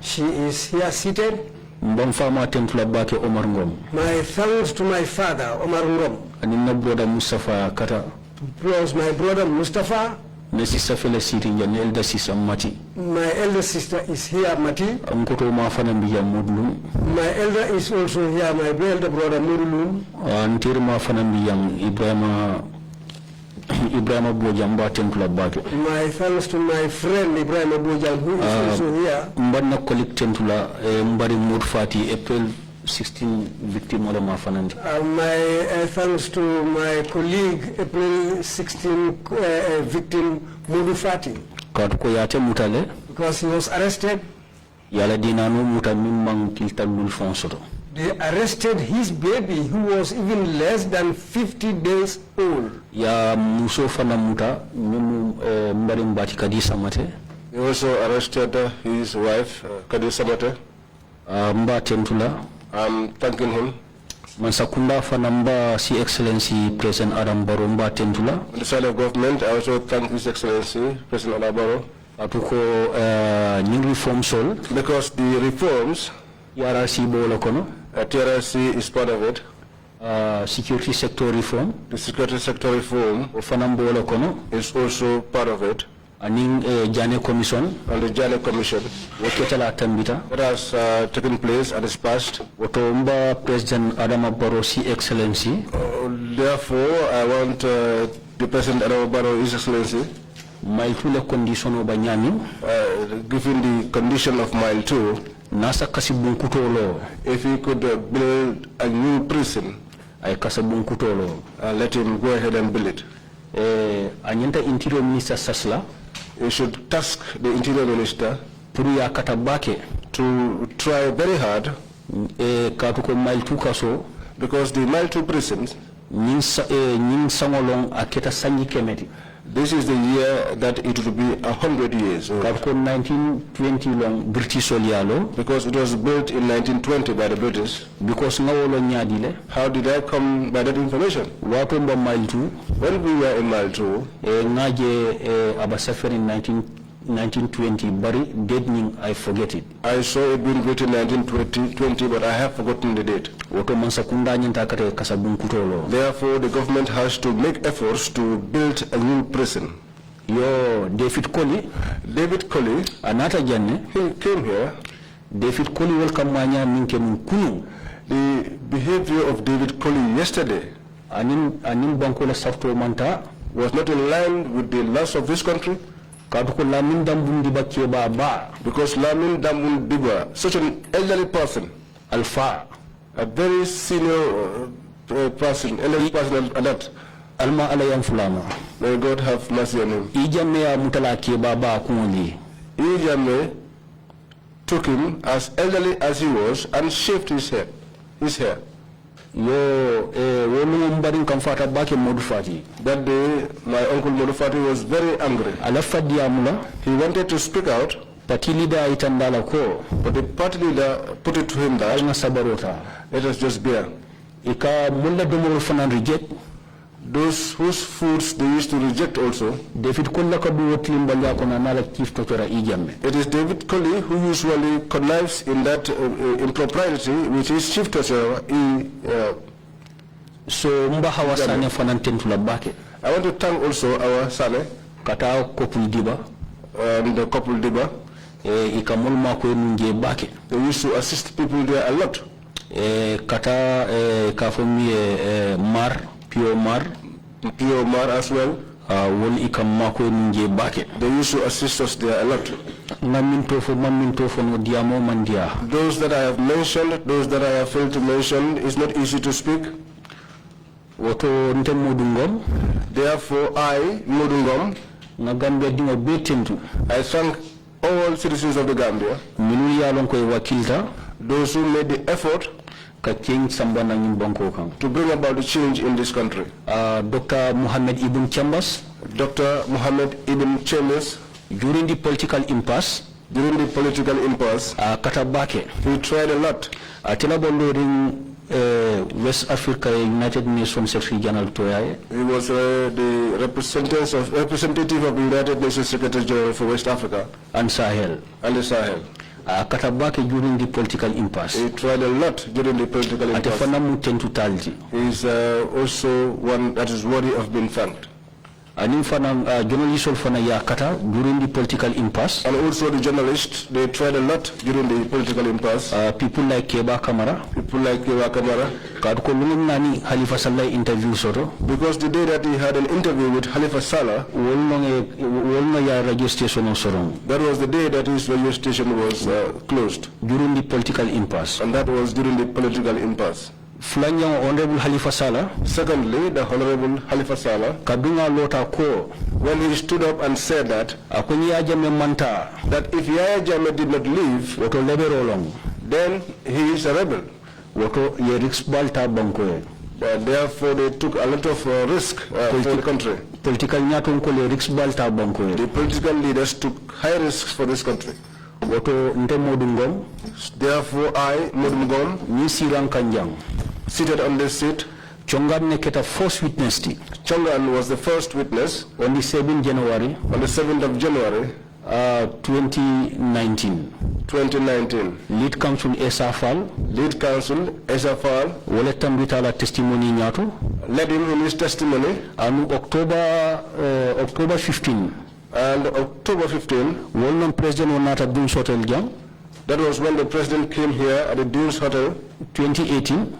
She is here seated. My thanks to my father, Omar Ngum. Plus my brother Mustafa. My elder sister Mati. My elder sister is here, Mati. My elder is also here, my elder brother Modou. Ibrahima Bojang Batentula Bake. My thanks to my friend Ibrahima Bojang, who is also here. Mbana Kolik Tentula, Mbari Mudfati, April 16 victim of Mafanandi. My thanks to my colleague, April 16 victim Mudufati. Katkoyate Mutale. Because he was arrested. Yala dinanu mutamimang kiltabul fonsoro. They arrested his baby, who was even less than 50 days old. Ya Musofana Muta, Mbarim Bati Kadisa Mate. He also arrested his wife, Kadisa Mate. Mba Tentula. I'm thanking him. Mansakunda Fanamba, Si Excellency President Adam Barrow Mba Tentula. On the side of government, I also thank His Excellency President Adam Barrow. Atuko new reform sol. Because the reforms, TRRC Bolokono. TRRC is part of it. Security sector reform. The security sector reform is also part of it. Jane Commission. And the Jane Commission. That has taken place and is passed. President Adama Barrow, Excellency. Therefore, I want the President Adama Barrow, His Excellency, Mile 2 condition of Banyami, given the condition of Mile 2, Nasa Kasibun if he could build a new prison, I Kasabun Kutolo, let him go ahead and build it. Anyanta Interior Minister Sasla, he should task the Interior Minister Puria Katabake to try very hard, Katuko Mile 2 Kaso, because the Mile 2 prisons, Nin Samolong Aketa Sanji Kemeti. This is the year that it will be 100 years old. 1920 long British Solialo. Because it was built in 1920 by the British. Because how did I come by that information? Mile 2. When we were in Mile 2, in 1920, Bari deadening, I forget it. I saw it being written in 1920, but I have forgotten the date. Therefore, the government has to make efforts to build a new prison. David Colley, another Jane, he came here. David Colley welcome manya minke mkunu. The behavior of David Colley yesterday, anin bankola software manta, was not in line with the laws of this country. Because Lamin Dambun Diba, such an elderly person, Alpha, a very senior person, elderly person at that. Alma Alayam Fulama. May God have mercy on him. Ijame Mutalaki Baba Kumuli. Ijame took him as elderly as he was and shaved his hair. That day, my uncle Modou was very angry. He wanted to speak out, but the party leader put it to him that, let us just bear. Those whose foods they used to reject also. It is David Colley who usually connives in that impropriety, which is chief treasurer. So Mbahawa Sane Fanantentula Bake. I want to thank also our Sane, Katao Kopul Diba, and the couple Diba. Ikamul Makwe Nunge Bake. They used to assist people there a lot. Kata Kafomi Mar. Pure Mar as well. They used to assist us there a lot. Those that I have mentioned, those that I have failed to mention, is not easy to speak. Therefore, I, Modou Ngum, I thank all citizens of the Gambia, those who made the effort to bring about the change in this country. Dr. Mohammed Ibn Chambers. During the political impasse. Katabake. He tried a lot. West Africa United Nations Secretary General Toyaye. He was the representative of the United Nations Secretary General for West Africa. And Sahel. And the Sahel. Katabake during the political impasse. He tried a lot during the political impasse. He is also one that is worthy of being thanked. Journalists during the political impasse. And also the journalists, they tried a lot during the political impasse. People like Keba Kamara. Halifa Saleh interview because the day that he had an interview with Halifa Saleh, that was the day that his radio station was closed. During the political impasse. And that was during the political impasse. Honorable Halifa Saleh. Secondly, the Honorable Halifa Saleh, when he stood up and said that if Yaya Jammeh did not leave, then he is a rebel. Therefore, they took a lot of risk for the country. The political leaders took high risks for this country. Therefore, I, Modou Ngum, seated on this seat. Chongan first witness. Chongan was the first witness on the 7th January. On the 7th of January, 2019. Lead Counsel Esafal. Waletam Vitala testimony nyato. Led him in his testimony. And October 15. And October 15. One President Onata Dunes Hotel Jam. That was when the president came here at the Dunes Hotel. 2018.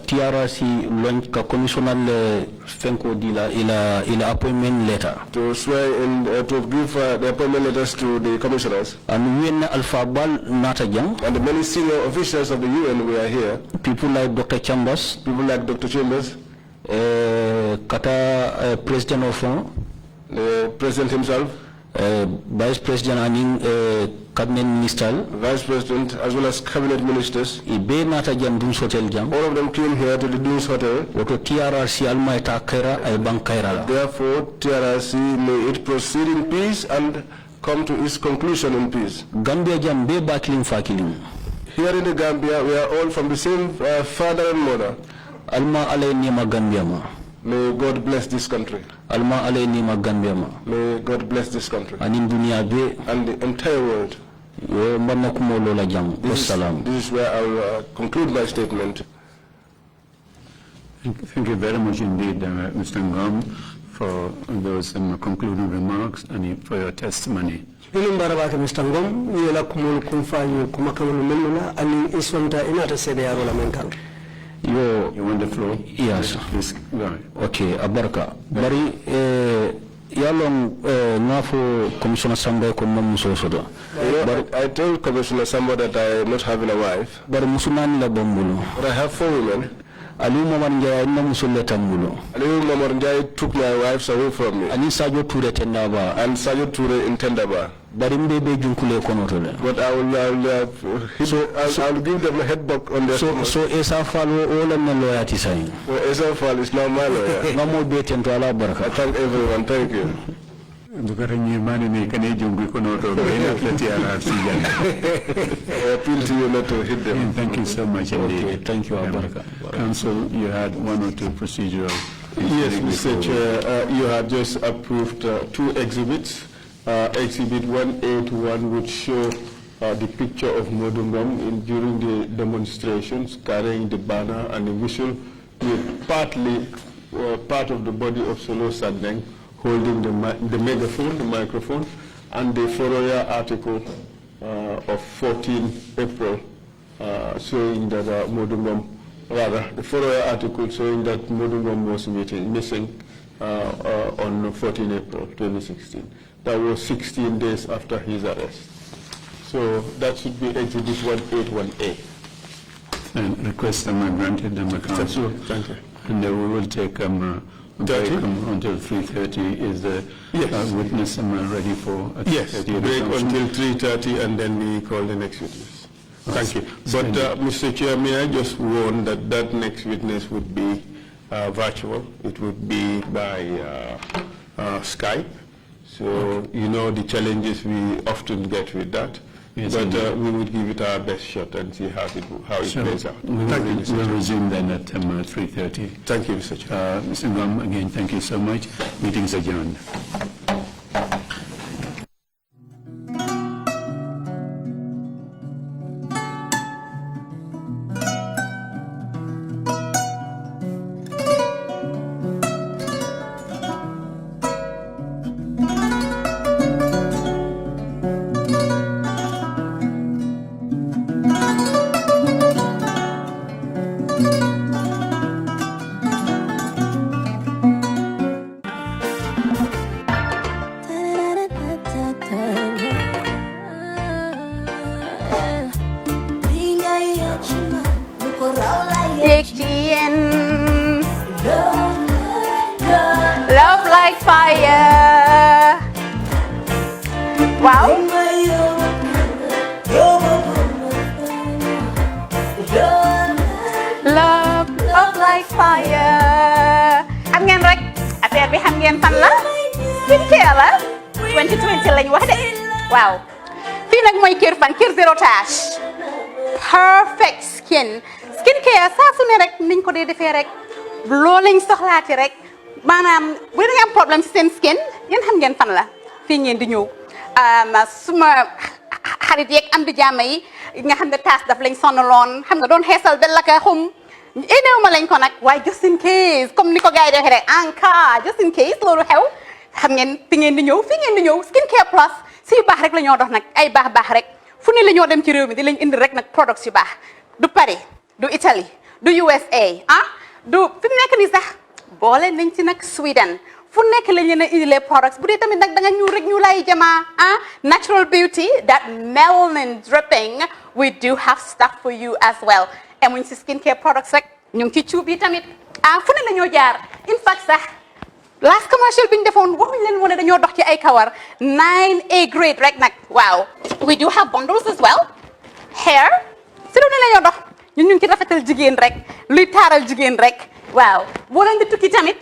TRRC launch commissioner Fenko Dila ila appointment letter to swear in to give the appointment letters to the commissioners. And UN Alpha Bal Natajang and the many senior officials of the UN were here. People like Dr. Chambers. Kata President of the President himself. Vice President and Cabinet Minister, Vice President as well as Cabinet Ministers. All of them came here to the Dunes Hotel. Therefore, TRRC may it proceed in peace and come to its conclusion in peace. Here in the Gambia, we are all from the same father and mother. May God bless this country. May God bless this country. And the entire world. This is where I will conclude my statement. Thank you very much indeed, Mr. Ngum, for those concluding remarks and for your testimony. Mr. Ngum, you want the floor? Yes. Please go ahead. Okay, Abarka. Bari yalong ngafo Commissioner Samba ko mom sosodo. I told Commissioner Samba that I am not having a wife. But musulman la bombulo. But I have 4 women. Ali Momar Njai na musulle tambulo. Ali Momar Njai took my wives away from me. Ani Sajo Ture Tendaba. And Sajo Ture in Tendaba. But I will give them a head back on their So Esafal all of my loyalty sign. Well, Esafal is now my lawyer. No more baiting to Allah Baraka. I thank everyone. Thank you. I appeal to you not to hit them. Thank you so much indeed. Okay, thank you, Abaraka. Council, you had 1 or 2 procedural. Yes, Mr. Chair, you have just approved 2 exhibits. Exhibit 181 would show the picture of Modou Ngum during the demonstrations, carrying the banner and the whistle, with partly part of the body of Solo Sandeng holding the megaphone, the microphone, and the Foroya article of 14 April showing that Modou Ngum, rather, the Foroya article showing that Modou Ngum was missing on 14 April 2016. That was 16 days after his arrest. So that should be Exhibit 181A. And request granted council. Thank you. And we will take a break until 3:30. Is the witness ready for? Yes, break until 3:30, and then we call the next witness. Thank you. But Mr. Chair, may I just warn that that next witness would be virtual. It would be by Skype. So, you know the challenges we often get with that. Yes, but we would give it our best shot and see how it plays out. Thank you, Mr. We'll resume then at 3:30. Thank you, Mr. Chair. Mr. Ngum, again, thank you so much. Meeting's adjourned. Wow. Love, love like fire. Xam ngeen rek affaire bi xam ngeen fan la? Skincare la. 2020 lañ wax de. Waaw. Fii nag mooy Kerr fan Kerr zero tache. Perfect skin. Skincare saa su ne rek niñ ko dee defee rek. Loo lañ soxlaati rek. Maanaam bu dee am problème ci seen skin yéen xam ngeen fan la. Fii ngeen di ñëw. Suma xarit yeeg am di jàmm yi nga xam ne taas daf lañ sonaloon xam nga doon xeesal ba laka xum éneew ma lañ ko nag waaye just in case comme ni ko gars yi defee rek en cas just in case loolu xew xam ngeen fi ngeen di ñëw skincare plus si yu baax rek la ñoo dox nag ay baax rek fu ne la ñoo dem ci réew mi di lañ indi rek nag products yu baax du Paris du Italie du USA du fi mu nekk nii sax boole nañ ci nag Sweden fu nekk lañ leen a indilee products bu dee tamit nag da nga ñuul rek ñu lay jamaa natural beauty that melanin dripping we do have stuff for you as well emuñ si skincare products rek ñu ngi ci cuub yi tamit fu ne la ñoo jaar in fact sax last commercial bi ñu defoon waxuñ leen woon ne dañoo dox ci ay kawar 9A grade rek nag waaw we do have bundles as well hair si lu ne la ñoo dox ñun ñu ngi ci rafetal jigéen rek luy taaral jigéen rek waaw boo leen di tukki tamit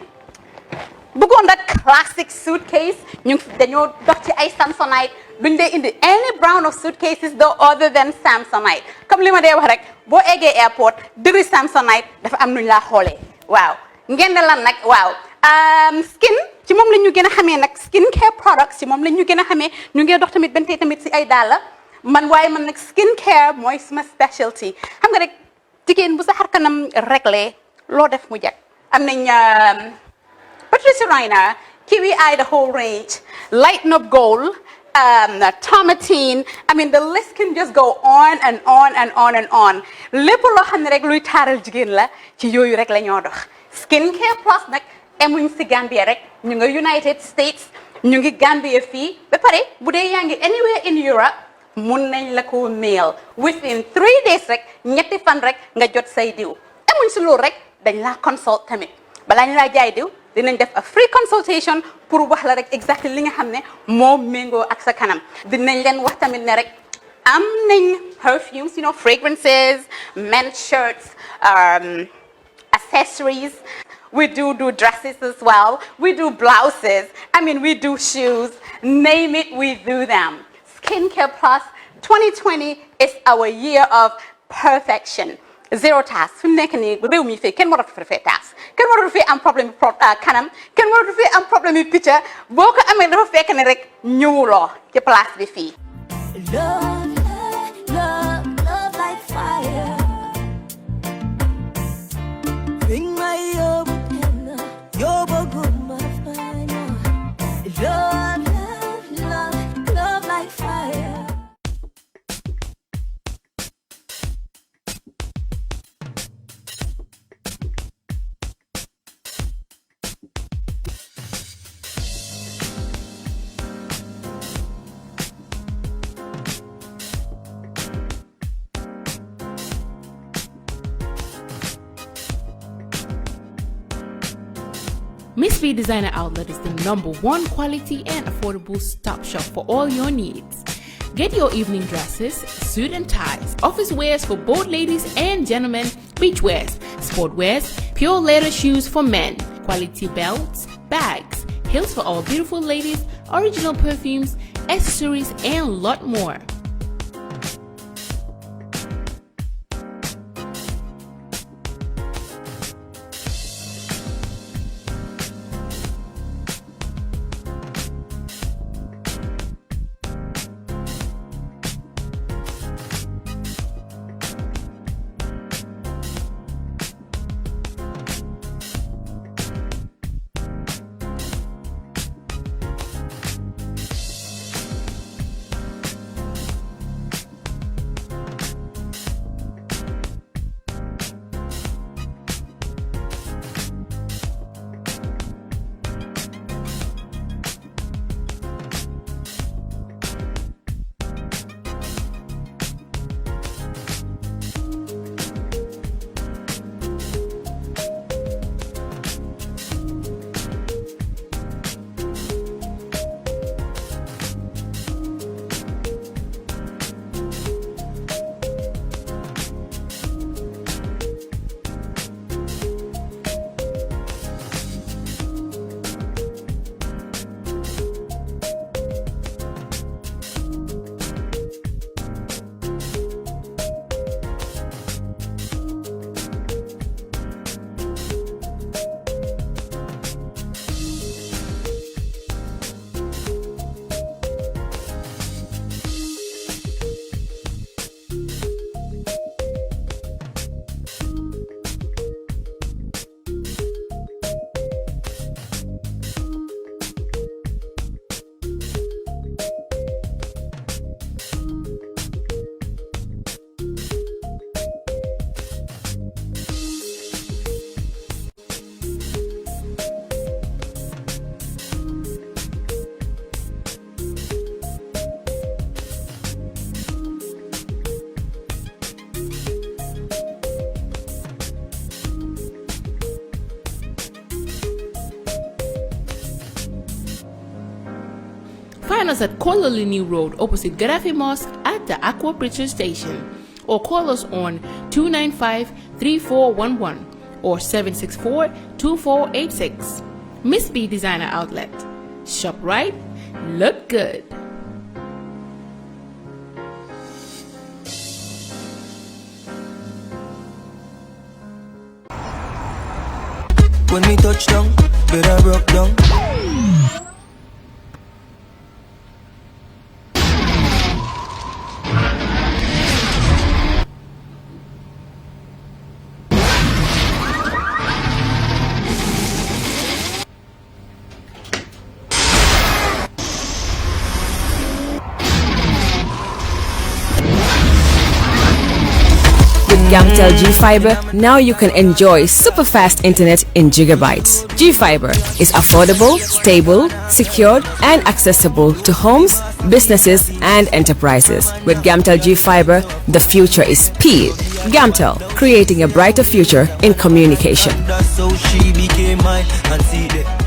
bëggoon rek classic suitcase ñu dañoo dox ci ay Samsonite duñ dee indi any brand of suitcases though other than Samsonite comme li ma dee wax rek boo eggee airport dëri Samsonite dafa am nuñ laa xoolee waaw ngeen ne lan nag waaw skin ci moom la ñu gën a xamee nag skin care products ci moom la ñu gën a xamee ñu ngi dox tamit bentey tamit si ay dàlla man waaye man nag skin care mooy suma specialty xam nga rek jigéen bu sa xar kanam réglé loo def mu jag am nañ Patricia Reiner, Kiwi Eye, the whole range, Lighten Up Gold, Tomatine. I mean, the list can just go on and on and on and on. lépp loo xam ne rek luy taaral jigéen la ci yooyu rek la ñoo dox. Skincare plus nag emuñ si Gambia rek ñu ngi United States ñu ngi Gambia fii ba pare bu dee yaa ngi anywhere in Europe mun nañ la ko mail within 3 days rek ñetti fan rek nga jot say diw emuñ si loolu rek dañ laa consult tamit balaa ñu laa jaay diw. dinañ def a free consultation pour wax la rek exactly li nga xam ne moo méngoo ak sa kanam dinañ leen wax tamit ne rek am nañ perfumes fragrances men's shirts accessories we do dresses as well we do blouses we do shoes name it we do them Skincare Plus 2020 is our year of perfection zero task fi mu nekk nii réew mi fii kenn waratu fee task kenn waratu fee am problème kanam kenn waratu fee am problème yi picca boo ko amee dafa fekk ne rek ñëwuloo ci place bi fii. Love like fire. Bring my love like fire. Miss V Designer Outlet is the #1 quality and affordable stop shop for all your needs. Get your evening dresses, suit and ties, office wears for both ladies and gentlemen, beach wears, sport wears, pure leather shoes for men, quality belts, bags, heels for all beautiful ladies, original perfumes, accessories, and a lot more. us at Kololini Road opposite Gaddafi Mosque at the Aqua Preacher Station, or call us on 295-3411 or 764-2486. Miss B Designer Outlet. Shop right, look good. When we touch down, better broke down. Gamtel G-Fiber, now you can enjoy super fast internet in gigabytes. G-Fiber is affordable, stable, secured, and accessible to homes, businesses, and enterprises. With Gamtel G-Fiber, the future is speed. Gamtel, creating a brighter future in communication. That's how she became mine and see that.